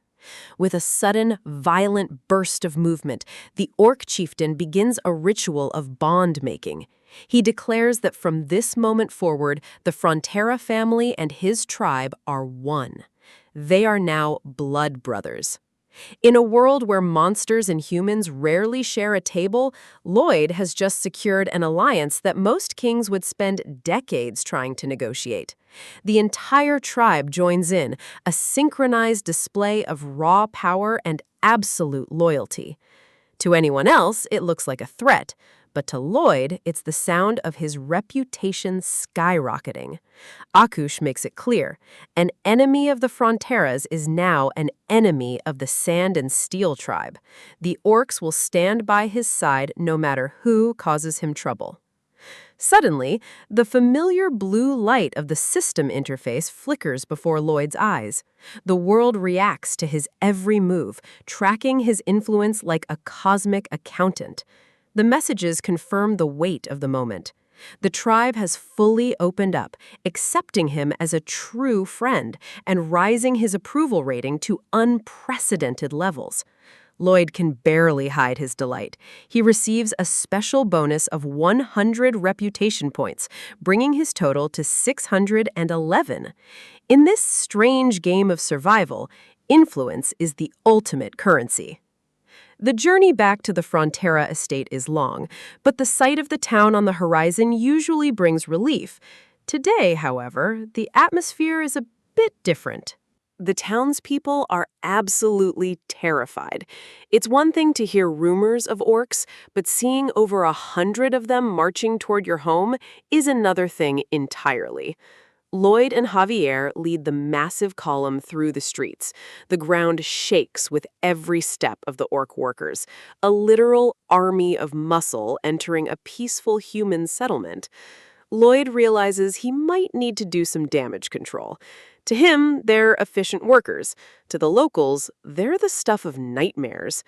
With a sudden, violent burst of movement, the Orc chieftain begins a ritual of bond-making. He declares that from this moment forward, the Frontera family and his tribe are one. They are now blood brothers. In a world where monsters and humans rarely share a table, Lloyd has just secured an alliance that most kings would spend decades trying to negotiate. The entire tribe joins in, a synchronized display of raw power and absolute loyalty. To anyone else, it looks like a threat, but to Lloyd, it's the sound of his reputation skyrocketing. Akush makes it clear, an enemy of the Fronteras is now an enemy of the Sand and Steel tribe. The Orcs will stand by his side no matter who causes him trouble. Suddenly, the familiar blue light of the system interface flickers before Lloyd's eyes. The world reacts to his every move, tracking his influence like a cosmic accountant. The messages confirm the weight of the moment. The tribe has fully opened up, accepting him as a true friend and rising his approval rating to unprecedented levels. Lloyd can barely hide his delight. He receives a special bonus of 100 reputation points, bringing his total to 611. In this strange game of survival, influence is the ultimate currency. The journey back to the Frontera estate is long, but the sight of the town on the horizon usually brings relief. Today, however, the atmosphere is a bit different. The townspeople are absolutely terrified. It's one thing to hear rumors of orcs, but seeing over 100 of them marching toward your home is another thing entirely. Lloyd and Javier lead the massive column through the streets. The ground shakes with every step of the orc workers, a literal army of muscle entering a peaceful human settlement. Lloyd realizes he might need to do some damage control. To him, they're efficient workers. To the locals, they're the stuff of nightmares.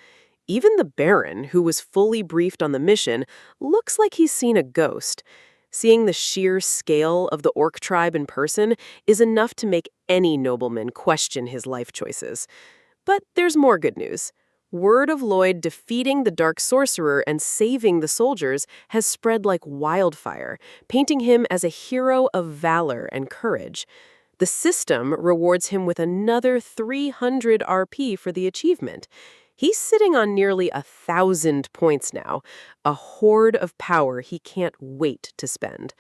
Even the Baron, who was fully briefed on the mission, looks like he's seen a ghost. Seeing the sheer scale of the Orc tribe in person is enough to make any nobleman question his life choices. But there's more good news. Word of Lloyd defeating the Dark Sorcerer and saving the soldiers has spread like wildfire, painting him as a hero of valor and courage. The system rewards him with another 300 RP for the achievement. He's sitting on nearly 1,000 points now, a hoard of power he can't wait to spend.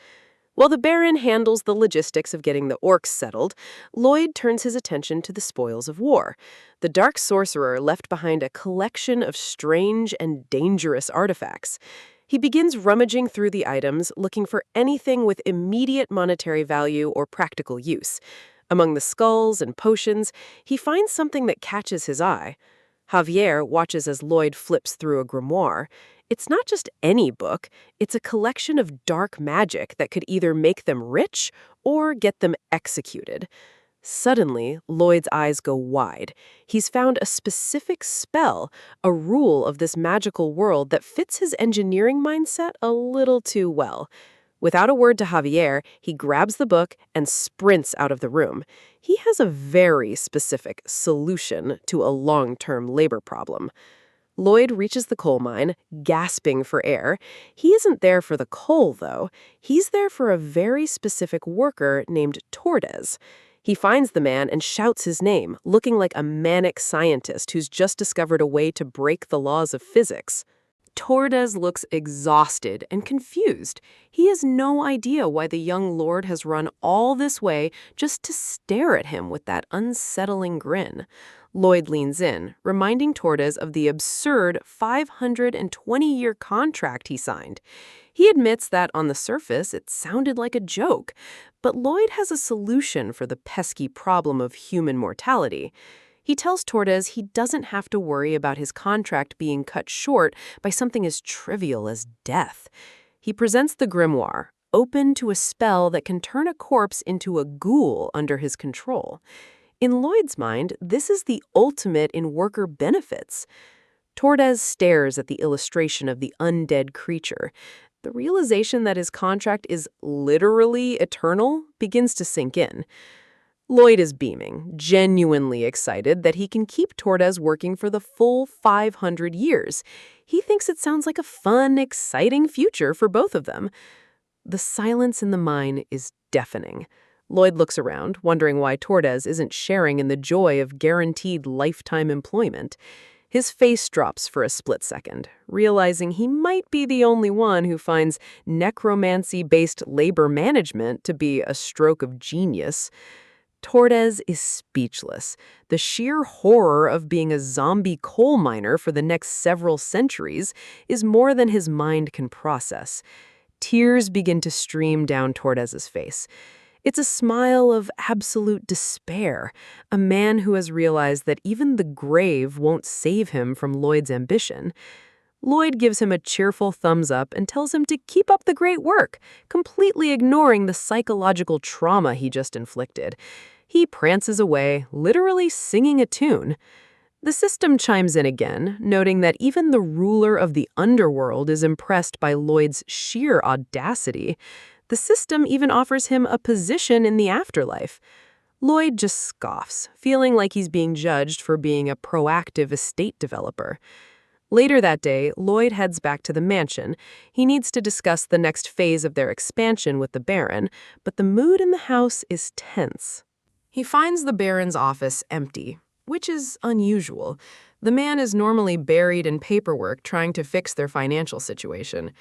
While the Baron handles the logistics of getting the Orcs settled, Lloyd turns his attention to the spoils of war. The Dark Sorcerer left behind a collection of strange and dangerous artifacts. He begins rummaging through the items, looking for anything with immediate monetary value or practical use. Among the skulls and potions, he finds something that catches his eye. Javier watches as Lloyd flips through a grimoire. It's not just any book, it's a collection of dark magic that could either make them rich or get them executed. Suddenly, Lloyd's eyes go wide. He's found a specific spell, a rule of this magical world that fits his engineering mindset a little too well. Without a word to Javier, he grabs the book and sprints out of the room. He has a very specific solution to a long-term labor problem. Lloyd reaches the coal mine, gasping for air. He isn't there for the coal, though. He's there for a very specific worker named Tordes. He finds the man and shouts his name, looking like a manic scientist who's just discovered a way to break the laws of physics. Tordes looks exhausted and confused. He has no idea why the young lord has run all this way just to stare at him with that unsettling grin. Lloyd leans in, reminding Tordes of the absurd 520-year contract he signed. He admits that on the surface it sounded like a joke, but Lloyd has a solution for the pesky problem of human mortality. He tells Tordes he doesn't have to worry about his contract being cut short by something as trivial as death. He presents the grimoire, open to a spell that can turn a corpse into a ghoul under his control. In Lloyd's mind, this is the ultimate in worker benefits. Tordes stares at the illustration of the undead creature. The realization that his contract is literally eternal begins to sink in. Lloyd is beaming, genuinely excited that he can keep Tordes working for the full 500 years. He thinks it sounds like a fun, exciting future for both of them. The silence in the mine is deafening. Lloyd looks around, wondering why Tordes isn't sharing in the joy of guaranteed lifetime employment. His face drops for a split second, realizing he might be the only one who finds necromancy-based labor management to be a stroke of genius. Tordes is speechless. The sheer horror of being a zombie coal miner for the next several centuries is more than his mind can process. Tears begin to stream down Tordes's face. It's a smile of absolute despair, a man who has realized that even the grave won't save him from Lloyd's ambition. Lloyd gives him a cheerful thumbs up and tells him to keep up the great work, completely ignoring the psychological trauma he just inflicted. He prances away, literally singing a tune. The system chimes in again, noting that even the ruler of the underworld is impressed by Lloyd's sheer audacity. The system even offers him a position in the afterlife. Lloyd just scoffs, feeling like he's being judged for being a proactive estate developer. Later that day, Lloyd heads back to the mansion. He needs to discuss the next phase of their expansion with the Baron, but the mood in the house is tense. He finds the Baron's office empty, which is unusual. The man is normally buried in paperwork trying to fix their financial situation.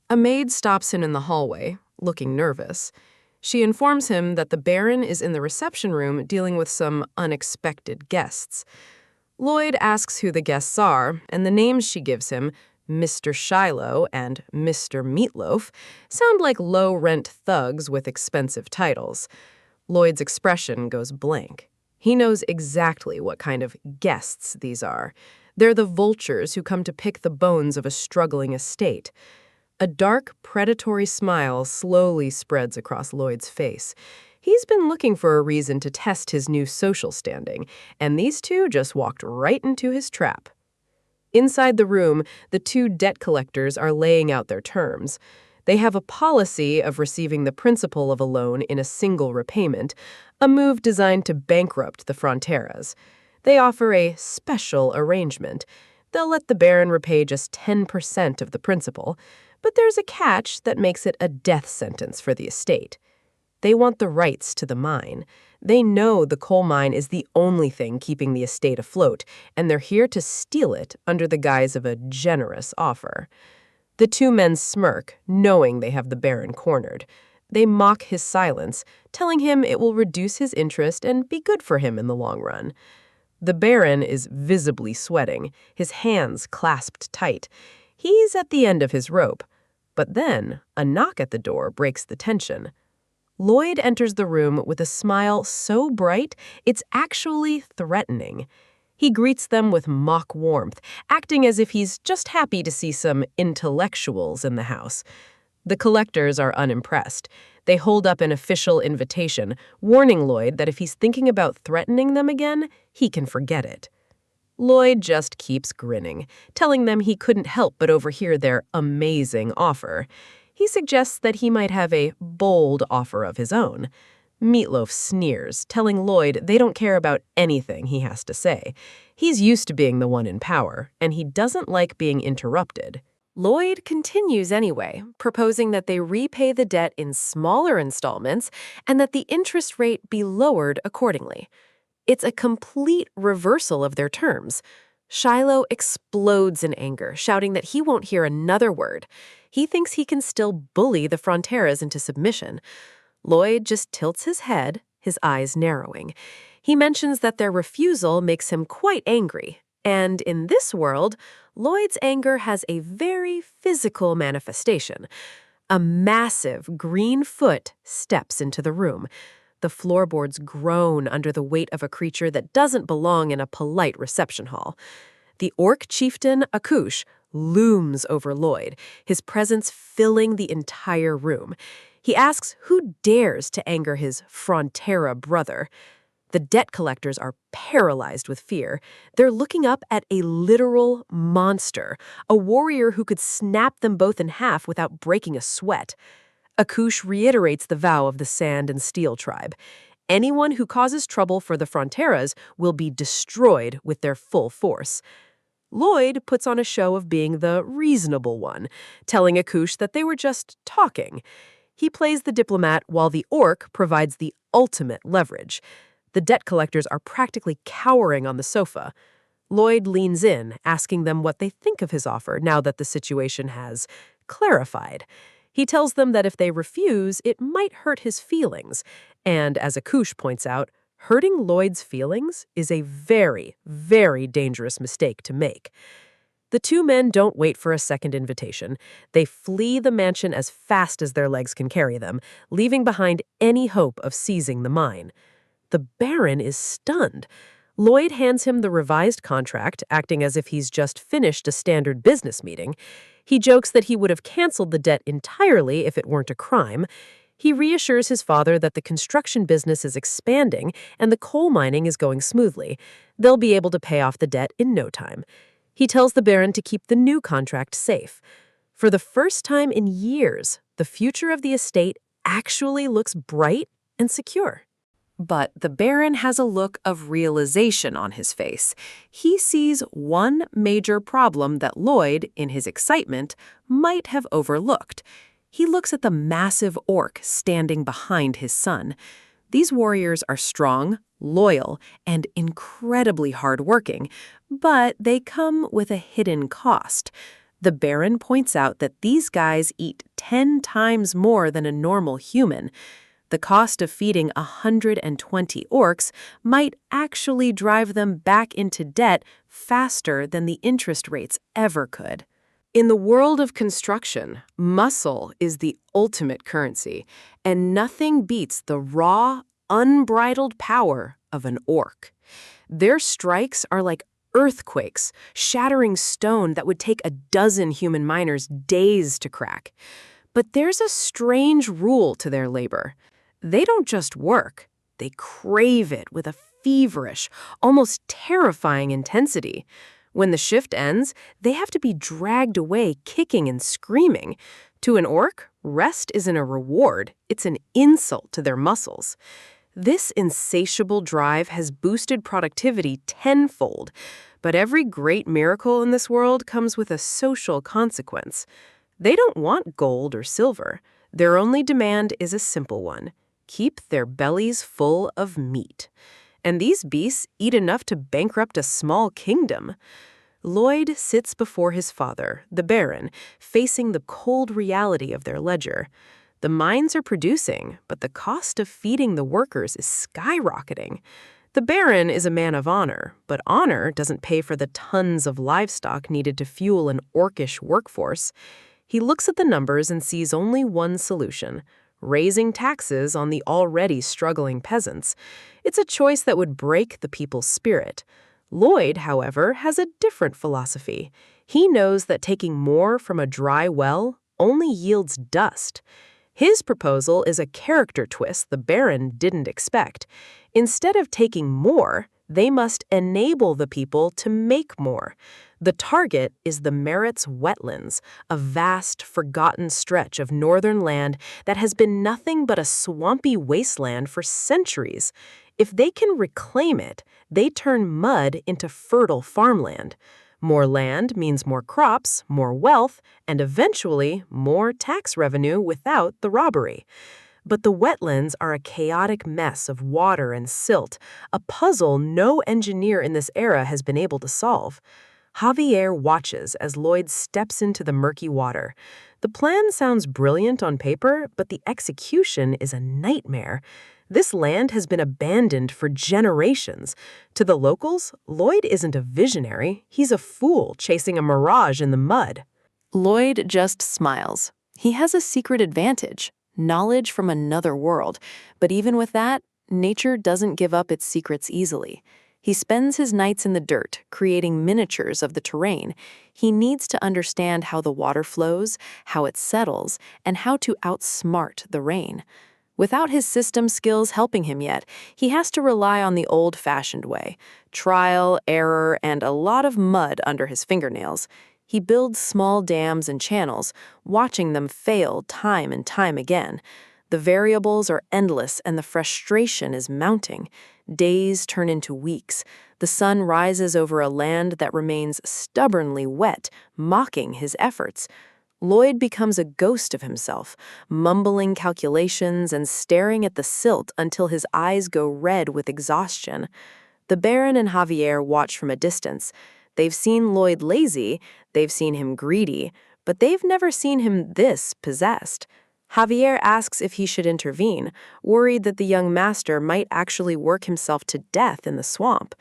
A maid stops him in the hallway, looking nervous. She informs him that the Baron is in the reception room dealing with some unexpected guests. Lloyd asks who the guests are, and the names she gives him, Mr. Shiloh and Mr. Meatloaf, sound like low-rent thugs with expensive titles. Lloyd's expression goes blank. He knows exactly what kind of guests these are. They're the vultures who come to pick the bones of a struggling estate. A dark, predatory smile slowly spreads across Lloyd's face. He's been looking for a reason to test his new social standing, and these two just walked right into his trap. Inside the room, the two debt collectors are laying out their terms. They have a policy of receiving the principal of a loan in a single repayment, a move designed to bankrupt the Fronteras. They offer a special arrangement. They'll let the Baron repay just 10% of the principal, but there's a catch that makes it a death sentence for the estate. They want the rights to the mine. They know the coal mine is the only thing keeping the estate afloat, and they're here to steal it under the guise of a generous offer. The two men smirk, knowing they have the Baron cornered. They mock his silence, telling him it will reduce his interest and be good for him in the long run. The Baron is visibly sweating, his hands clasped tight. He's at the end of his rope. But then, a knock at the door breaks the tension. Lloyd enters the room with a smile so bright, it's actually threatening. He greets them with mock warmth, acting as if he's just happy to see some intellectuals in the house. The collectors are unimpressed. They hold up an official invitation, warning Lloyd that if he's thinking about threatening them again, he can forget it. Lloyd just keeps grinning, telling them he couldn't help but overhear their amazing offer. He suggests that he might have a bold offer of his own. Meatloaf sneers, telling Lloyd they don't care about anything he has to say. He's used to being the one in power, and he doesn't like being interrupted. Lloyd continues anyway, proposing that they repay the debt in smaller installments and that the interest rate be lowered accordingly. It's a complete reversal of their terms. Shiloh explodes in anger, shouting that he won't hear another word. He thinks he can still bully the Fronteras into submission. Lloyd just tilts his head, his eyes narrowing. He mentions that their refusal makes him quite angry. And in this world, Lloyd's anger has a very physical manifestation. A massive green foot steps into the room. The floorboards groan under the weight of a creature that doesn't belong in a polite reception hall. The orc chieftain, Akush, looms over Lloyd, his presence filling the entire room. He asks who dares to anger his Frontera brother. The debt collectors are paralyzed with fear. They're looking up at a literal monster, a warrior who could snap them both in half without breaking a sweat. Akush reiterates the vow of the Sand and Steel tribe. Anyone who causes trouble for the Fronteras will be destroyed with their full force. Lloyd puts on a show of being the reasonable one, telling Akush that they were just talking. He plays the diplomat while the orc provides the ultimate leverage. The debt collectors are practically cowering on the sofa. Lloyd leans in, asking them what they think of his offer now that the situation has clarified. He tells them that if they refuse, it might hurt his feelings. And as Akush points out, hurting Lloyd's feelings is a very, very dangerous mistake to make. The two men don't wait for a second invitation. They flee the mansion as fast as their legs can carry them, leaving behind any hope of seizing the mine. The Baron is stunned. Lloyd hands him the revised contract, acting as if he's just finished a standard business meeting. He jokes that he would have canceled the debt entirely if it weren't a crime. He reassures his father that the construction business is expanding and the coal mining is going smoothly. They'll be able to pay off the debt in no time. He tells the Baron to keep the new contract safe. For the first time in years, the future of the estate actually looks bright and secure. But the Baron has a look of realization on his face. He sees one major problem that Lloyd, in his excitement, might have overlooked. He looks at the massive orc standing behind his son. These warriors are strong, loyal, and incredibly hardworking, but they come with a hidden cost. The Baron points out that these guys eat 10 times more than a normal human. The cost of feeding 120 orcs might actually drive them back into debt faster than the interest rates ever could. In the world of construction, muscle is the ultimate currency, and nothing beats the raw, unbridled power of an orc. Their strikes are like earthquakes, shattering stone that would take a dozen human miners days to crack. But there's a strange rule to their labor. They don't just work, they crave it with a feverish, almost terrifying intensity. When the shift ends, they have to be dragged away kicking and screaming. To an orc, rest isn't a reward, it's an insult to their muscles. This insatiable drive has boosted productivity tenfold, but every great miracle in this world comes with a social consequence. They don't want gold or silver. Their only demand is a simple one: keep their bellies full of meat. And these beasts eat enough to bankrupt a small kingdom. Lloyd sits before his father, the Baron, facing the cold reality of their ledger. The mines are producing, but the cost of feeding the workers is skyrocketing. The Baron is a man of honor, but honor doesn't pay for the tons of livestock needed to fuel an orcish workforce. He looks at the numbers and sees only one solution: raising taxes on the already struggling peasants. It's a choice that would break the people's spirit. Lloyd, however, has a different philosophy. He knows that taking more from a dry well only yields dust. His proposal is a character twist the Baron didn't expect. Instead of taking more, they must enable the people to make more. The target is the Merit's wetlands, a vast, forgotten stretch of northern land that has been nothing but a swampy wasteland for centuries. If they can reclaim it, they turn mud into fertile farmland. More land means more crops, more wealth, and eventually more tax revenue without the robbery. But the wetlands are a chaotic mess of water and silt, a puzzle no engineer in this era has been able to solve. Javier watches as Lloyd steps into the murky water. The plan sounds brilliant on paper, but the execution is a nightmare. This land has been abandoned for generations. To the locals, Lloyd isn't a visionary. He's a fool chasing a mirage in the mud. Lloyd just smiles. He has a secret advantage: knowledge from another world. But even with that, nature doesn't give up its secrets easily. He spends his nights in the dirt, creating miniatures of the terrain. He needs to understand how the water flows, how it settles, and how to outsmart the rain. Without his system skills helping him yet, he has to rely on the old-fashioned way: trial, error, and a lot of mud under his fingernails. He builds small dams and channels, watching them fail time and time again. The variables are endless and the frustration is mounting. Days turn into weeks. The sun rises over a land that remains stubbornly wet, mocking his efforts. Lloyd becomes a ghost of himself, mumbling calculations and staring at the silt until his eyes go red with exhaustion. The Baron and Javier watch from a distance. They've seen Lloyd lazy, they've seen him greedy, but they've never seen him this possessed. Javier asks if he should intervene, worried that the young master might actually work himself to death in the swamp.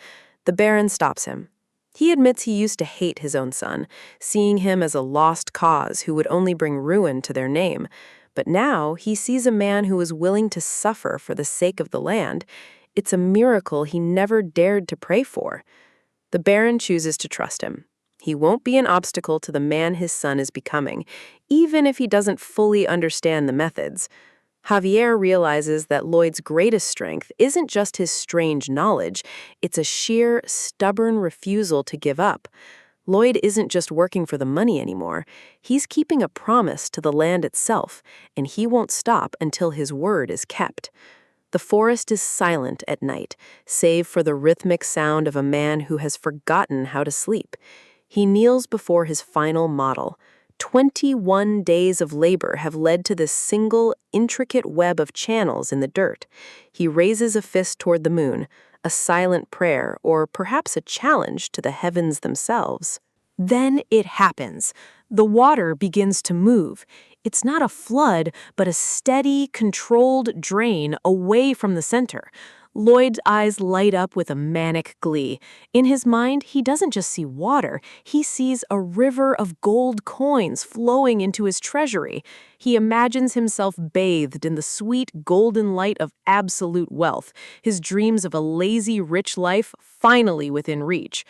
The Baron stops him. He admits he used to hate his own son, seeing him as a lost cause who would only bring ruin to their name. But now he sees a man who is willing to suffer for the sake of the land. It's a miracle he never dared to pray for. The Baron chooses to trust him. He won't be an obstacle to the man his son is becoming, even if he doesn't fully understand the methods. Javier realizes that Lloyd's greatest strength isn't just his strange knowledge, it's a sheer, stubborn refusal to give up. Lloyd isn't just working for the money anymore, he's keeping a promise to the land itself, and he won't stop until his word is kept. The forest is silent at night, save for the rhythmic sound of a man who has forgotten how to sleep. He kneels before his final model. 21 days of labor have led to this single, intricate web of channels in the dirt. He raises a fist toward the moon, a silent prayer, or perhaps a challenge to the heavens themselves. Then it happens. The water begins to move. It's not a flood, but a steady, controlled drain away from the center. Lloyd's eyes light up with a manic glee. In his mind, he doesn't just see water, he sees a river of gold coins flowing into his treasury. He imagines himself bathed in the sweet golden light of absolute wealth, his dreams of a lazy, rich life finally within reach.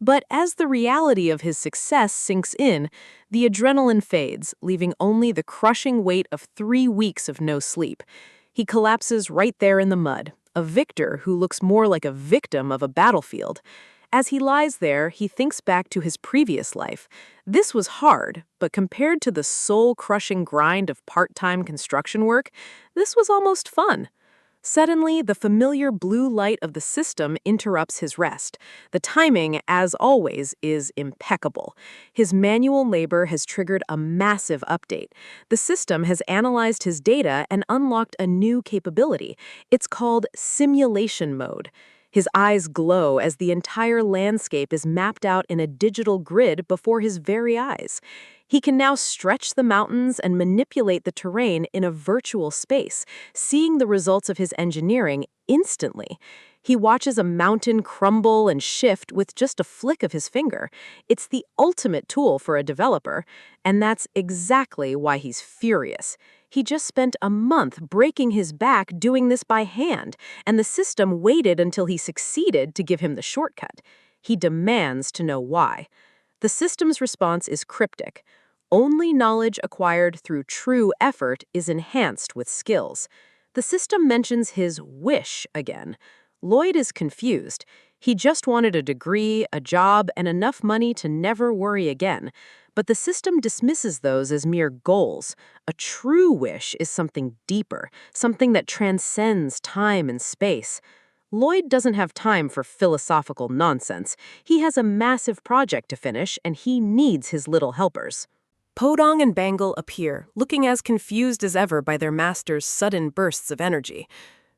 But as the reality of his success sinks in, the adrenaline fades, leaving only the crushing weight of 3 weeks of no sleep. He collapses right there in the mud, a victor who looks more like a victim of a battlefield. As he lies there, he thinks back to his previous life. This was hard, but compared to the soul-crushing grind of part-time construction work, this was almost fun. Suddenly, the familiar blue light of the system interrupts his rest. The timing, as always, is impeccable. His manual labor has triggered a massive update. The system has analyzed his data and unlocked a new capability. It's called simulation mode. His eyes glow as the entire landscape is mapped out in a digital grid before his very eyes. He can now stretch the mountains and manipulate the terrain in a virtual space, seeing the results of his engineering instantly. He watches a mountain crumble and shift with just a flick of his finger. It's the ultimate tool for a developer, and that's exactly why he's furious. He just spent a month breaking his back doing this by hand, and the system waited until he succeeded to give him the shortcut. He demands to know why. The system's response is cryptic. Only knowledge acquired through true effort is enhanced with skills. The system mentions his wish again. Lloyd is confused. He just wanted a degree, a job, and enough money to never worry again. But the system dismisses those as mere goals. A true wish is something deeper, something that transcends time and space. Lloyd doesn't have time for philosophical nonsense. He has a massive project to finish, and he needs his little helpers. Podong and Bangle appear, looking as confused as ever by their master's sudden bursts of energy.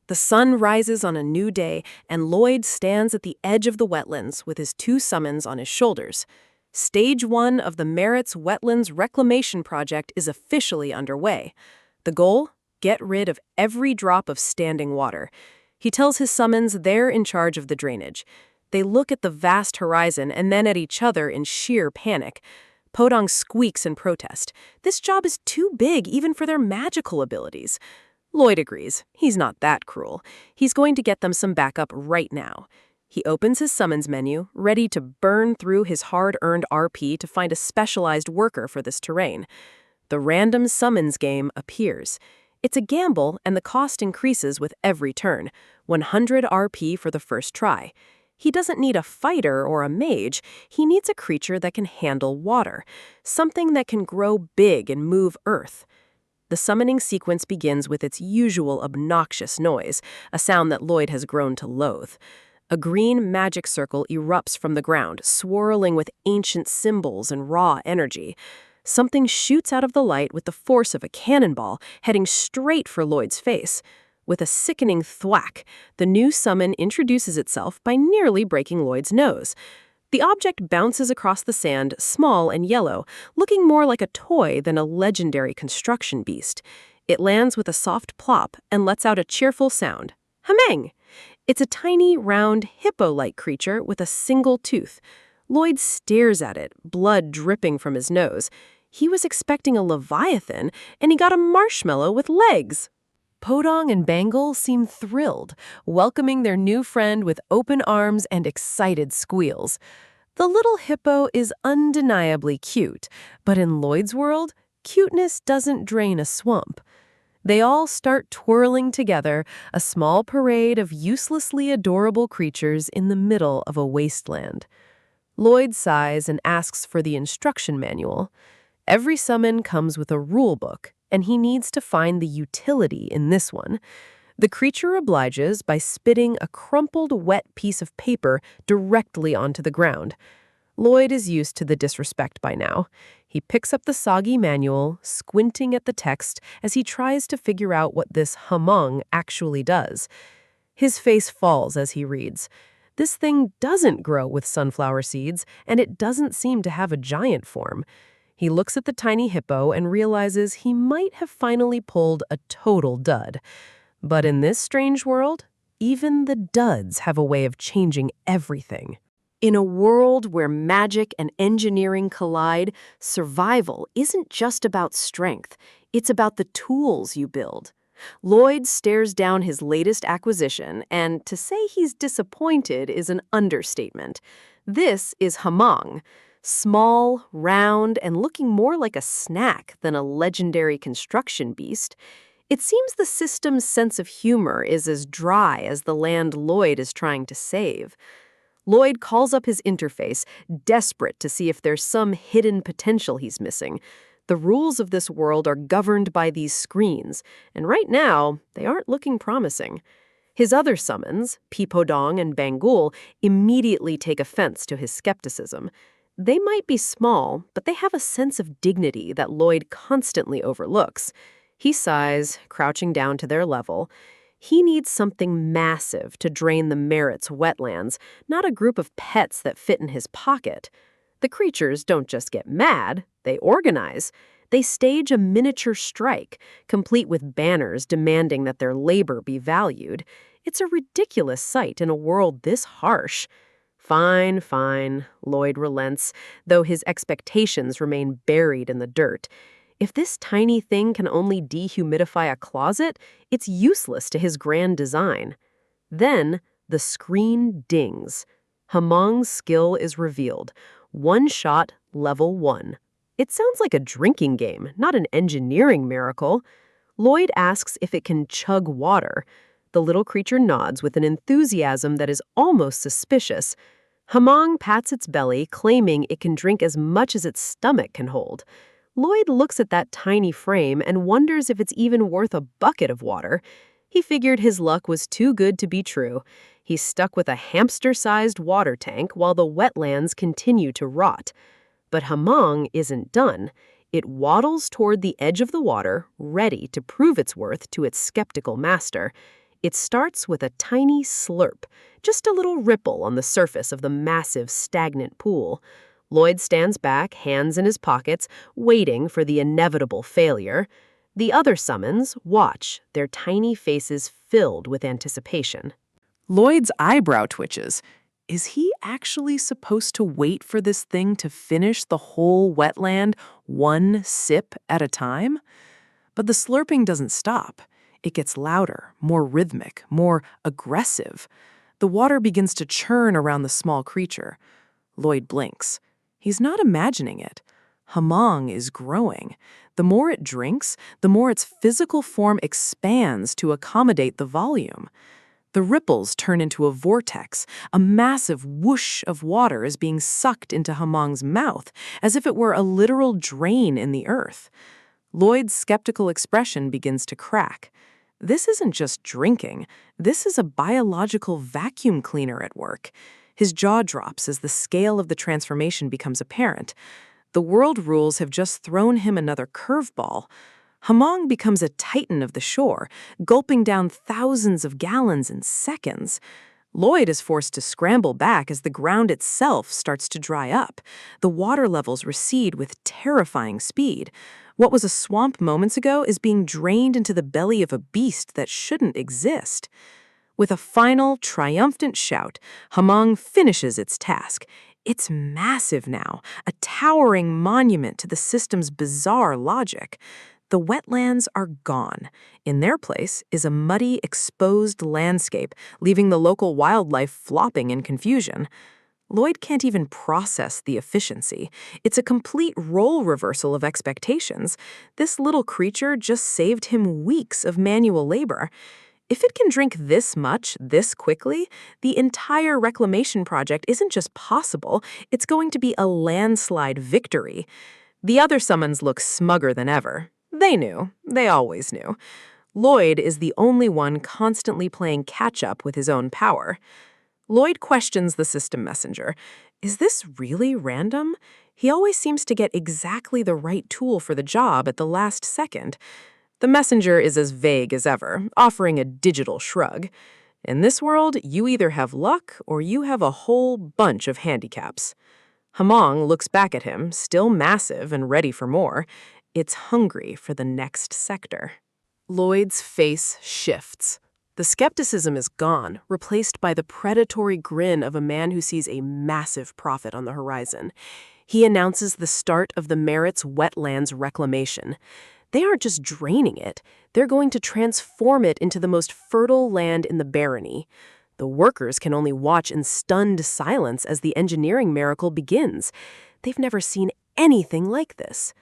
The sun rises on a new day, and Lloyd stands at the edge of the wetlands with his 2 summons on his shoulders. Stage 1 of the Merritt's Wetlands Reclamation Project is officially underway. The goal? Get rid of every drop of standing water. He tells his summons they're in charge of the drainage. They look at the vast horizon and then at each other in sheer panic. Podong squeaks in protest. This job is too big even for their magical abilities. Lloyd agrees. He's not that cruel. He's going to get them some backup right now. He opens his summons menu, ready to burn through his hard-earned RP to find a specialized worker for this terrain. The random summons game appears. It's a gamble, and the cost increases with every turn, 100 RP for the first try. He doesn't need a fighter or a mage, he needs a creature that can handle water, something that can grow big and move earth. The summoning sequence begins with its usual obnoxious noise, a sound that Lloyd has grown to loathe. A green magic circle erupts from the ground, swirling with ancient symbols and raw energy. Something shoots out of the light with the force of a cannonball, heading straight for Lloyd's face. With a sickening thwack, the new summon introduces itself by nearly breaking Lloyd's nose. The object bounces across the sand, small and yellow, looking more like a toy than a legendary construction beast. It lands with a soft plop and lets out a cheerful sound. Hameng! It's a tiny, round, hippo-like creature with a single tooth. Lloyd stares at it, blood dripping from his nose. He was expecting a leviathan, and he got a marshmallow with legs. Podong and Bangle seem thrilled, welcoming their new friend with open arms and excited squeals. The little hippo is undeniably cute, but in Lloyd's world, cuteness doesn't drain a swamp. They all start twirling together, a small parade of uselessly adorable creatures in the middle of a wasteland. Lloyd sighs and asks for the instruction manual. Every summon comes with a rule book, and he needs to find the utility in this one. The creature obliges by spitting a crumpled, wet piece of paper directly onto the ground. Lloyd is used to the disrespect by now. He picks up the soggy manual, squinting at the text as he tries to figure out what this hamong actually does. His face falls as he reads. This thing doesn't grow with sunflower seeds, and it doesn't seem to have a giant form. He looks at the tiny hippo and realizes he might have finally pulled a total dud. But in this strange world, even the duds have a way of changing everything. In a world where magic and engineering collide, survival isn't just about strength. It's about the tools you build. Lloyd stares down his latest acquisition, and to say he's disappointed is an understatement. This is hamong. Small, round, and looking more like a snack than a legendary construction beast. It seems the system's sense of humor is as dry as the land Lloyd is trying to save. Lloyd calls up his interface, desperate to see if there's some hidden potential he's missing. The rules of this world are governed by these screens, and right now, they aren't looking promising. His other summons, Podong and Bangle, immediately take offense to his skepticism. They might be small, but they have a sense of dignity that Lloyd constantly overlooks. He sighs, crouching down to their level. He needs something massive to drain the Merit's wetlands, not a group of pets that fit in his pocket. The creatures don't just get mad, they organize. They stage a miniature strike, complete with banners demanding that their labor be valued. It's a ridiculous sight in a world this harsh. Fine, Lloyd relents, though his expectations remain buried in the dirt. If this tiny thing can only dehumidify a closet, it's useless to his grand design. Then, the screen dings. Hamong's skill is revealed. One shot, level 1. It sounds like a drinking game, not an engineering miracle. Lloyd asks if it can chug water. The little creature nods with an enthusiasm that is almost suspicious. Hamong pats its belly, claiming it can drink as much as its stomach can hold. Lloyd looks at that tiny frame and wonders if it's even worth a bucket of water. He figured his luck was too good to be true. He's stuck with a hamster-sized water tank while the wetlands continue to rot. But Hamong isn't done. It waddles toward the edge of the water, ready to prove its worth to its skeptical master. It starts with a tiny slurp, just a little ripple on the surface of the massive, stagnant pool. Lloyd stands back, hands in his pockets, waiting for the inevitable failure. The other summons watch, their tiny faces filled with anticipation. Lloyd's eyebrow twitches. Is he actually supposed to wait for this thing to finish the whole wetland one sip at a time? But the slurping doesn't stop. It gets louder, more rhythmic, more aggressive. The water begins to churn around the small creature. Lloyd blinks. He's not imagining it. Hamong is growing. The more it drinks, the more its physical form expands to accommodate the volume. The ripples turn into a vortex. A massive whoosh of water is being sucked into Hamong's mouth, as if it were a literal drain in the earth. Lloyd's skeptical expression begins to crack. This isn't just drinking. This is a biological vacuum cleaner at work. His jaw drops as the scale of the transformation becomes apparent. The world rules have just thrown him another curveball. Hamong becomes a titan of the shore, gulping down thousands of gallons in seconds. Lloyd is forced to scramble back as the ground itself starts to dry up. The water levels recede with terrifying speed. What was a swamp moments ago is being drained into the belly of a beast that shouldn't exist. With a final, triumphant shout, Hamong finishes its task. It's massive now, a towering monument to the system's bizarre logic. The wetlands are gone. In their place is a muddy, exposed landscape, leaving the local wildlife flopping in confusion. Lloyd can't even process the efficiency. It's a complete role reversal of expectations. This little creature just saved him weeks of manual labor. If it can drink this much, this quickly, the entire reclamation project isn't just possible, it's going to be a landslide victory. The other summons look smugger than ever. They knew. They always knew. Lloyd is the only one constantly playing catch-up with his own power. Lloyd questions the system messenger. Is this really random? He always seems to get exactly the right tool for the job at the last second. The messenger is as vague as ever, offering a digital shrug. In this world, you either have luck or you have a whole bunch of handicaps. Hamong looks back at him, still massive and ready for more. It's hungry for the next sector. Lloyd's face shifts. The skepticism is gone, replaced by the predatory grin of a man who sees a massive profit on the horizon. He announces the start of the Merit's wetlands reclamation. They aren't just draining it, they're going to transform it into the most fertile land in the barony. The workers can only watch in stunned silence as the engineering miracle begins. They've never seen anything like this.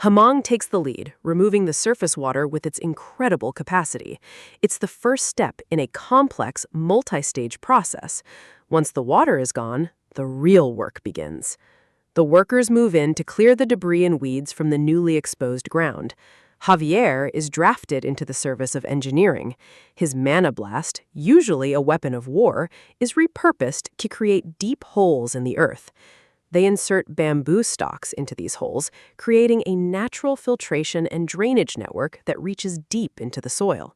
Hamong takes the lead, removing the surface water with its incredible capacity. It's the first step in a complex, multi-stage process. Once the water is gone, the real work begins. The workers move in to clear the debris and weeds from the newly exposed ground. Javier is drafted into the service of engineering. His mana blast, usually a weapon of war, is repurposed to create deep holes in the earth. They insert bamboo stalks into these holes, creating a natural filtration and drainage network that reaches deep into the soil.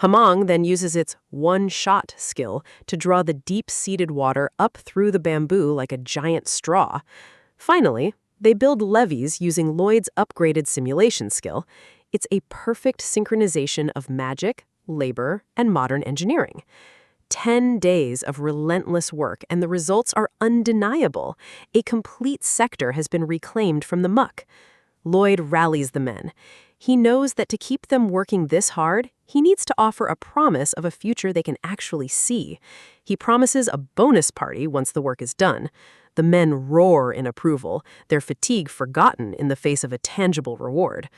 Hamong then uses its one-shot skill to draw the deep-seated water up through the bamboo like a giant straw. Finally, they build levees using Lloyd's upgraded simulation skill. It's a perfect synchronization of magic, labor, and modern engineering. 10 days of relentless work, and the results are undeniable. A complete sector has been reclaimed from the muck. Lloyd rallies the men. He knows that to keep them working this hard, he needs to offer a promise of a future they can actually see. He promises a bonus party once the work is done. The men roar in approval, their fatigue forgotten in the face of a tangible reward.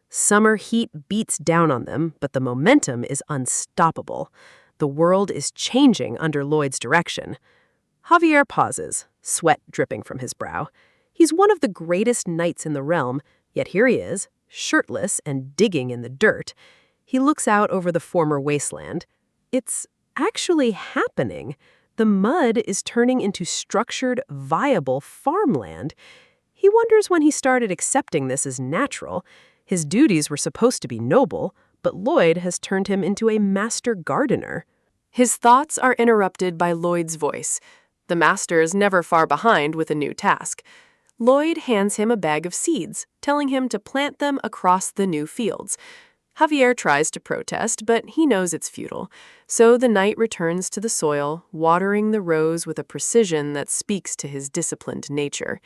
Summer heat beats down on them, but the momentum is unstoppable. The world is changing under Lloyd's direction. Javier pauses, sweat dripping from his brow. He's one of the greatest knights in the realm, yet here he is, shirtless and digging in the dirt. He looks out over the former wasteland. It's actually happening. The mud is turning into structured, viable farmland. He wonders when he started accepting this as natural. His duties were supposed to be noble, but Lloyd has turned him into a master gardener. His thoughts are interrupted by Lloyd's voice. The master is never far behind with a new task. Lloyd hands him a bag of seeds, telling him to plant them across the new fields. Javier tries to protest, but he knows it's futile. So the knight returns to the soil, watering the rows with a precision that speaks to his disciplined nature.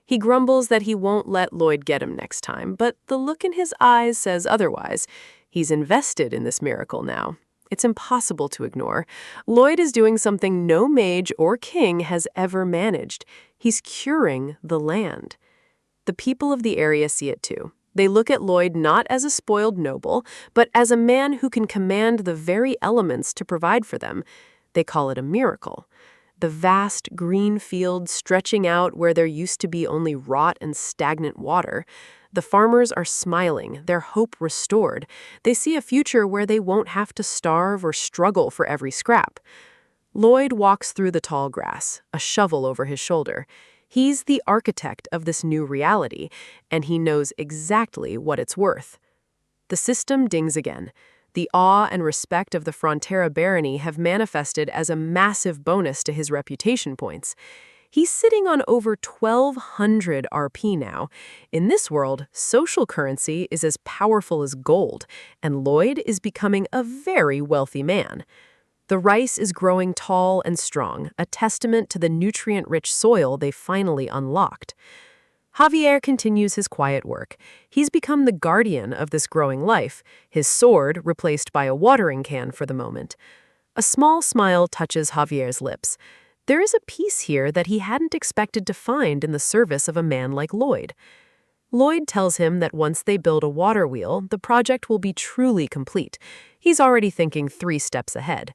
He grumbles that he won't let Lloyd get him next time, but the look in his eyes says otherwise. He's invested in this miracle now. It's impossible to ignore. Lloyd is doing something no mage or king has ever managed. He's curing the land. The people of the area see it too. They look at Lloyd not as a spoiled noble, but as a man who can command the very elements to provide for them. They call it a miracle. The vast green fields stretching out where there used to be only rot and stagnant water. The farmers are smiling, their hope restored. They see a future where they won't have to starve or struggle for every scrap. Lloyd walks through the tall grass, a shovel over his shoulder. He's the architect of this new reality, and he knows exactly what it's worth. The system dings again. The awe and respect of the Frontera barony have manifested as a massive bonus to his reputation points. He's sitting on over 1,200 RP now. In this world, social currency is as powerful as gold, and Lloyd is becoming a very wealthy man. The rice is growing tall and strong, a testament to the nutrient-rich soil they finally unlocked. Javier continues his quiet work. He's become the guardian of this growing life, his sword replaced by a watering can for the moment. A small smile touches Javier's lips. There is a peace here that he hadn't expected to find in the service of a man like Lloyd. Lloyd tells him that once they build a water wheel, the project will be truly complete. He's already thinking 3 steps ahead.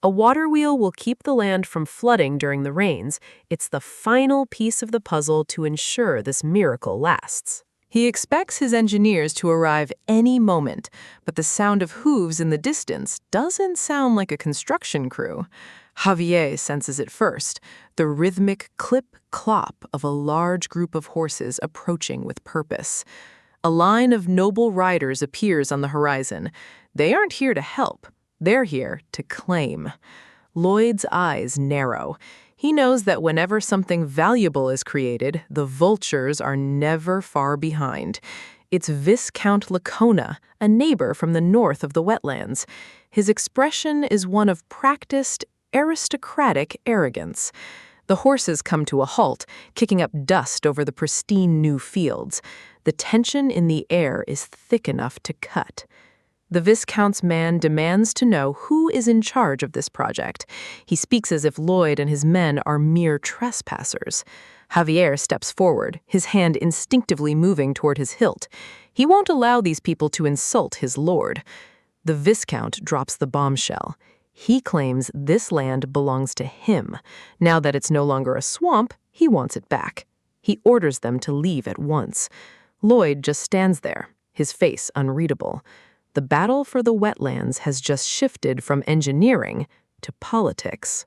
A water wheel will keep the land from flooding during the rains. It's the final piece of the puzzle to ensure this miracle lasts. He expects his engineers to arrive any moment, but the sound of hooves in the distance doesn't sound like a construction crew. Javier senses it first, the rhythmic clip-clop of a large group of horses approaching with purpose. A line of noble riders appears on the horizon. They aren't here to help. They're here to claim. Lloyd's eyes narrow. He knows that whenever something valuable is created, the vultures are never far behind. It's Viscount Lacona, a neighbor from the north of the wetlands. His expression is one of practiced, aristocratic arrogance. The horses come to a halt, kicking up dust over the pristine new fields. The tension in the air is thick enough to cut. The Viscount's man demands to know who is in charge of this project. He speaks as if Lloyd and his men are mere trespassers. Javier steps forward, his hand instinctively moving toward his hilt. He won't allow these people to insult his lord. The Viscount drops the bombshell. He claims this land belongs to him. Now that it's no longer a swamp, he wants it back. He orders them to leave at once. Lloyd just stands there, his face unreadable. The battle for the wetlands has just shifted from engineering to politics.